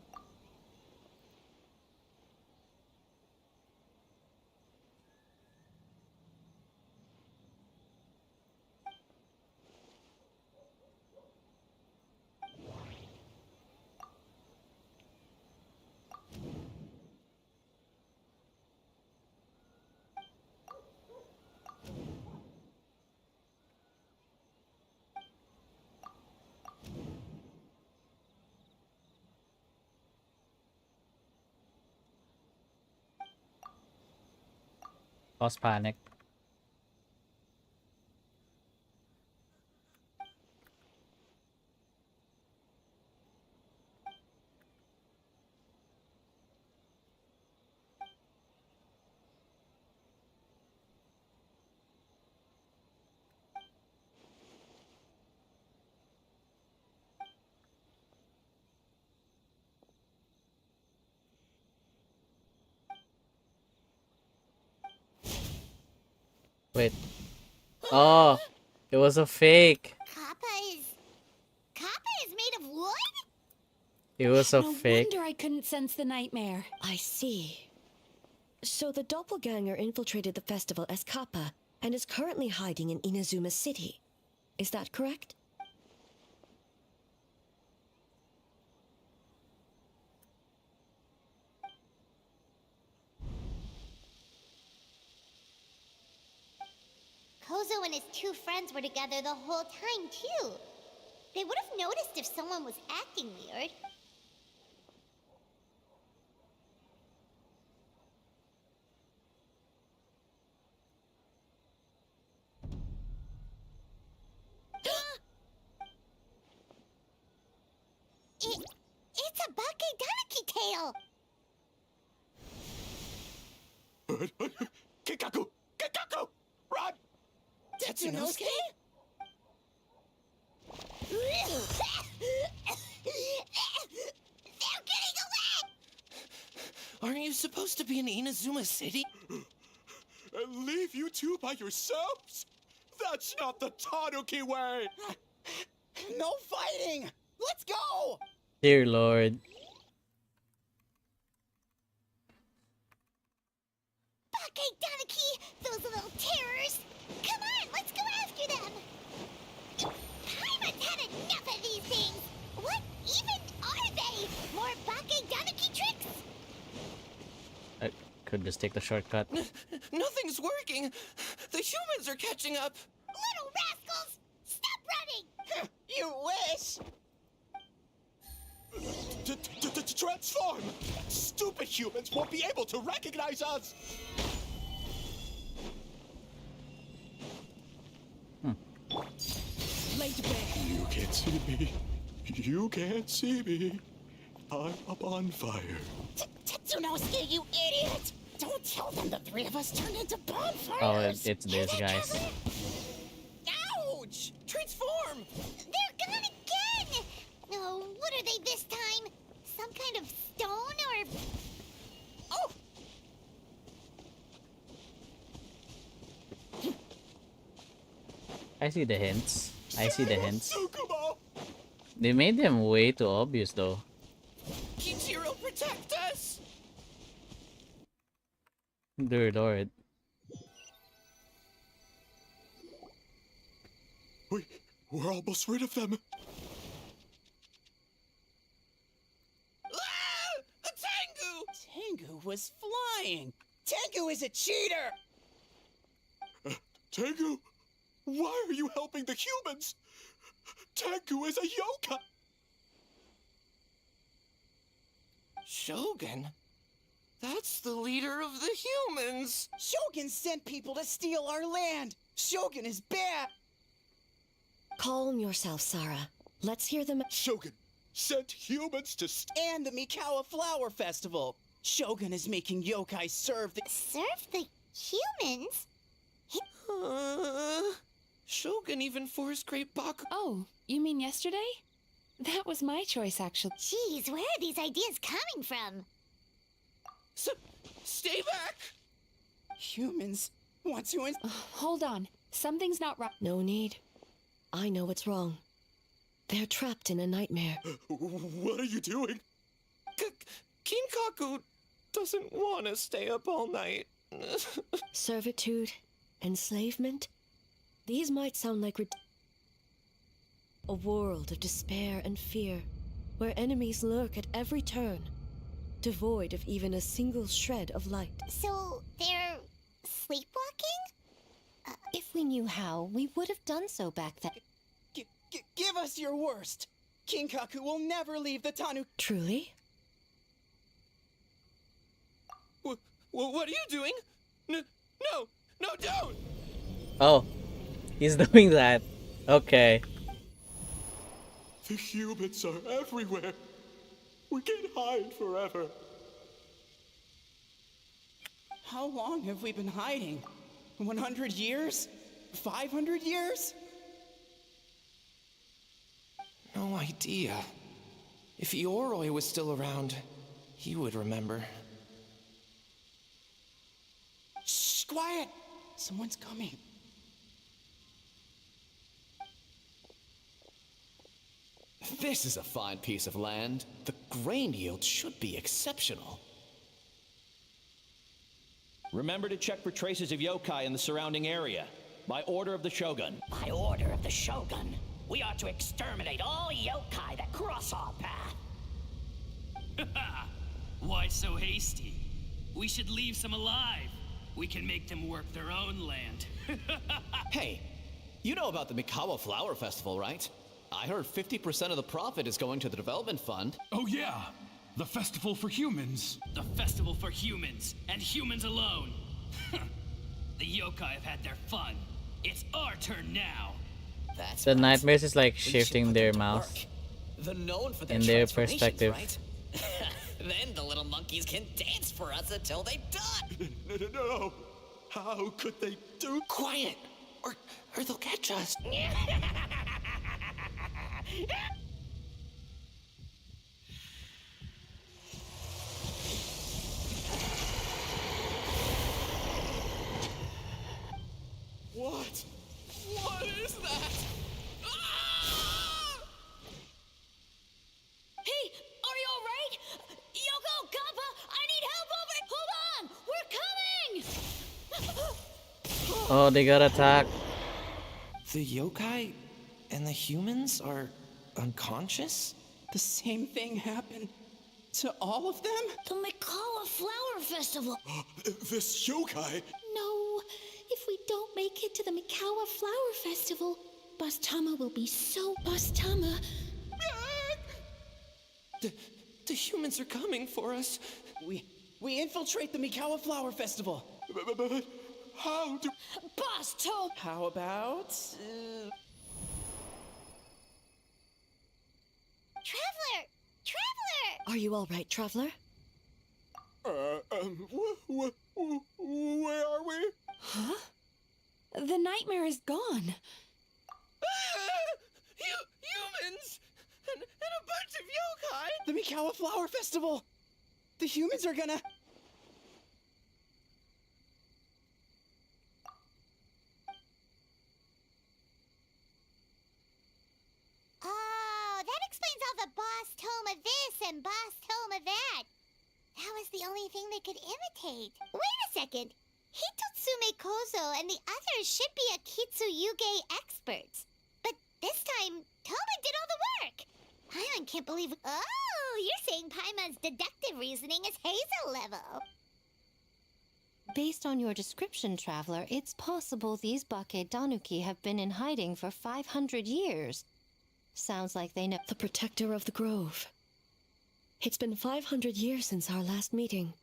A: Cause panic. Wait. Oh, it was a fake.
G: Kappa is made of wood?
A: It was a
H: No
A: fake.
H: wonder I couldn't sense the nightmare.
C: I see. So the doppelganger infiltrated the festival as Kappa and is currently hiding in Inazuma City. Is that correct?
G: Kozo and his two friends were together the whole time, too. They would have noticed if someone was acting weird. It's a Bakedaniki tail!
R: Kikaku! Kikaku! Run!
B: Tetsunosuke?
D: They're getting away! Aren't you supposed to be in Inazuma City?
R: And leave you two by yourselves? That's not the Tanuki way!
O: No fighting! Let's go!
A: Dear Lord.
G: Bakedaniki! Those little terrors! Come on, let's go after them! Paimon's had enough of these things! What even are they? More Bakedaniki tricks?
A: I could just take the shortcut.
D: Nothing's working! The humans are catching up!
G: Little rascals! Stop running!
O: You wish!
R: Transform! Stupid humans won't be able to recognize us! You can't see me. You can't see me. I'm up on fire.
B: Tetsunosuke, you idiot! Don't tell them the three of us turned into bonfires!
A: Oh, it's this, guys.
O: Ouch! Transform!
G: They're gone again! Oh, what are they this time? Some kind of stone or
A: I see the hints. I see the hints. They made them way too obvious though.
D: Kichiro, protect us!
A: Dear Lord.
R: We're almost rid of them.
O: Ah! A Tengu! Tengu was flying! Tengu is a cheater!
R: Tengu, why are you helping the humans? Tengu is a yokai.
D: Shogun? That's the leader of the humans!
O: Shogun sent people to steal our land! Shogun is bad!
C: Calm yourself, Sarah. Let's hear them.
R: Shogun sent humans to
O: and the Mikawa Flower Festival! Shogun is making yokai serve the—
G: Serve the humans?
D: Shogun even forced Great Baku—
H: Oh, you mean yesterday? That was my choice, actually.
G: Jeez, where are these ideas coming from?
O: Stay back! Humans want to—
H: Hold on. Something's not right.
C: No need. I know what's wrong. They're trapped in a nightmare.
R: What are you doing?
D: Kinkaku doesn't want to stay up all night.
C: Servitude, enslavement. These might sound like a world of despair and fear, where enemies lurk at every turn, devoid of even a single shred of light.
G: So, they're sleepwalking?
E: If we knew how, we would have done so back then.
O: Give us your worst! Kinkaku will never leave the Tanu—
C: Truly?
D: What are you doing? No, don't!
A: Oh, he's doing that. Okay.
R: The humans are everywhere. We can't hide forever.
O: How long have we been hiding? 100 years? 500 years?
D: No idea. If Ioroi was still around, he would remember.
O: Shh, quiet! Someone's coming.
S: This is a fine piece of land. The grain yield should be exceptional.
T: Remember to check for traces of yokai in the surrounding area. By order of the Shogun.
U: By order of the Shogun, we are to exterminate all yokai that cross our path.
V: Why so hasty? We should leave some alive. We can make them work their own land.
S: Hey, you know about the Mikawa Flower Festival, right? I heard 50% of the profit is going to the development fund.
V: Oh yeah, the festival for humans. The festival for humans, and humans alone. The yokai have had their fun. It's our turn now.
S: That's
A: The
S: right.
A: nightmares is like
S: We should
A: shifting
S: put
A: their
S: them to
A: mouth
S: work. They're known for their
A: in their
S: transformations,
A: perspective.
S: right?
U: Then the little monkeys can dance for us until they're done.
R: No. How could they do?
D: Quiet, or they'll catch us.
R: What?
D: What is that?
B: Hey, are you alright? Yoko, Kappa, I need help over— Hold on! We're coming!
A: Oh, they got attacked.
D: The yokai and the humans are unconscious?
O: The same thing happened to all of them?
B: The Mikawa Flower Festival!
R: This yokai?
B: No, if we don't make it to the Mikawa Flower Festival, Bastama will be so— Bastama!
D: The humans are coming for us.
O: We infiltrate the Mikawa Flower Festival.
R: But how do—
B: Basto!
O: How about—
G: Traveler! Traveler!
C: Are you all right, traveler?
R: Where are we?
H: Huh? The nightmare is gone.
D: Humans! And a bunch of yokai!
O: The Mikawa Flower Festival! The humans are gonna—
G: and bossed home of that. That was the only thing they could imitate. Wait a second. Hitotsume Kozo and the others should be Akitsuyuge experts. But this time, Toma did all the work. Paimon can't believe... Oh, you're saying Paimon's deductive reasoning is Hazel level.
E: Based on your description, Traveler, it's possible these Bakedanuki have been in hiding for 500 years. Sounds like they know...
C: The protector of the grove. It's been 500 years since our last meeting.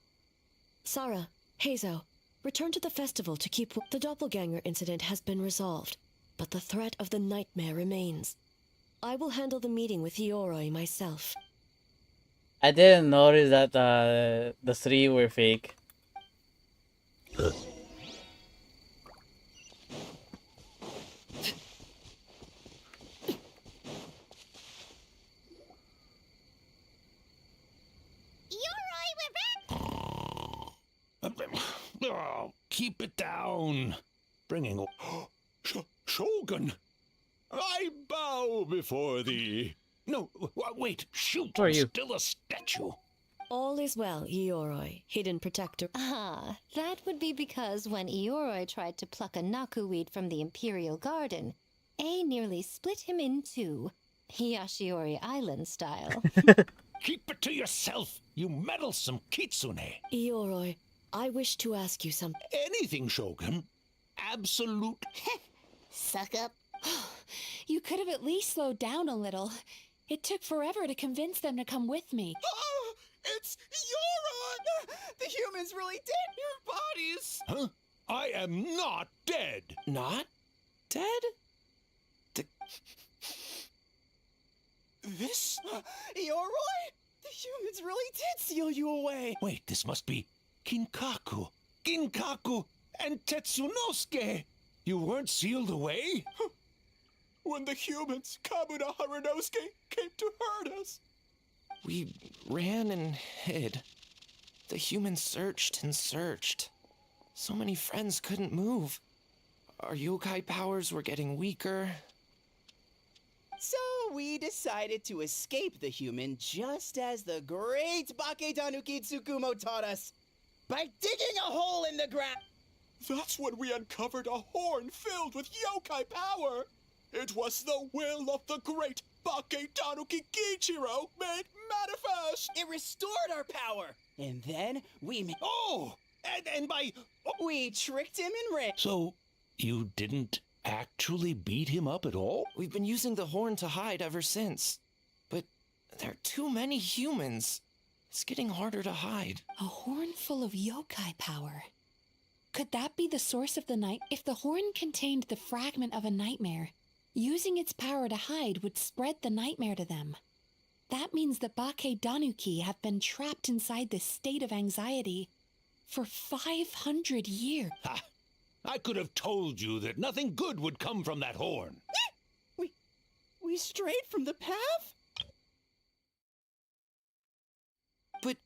C: Sarah, Hazo, return to the festival to keep... The doppelganger incident has been resolved, but the threat of the nightmare remains. I will handle the meeting with Ioroi myself.
A: I didn't notice that the three were fake.
F: Oh, keep it down. Bringing... Shogun! I bow before thee. No, wait, shoot.
A: Who are you?
F: Still a statue.
C: All is well, Ioroi, hidden protector.
E: Ah, that would be because when Ioroi tried to pluck a nakuweed from the Imperial Garden, A nearly split him in two, Yashiori Island style.
F: Keep it to yourself, you meddlesome kitsune.
C: Ioroi, I wish to ask you something.
F: Anything, Shogun. Absolute.
G: Suck up.
H: You could have at least slowed down a little. It took forever to convince them to come with me.
O: Oh, it's Euron! The humans really did your bodies!
F: Huh? I am not dead.
D: Not dead?
O: This? Ioroi? The humans really did seal you away!
F: Wait, this must be Kinkaku, and Tetsunosuke. You weren't sealed away?
R: When the humans, Kabuna Harunosuke, came to hurt us.
D: We ran and hid. The humans searched and searched. So many friends couldn't move. Our yokai powers were getting weaker.
O: So we decided to escape the human just as the great Bakedanuki Tsukumo taught us. By digging a hole in the ground.
R: That's when we uncovered a horn filled with yokai power. It was the will of the great Bakedanuki Kichiro made manifest.
O: It restored our power. And then we
F: and by...
O: We tricked him and ran.
F: So, you didn't actually beat him up at all?
D: We've been using the horn to hide ever since. But there are too many humans. It's getting harder to hide.
H: A horn full of yokai power. Could that be the source of the night? If the horn contained the fragment of a nightmare, using its power to hide would spread the nightmare to them. That means the Bakedanuki have been trapped inside this state of anxiety for 500 years.
F: Ha! I could have told you that nothing good would come from that horn.
O: We strayed from the path?
D: But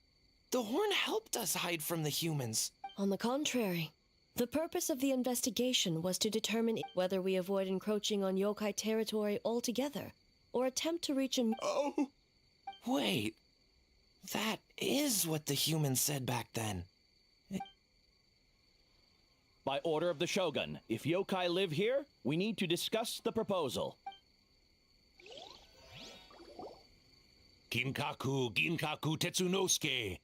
D: the horn helped us hide from the humans.
C: On the contrary, the purpose of the investigation was to determine whether we avoid encroaching on yokai territory altogether, or attempt to reach a...
R: Oh!
D: Wait, that is what the humans said back then.
T: By order of the Shogun, if yokai live here, we need to discuss the proposal.
F: Ginkaku Tetsunosuke.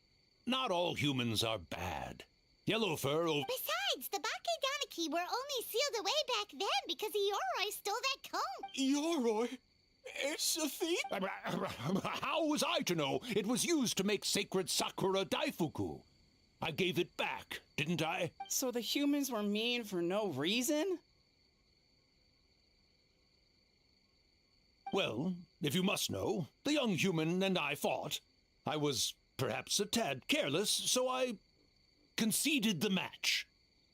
F: Not all humans are bad. Yellow fur...
G: Besides, the Bakedanuki were only sealed away back then because Ioroi stole that comb.
R: Ioroi? It's a thief?
F: How was I to know? It was used to make sacred Sakura Daifuku. I gave it back, didn't I?
O: So the humans were mean for no reason?
F: Well, if you must know, the young human and I fought. I was perhaps a tad careless, so I conceded the match.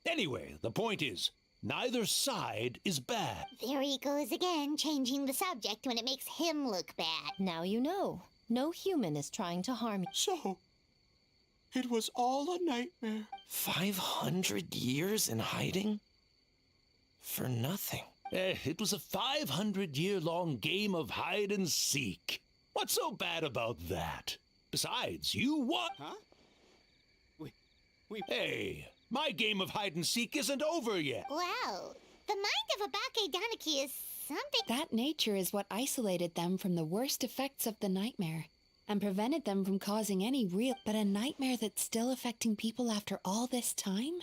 F: Anyway, the point is, neither side is bad.
G: There he goes again, changing the subject when it makes him look bad.
E: Now you know. No human is trying to harm you.
R: So, it was all a nightmare.
D: 500 years in hiding? For nothing.
F: It was a 500-year-long game of hide and seek. What's so bad about that? Besides, you won.
O: Huh?
F: Hey, my game of hide-and-seek isn't over yet.
G: Well, the mind of a Bakedaniki is something.
H: That nature is what isolated them from the worst effects of the nightmare and prevented them from causing any real. But a nightmare that's still affecting people after all this time?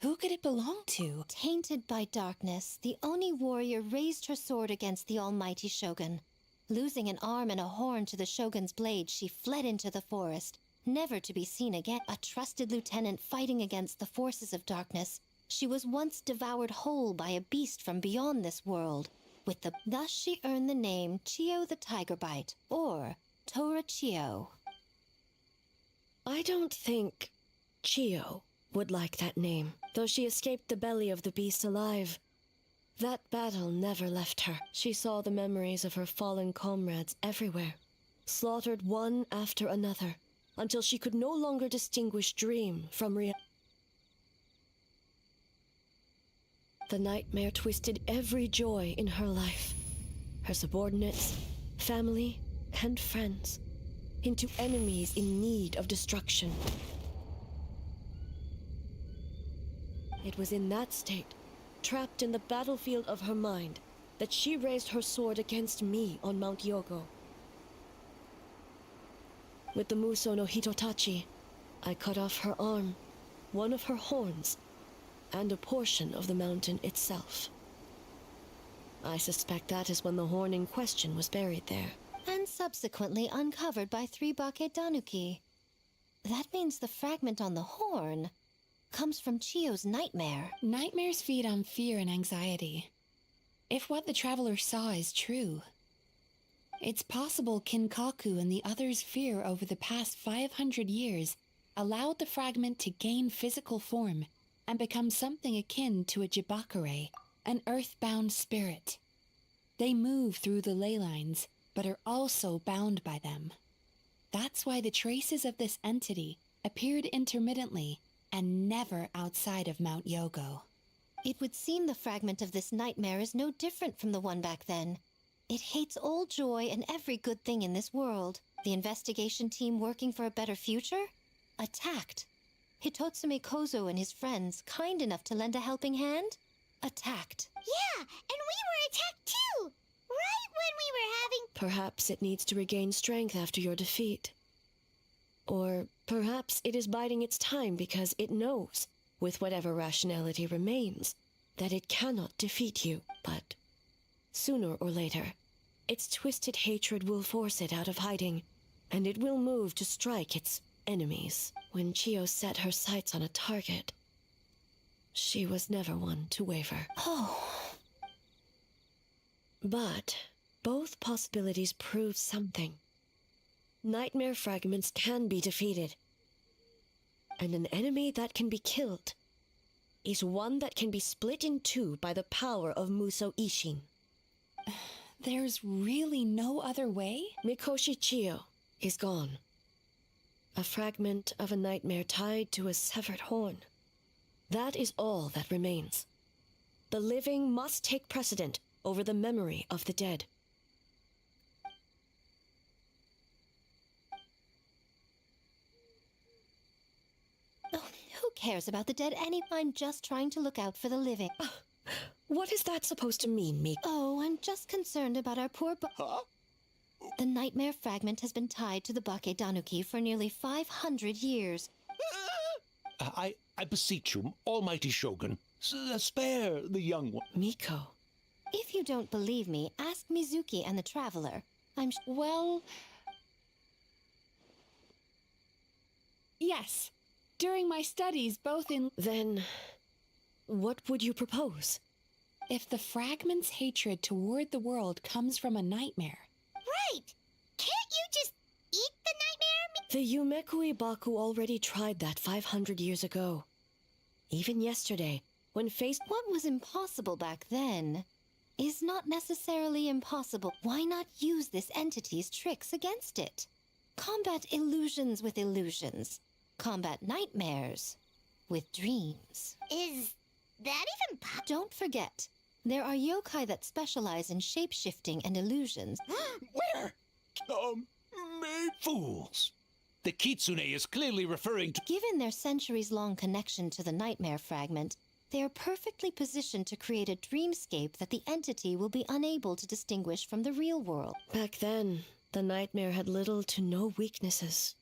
H: Who could it belong to?
E: Tainted by darkness, the Oni warrior raised her sword against the almighty shogun. Losing an arm and a horn to the shogun's blade, she fled into the forest, never to be seen again. A trusted lieutenant fighting against the forces of darkness, she was once devoured whole by a beast from beyond this world. Thus she earned the name Chio the Tiger Bite, or Tora Chio.
C: I don't think Chio would like that name, though she escaped the belly of the beast alive. That battle never left her. She saw the memories of her fallen comrades everywhere, slaughtered one after another, until she could no longer distinguish dream from reality. The nightmare twisted every joy in her life, her subordinates, family, and friends, into enemies in need of destruction. It was in that state, trapped in the battlefield of her mind, that she raised her sword against me on Mount Yogo. With the Muso no Hitotachi, I cut off her arm, one of her horns, and a portion of the mountain itself. I suspect that is when the horn in question was buried there.
E: And subsequently uncovered by 3 Bakedanuki. That means the fragment on the horn comes from Chio's nightmare.
H: Nightmares feed on fear and anxiety. If what the traveler saw is true, it's possible Kinkaku and the others' fear over the past 500 years allowed the fragment to gain physical form and become something akin to a Jibakure, an earthbound spirit. They move through the ley lines, but are also bound by them. That's why the traces of this entity appeared intermittently and never outside of Mount Yogo.
E: It would seem the fragment of this nightmare is no different from the one back then. It hates all joy and every good thing in this world. The investigation team working for a better future? Attacked. Hitotsume Kozo and his friends, kind enough to lend a helping hand? Attacked.
G: Yeah, and we were attacked too! Right when we were having...
C: Perhaps it needs to regain strength after your defeat. Or perhaps it is biding its time because it knows, with whatever rationality remains, that it cannot defeat you. But sooner or later, its twisted hatred will force it out of hiding, and it will move to strike its enemies. When Chio set her sights on a target, she was never one to waver.
E: Oh.
C: But both possibilities prove something. Nightmare fragments can be defeated, and an enemy that can be killed is one that can be split in two by the power of Muso Ishin.
H: There's really no other way?
C: Mikoshi Chio is gone. A fragment of a nightmare tied to a severed horn. That is all that remains. The living must take precedent over the memory of the dead.
E: Oh, who cares about the dead anyway? I'm just trying to look out for the living.
C: What is that supposed to mean, Miko?
E: Oh, I'm just concerned about our poor
R: Huh?
E: The nightmare fragment has been tied to the Bakedanuki for nearly 500 years.
F: I beseech you, almighty Shogun, spare the young one.
C: Miko.
E: If you don't believe me, ask Mizuki and the Traveler.
H: Well... Yes. During my studies, both in...
C: Then, what would you propose?
H: If the fragment's hatred toward the world comes from a nightmare...
G: Right! Can't you just eat the nightmare?
C: The Yumekui Baku already tried that 500 years ago. Even yesterday, when faced...
E: What was impossible back then is not necessarily impossible. Why not use this entity's tricks against it? Combat illusions with illusions. Combat nightmares with dreams.
G: Is that even possible?
E: Don't forget, there are yokai that specialize in shape-shifting and illusions.
R: Where? Me?
F: Fools! The kitsune is clearly referring to...
E: Given their centuries-long connection to the nightmare fragment, they are perfectly positioned to create a dreamscape that the entity will be unable to distinguish from the real world.
C: Back then, the nightmare had little to no weaknesses.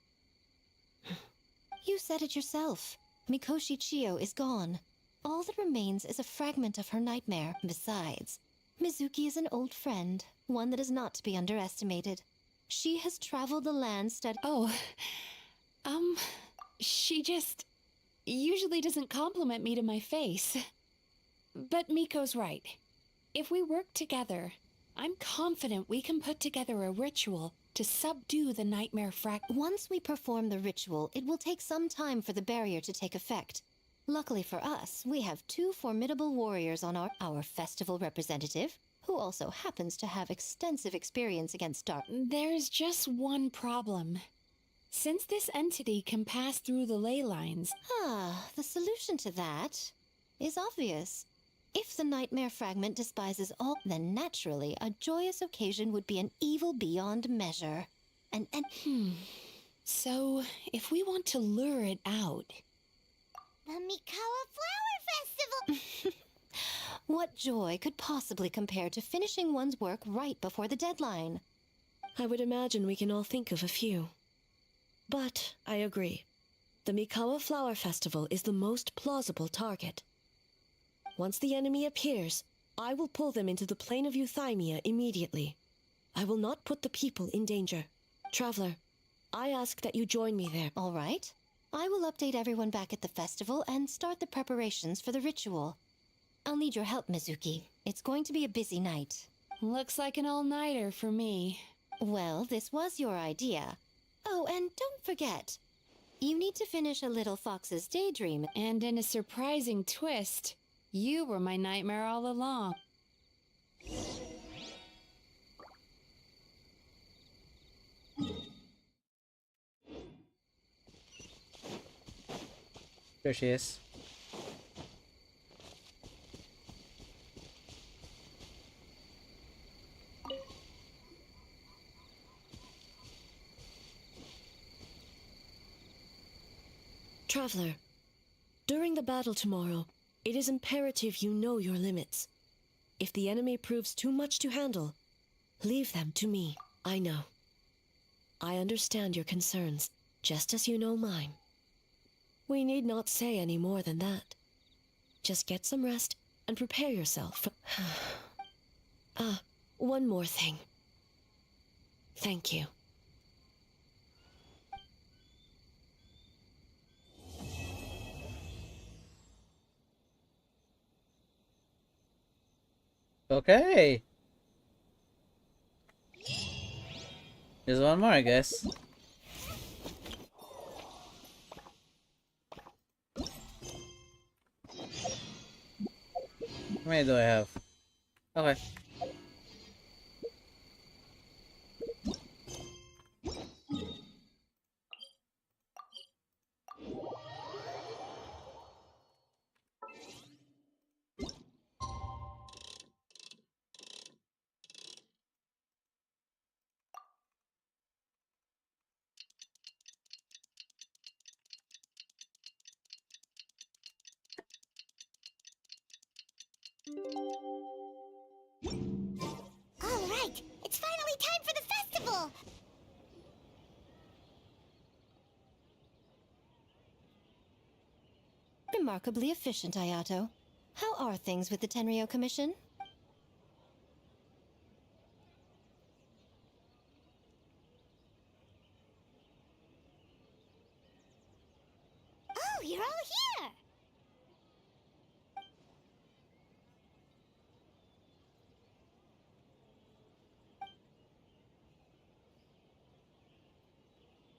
E: You said it yourself. Mikoshi Chiyo is gone. All that remains is a fragment of her nightmare. Besides, Mizuki is an old friend, one that is not to be underestimated. She has traveled the land
H: She just usually doesn't compliment me to my face. But Miko's right. If we work together, I'm confident we can put together a ritual to subdue the nightmare
E: Once we perform the ritual, it will take some time for the barrier to take effect. Luckily for us, we have two formidable warriors on our festival representative, who also happens to have extensive experience against dark.
H: There's just one problem. Since this entity can pass through the ley lines...
E: The solution to that is obvious. If the nightmare fragment despises all, then naturally a joyous occasion would be an evil beyond measure.
H: So, if we want to lure it out...
B: The Mikawa Flower Festival!
E: What joy could possibly compare to finishing one's work right before the deadline?
C: I would imagine we can all think of a few. But I agree. The Mikawa Flower Festival is the most plausible target. Once the enemy appears, I will pull them into the plane of Euthymia immediately. I will not put the people in danger. Traveler, I ask that you join me there.
E: All right. I will update everyone back at the festival and start the preparations for the ritual. I'll need your help, Mizuki. It's going to be a busy night.
H: Looks like an all-nighter for me.
E: Well, this was your idea. Oh, and don't forget, you need to finish a Little Fox's Daydream.
H: And in a surprising twist, you were my nightmare all along.
A: There she is.
C: Traveler, during the battle tomorrow, it is imperative you know your limits. If the enemy proves too much to handle, leave them to me. I know. I understand your concerns, just as you know mine. We need not say any more than that. Just get some rest and prepare yourself for... one more thing. Thank you.
A: Okay. There's one more, I guess. How many do I have? Okay.
B: All right, it's finally time for the festival!
E: Remarkably efficient, Ayato. How are things with the Tenryo Commission?
B: Oh, you're all here!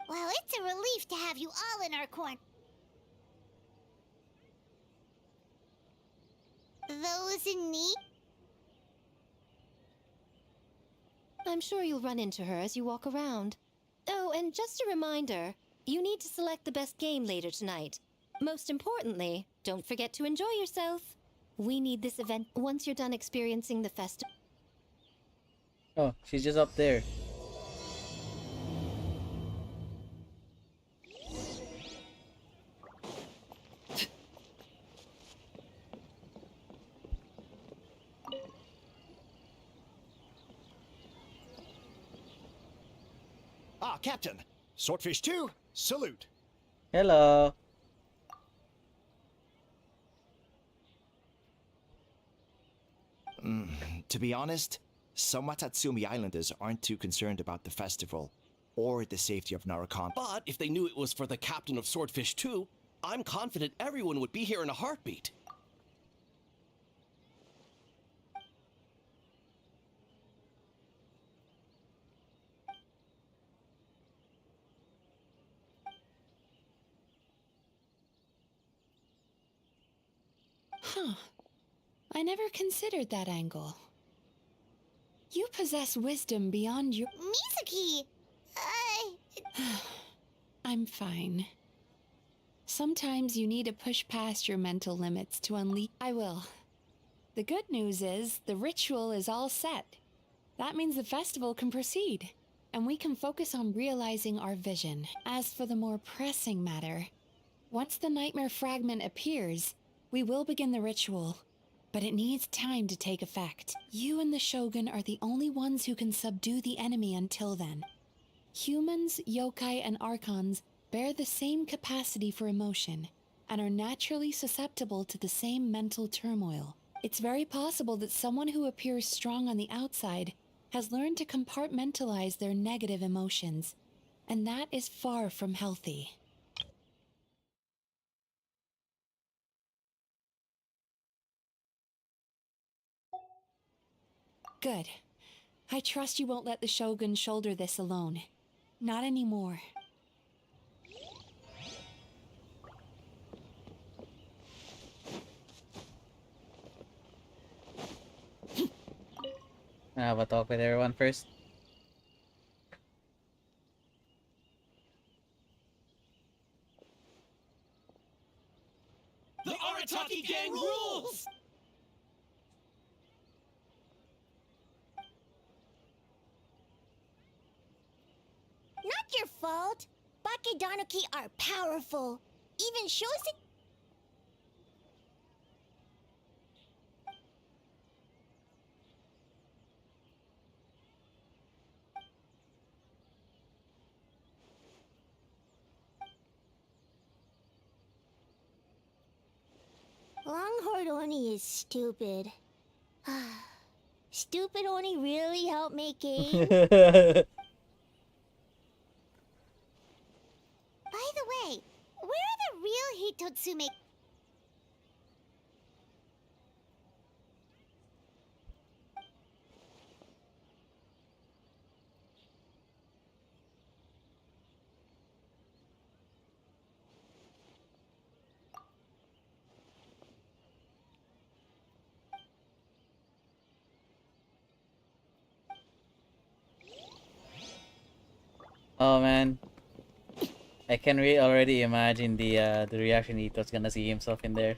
B: Well, it's a relief to have you all in our corner. Those in need?
E: I'm sure you'll run into her as you walk around. Oh, and just a reminder, you need to select the best game later tonight. Most importantly, don't forget to enjoy yourself. We need this event once you're done experiencing the festival.
A: Oh, she's just up there.
M: Ah, Captain. Swordfish 2, salute.
A: Hello.
I: To be honest, some Watatsumi Islanders aren't too concerned about the festival or the safety of Narukon.
D: But if they knew it was for the captain of Swordfish 2, I'm confident everyone would be here in a heartbeat.
H: Huh. I never considered that angle. You possess wisdom beyond your—
G: Mizuki!
H: I'm fine. Sometimes you need to push past your mental limits to unleash— I will. The good news is, the ritual is all set. That means the festival can proceed, and we can focus on realizing our vision. As for the more pressing matter, once the nightmare fragment appears, we will begin the ritual. But it needs time to take effect. You and the Shogun are the only ones who can subdue the enemy until then. Humans, yokai, and archons bear the same capacity for emotion, and are naturally susceptible to the same mental turmoil. It's very possible that someone who appears strong on the outside has learned to compartmentalize their negative emotions, and that is far from healthy. Good. I trust you won't let the Shogun shoulder this alone. Not anymore.
A: I have a talk with everyone first.
D: The Arataki gang rules!
G: Not your fault. Bakedanuki are powerful. Even Shosen... Longhorn Oni is stupid. Stupid Oni really helped make game? By the way, where are the real Hitotsume?
A: Oh man, I can already imagine the reaction Ito's gonna see himself in there.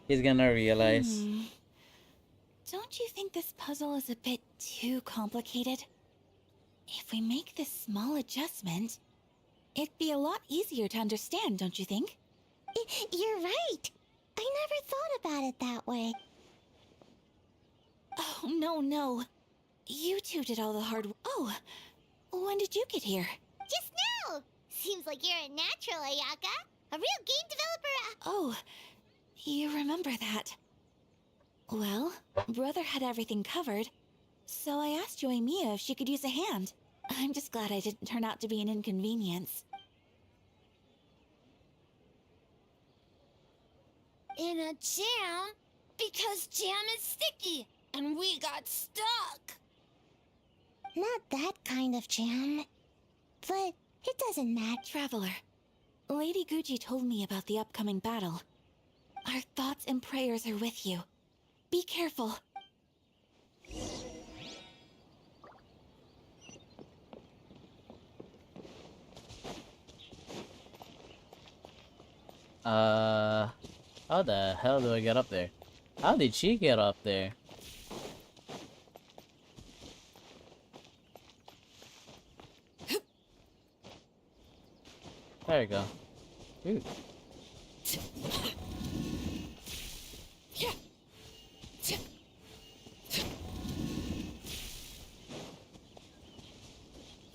A: He's gonna realize.
K: Don't you think this puzzle is a bit too complicated? If we make this small adjustment, it'd be a lot easier to understand, don't you think?
G: You're right. I never thought about it that way.
K: Oh, no. You two did all the hard work. Oh, when did you get here?
G: Just now! Seems like you're a natural, Ayaka. A real game developer.
K: Oh, you remember that. Well, Brother had everything covered, so I asked Yoimiya if she could use a hand. I'm just glad I didn't turn out to be an inconvenience.
B: In a jam? Because jam is sticky, and we got stuck.
G: Not that kind of jam. But it doesn't matter.
K: Traveler, Lady Guji told me about the upcoming battle. Our thoughts and prayers are with you. Be careful.
A: How the hell do I get up there? How did she get up there? There we go. Ooh.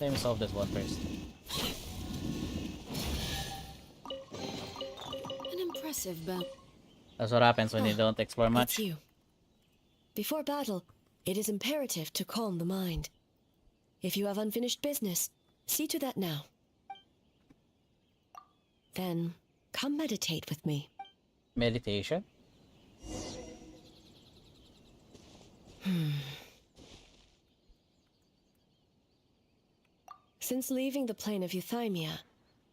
A: Let me solve this one first.
C: An impressive bout.
A: That's what happens when you don't explore much.
C: It's you. Before battle, it is imperative to calm the mind. If you have unfinished business, see to that now. Then, come meditate with me.
A: Meditation?
C: Since leaving the plane of Euthymia,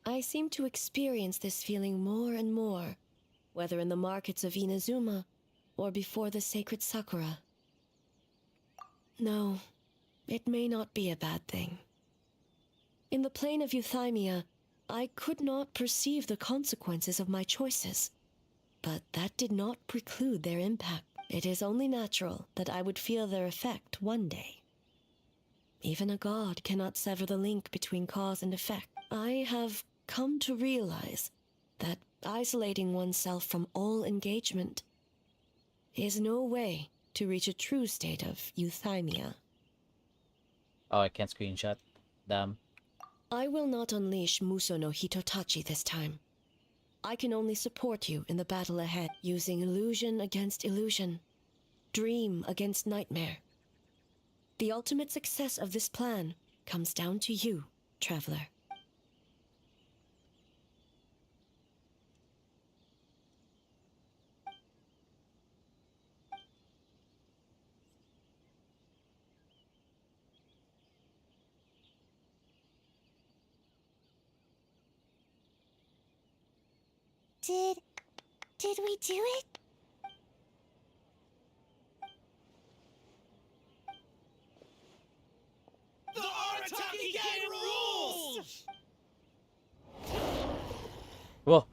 C: I seem to experience this feeling more and more, whether in the markets of Inazuma or before the sacred Sakura. No, it may not be a bad thing. In the plane of Euthymia, I could not perceive the consequences of my choices, but that did not preclude their impact. It is only natural that I would feel their effect one day. Even a god cannot sever the link between cause and effect. I have come to realize that isolating oneself from all engagement is no way to reach a true state of euthymia.
A: Oh, I can't screenshot. Damn.
C: I will not unleash Muso no Hitotachi this time. I can only support you in the battle ahead, using illusion against illusion, dream against nightmare. The ultimate success of this plan comes down to you, traveler.
G: Did we do it?
D: The Arataki Gang rules!
A: Whoa.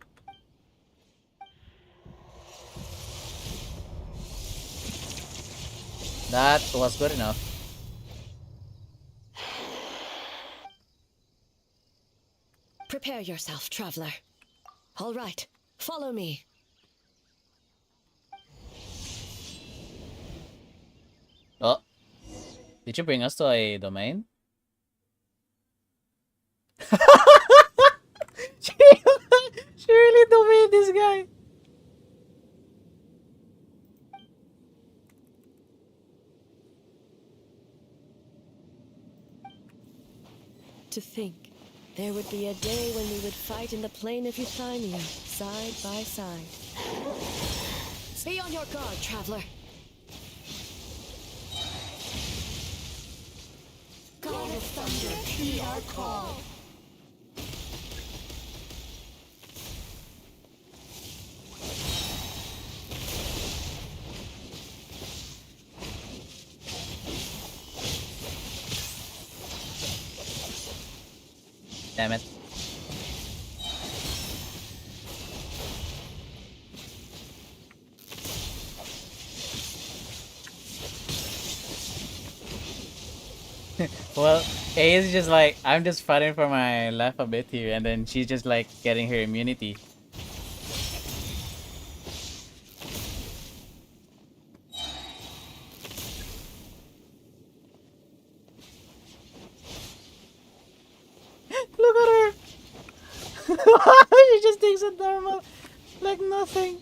A: That was good enough.
C: Prepare yourself, traveler. All right, follow me.
A: Oh. Did you bring us to a domain? she really domained this guy.
C: To think, there would be a day when we would fight in the plain of Euthymia, side by side. Be on your guard, traveler.
G: God of Thunder, heed our call.
A: Damn it. Well, A is just like, I'm just fighting for my life a bit here, and then she's just like getting her immunity. Look at her! She just takes it normal, like nothing.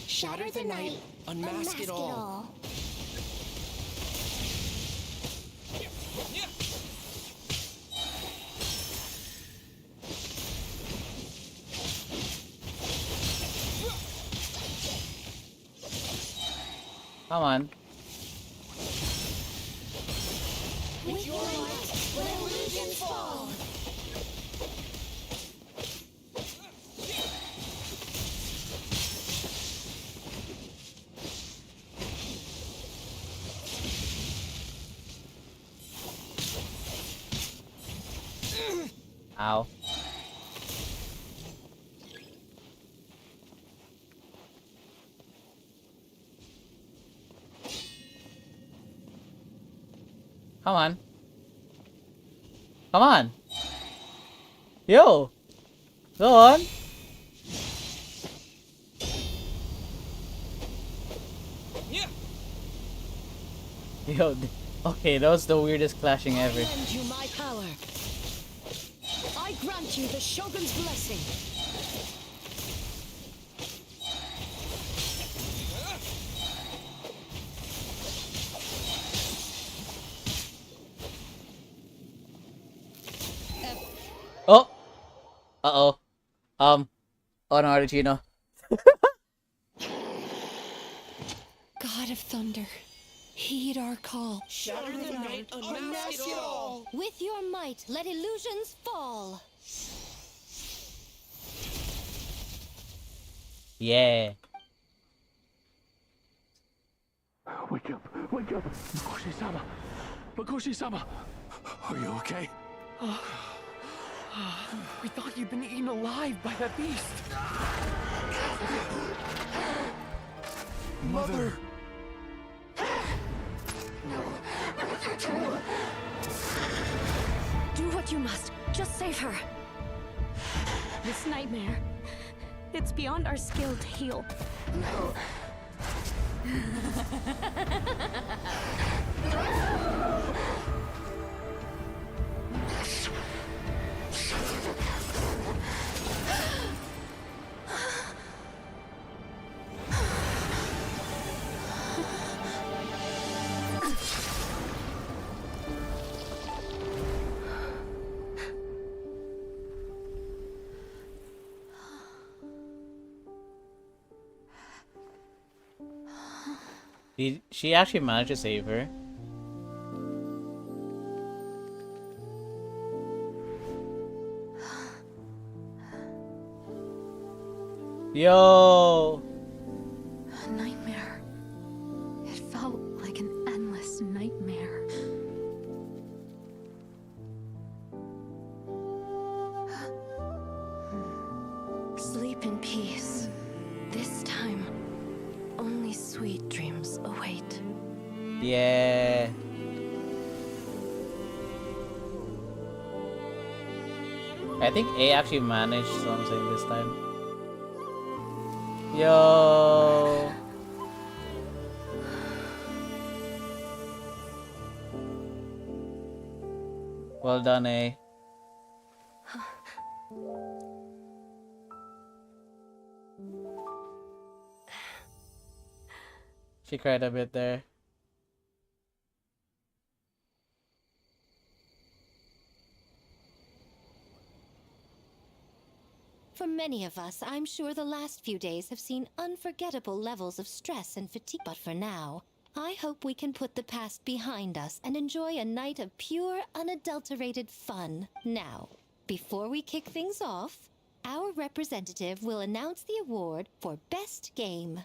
G: Shatter the night, unmask it all.
A: Come on.
G: With your light, let illusions fall.
A: Ow. Come on. Come on. Yo. Go on. Yo, okay, that was the weirdest clashing ever.
C: I lend you my power. I grant you the Shogun's blessing.
A: Oh! Uh-oh. Oh no, Argentina.
H: God of Thunder, heed our call.
B: Shatter the night, unmask it all.
E: With your might, let illusions fall.
A: Yeah.
L: Wake up! Wake up! Makoshi-sama! Makoshi-sama! Are you okay?
N: We thought you'd been eaten alive by that beast.
L: Mother!
W: Do what you must. Just save her. This nightmare, it's beyond our skill to heal.
A: Did she actually managed to save her? Yo!
W: A nightmare. It felt like an endless nightmare. Sleep in peace. This time, only sweet dreams await.
A: Yeah. I think A actually managed something this time. Yo. Well done, A. She cried a bit there.
E: For many of us, I'm sure the last few days have seen unforgettable levels of stress and fatigue. But for now, I hope we can put the past behind us and enjoy a night of pure, unadulterated fun. Now, before we kick things off, our representative will announce the award for Best Game.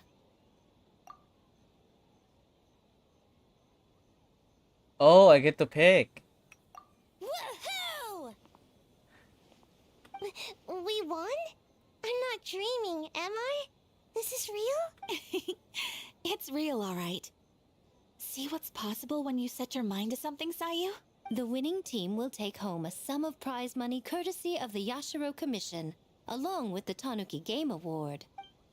A: Oh, I get to pick.
G: Woohoo! We won? I'm not dreaming, am I? This is real?
K: It's real, all right. See what's possible when you set your mind to something, Sayu?
E: The winning team will take home a sum of prize money courtesy of the Yashiro Commission, along with the Tanuki Game Award.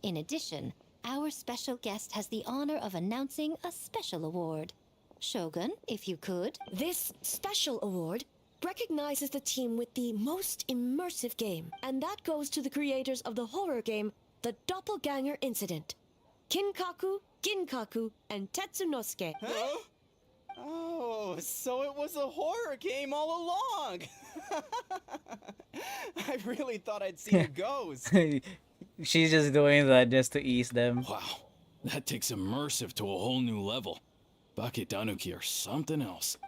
E: In addition, our special guest has the honor of announcing a special award. Shogun, if you could.
C: This special award recognizes the team with the most immersive game, and that goes to the creators of the horror game, The Doppelganger Incident. Kinkaku, Ginkaku, and Tetsunosuke.
O: Huh? Oh, so it was a horror game all along! I really thought I'd seen a ghost.
A: She's just doing that just to ease them.
X: Wow, that takes immersive to a whole new level. Baketanuki are something else.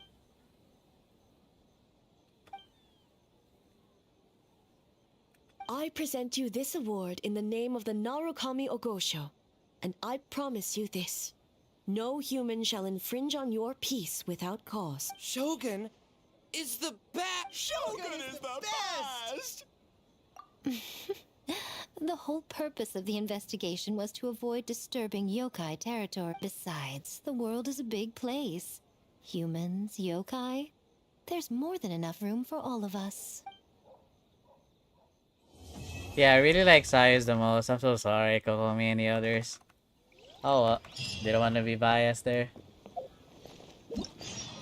C: I present you this award in the name of the Narukami Ogosho, and I promise you this. No human shall infringe on your peace without cause.
D: Shogun is the best!
R: Shogun is the best!
E: The whole purpose of the investigation was to avoid disturbing yokai territory. Besides, the world is a big place. Humans, yokai, there's more than enough room for all of us.
A: Yeah, I really like Sayus the most. I'm so sorry, Kokomi and the others. Oh well, didn't want to be biased there.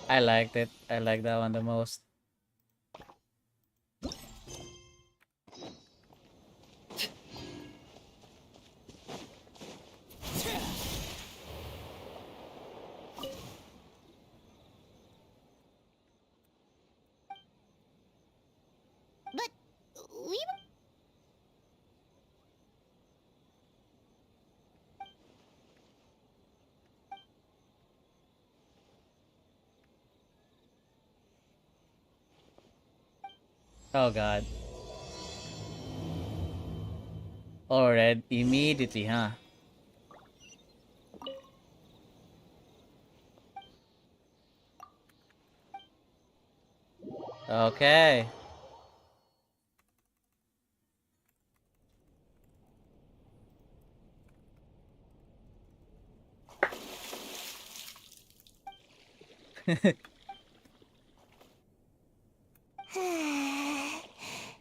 A: I liked it. I like that one the most.
G: But we
A: Oh god. Oh, red immediately, huh? Okay.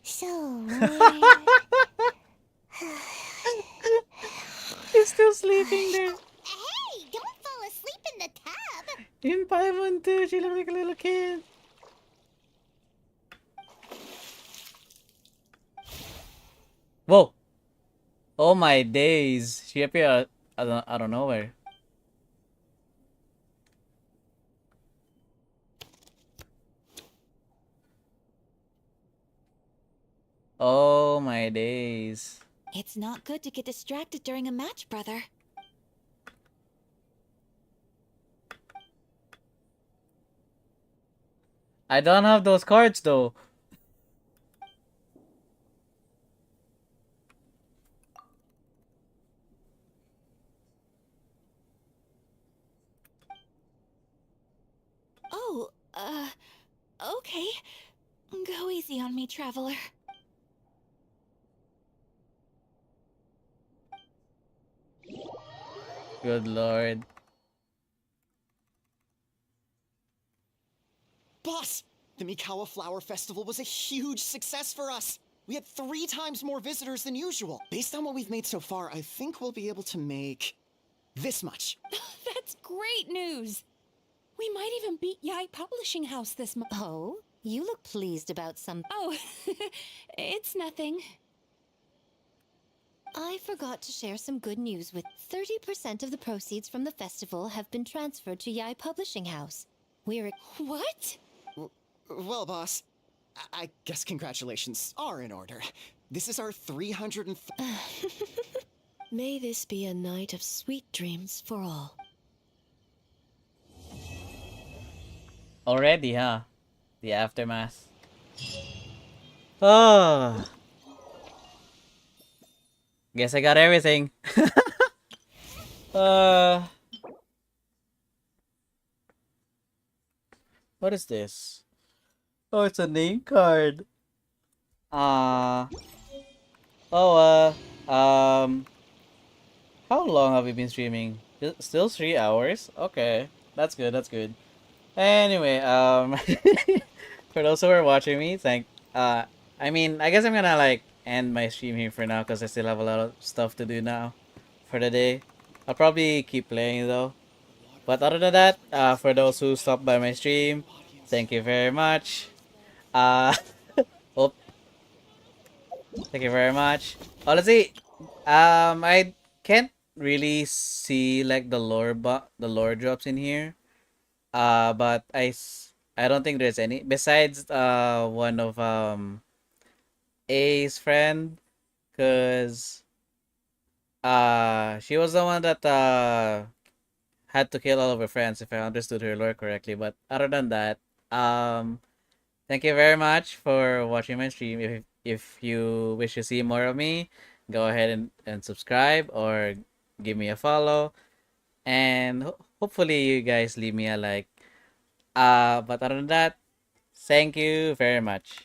G: so warm.
A: He's still sleeping there.
G: Hey, don't fall asleep in the tub.
A: In Paimon too, she looks like a little kid. Whoa! Oh my days. She appeared out of nowhere. Oh my days.
K: It's not good to get distracted during a match, brother.
A: I don't have those cards though.
K: Oh, okay. Go easy on me, traveler.
A: Good lord.
M: Boss, the Mikawa Flower Festival was a huge success for us. We had 3 times more visitors than usual. Based on what we've made so far, I think we'll be able to make this much.
H: That's great news! We might even beat Yai Publishing House this month.
E: Oh, you look pleased about some.
H: Oh, it's nothing.
E: I forgot to share some good news with 30% of the proceeds from the festival have been transferred to Yai Publishing House. We're...
H: What?
M: Well, boss, I guess congratulations are in order. This is our 300
C: May this be a night of sweet dreams for all.
A: Already, huh? The aftermath. Oh. Guess I got everything. What is this? Oh, it's a name card. Oh, how long have we been streaming? Still 3 hours? Okay, that's good, that's good. Anyway, for those who are watching me, I mean, I guess I'm gonna, like, end my stream here for now, because I still have a lot of stuff to do now for the day. I'll probably keep playing, though. But other than that, for those who stopped by my stream, thank you very much. Oh, thank you very much. Oh, let's see. I can't really see like the lore drops in here. But I don't think there's any besides one of A's friend, cause she was the one that had to kill all of her friends if I understood her lore correctly. But other than that, thank you very much for watching my stream. If you wish to see more of me, go ahead and subscribe or give me a follow. And hopefully you guys leave me a like. But other than that, thank you very much.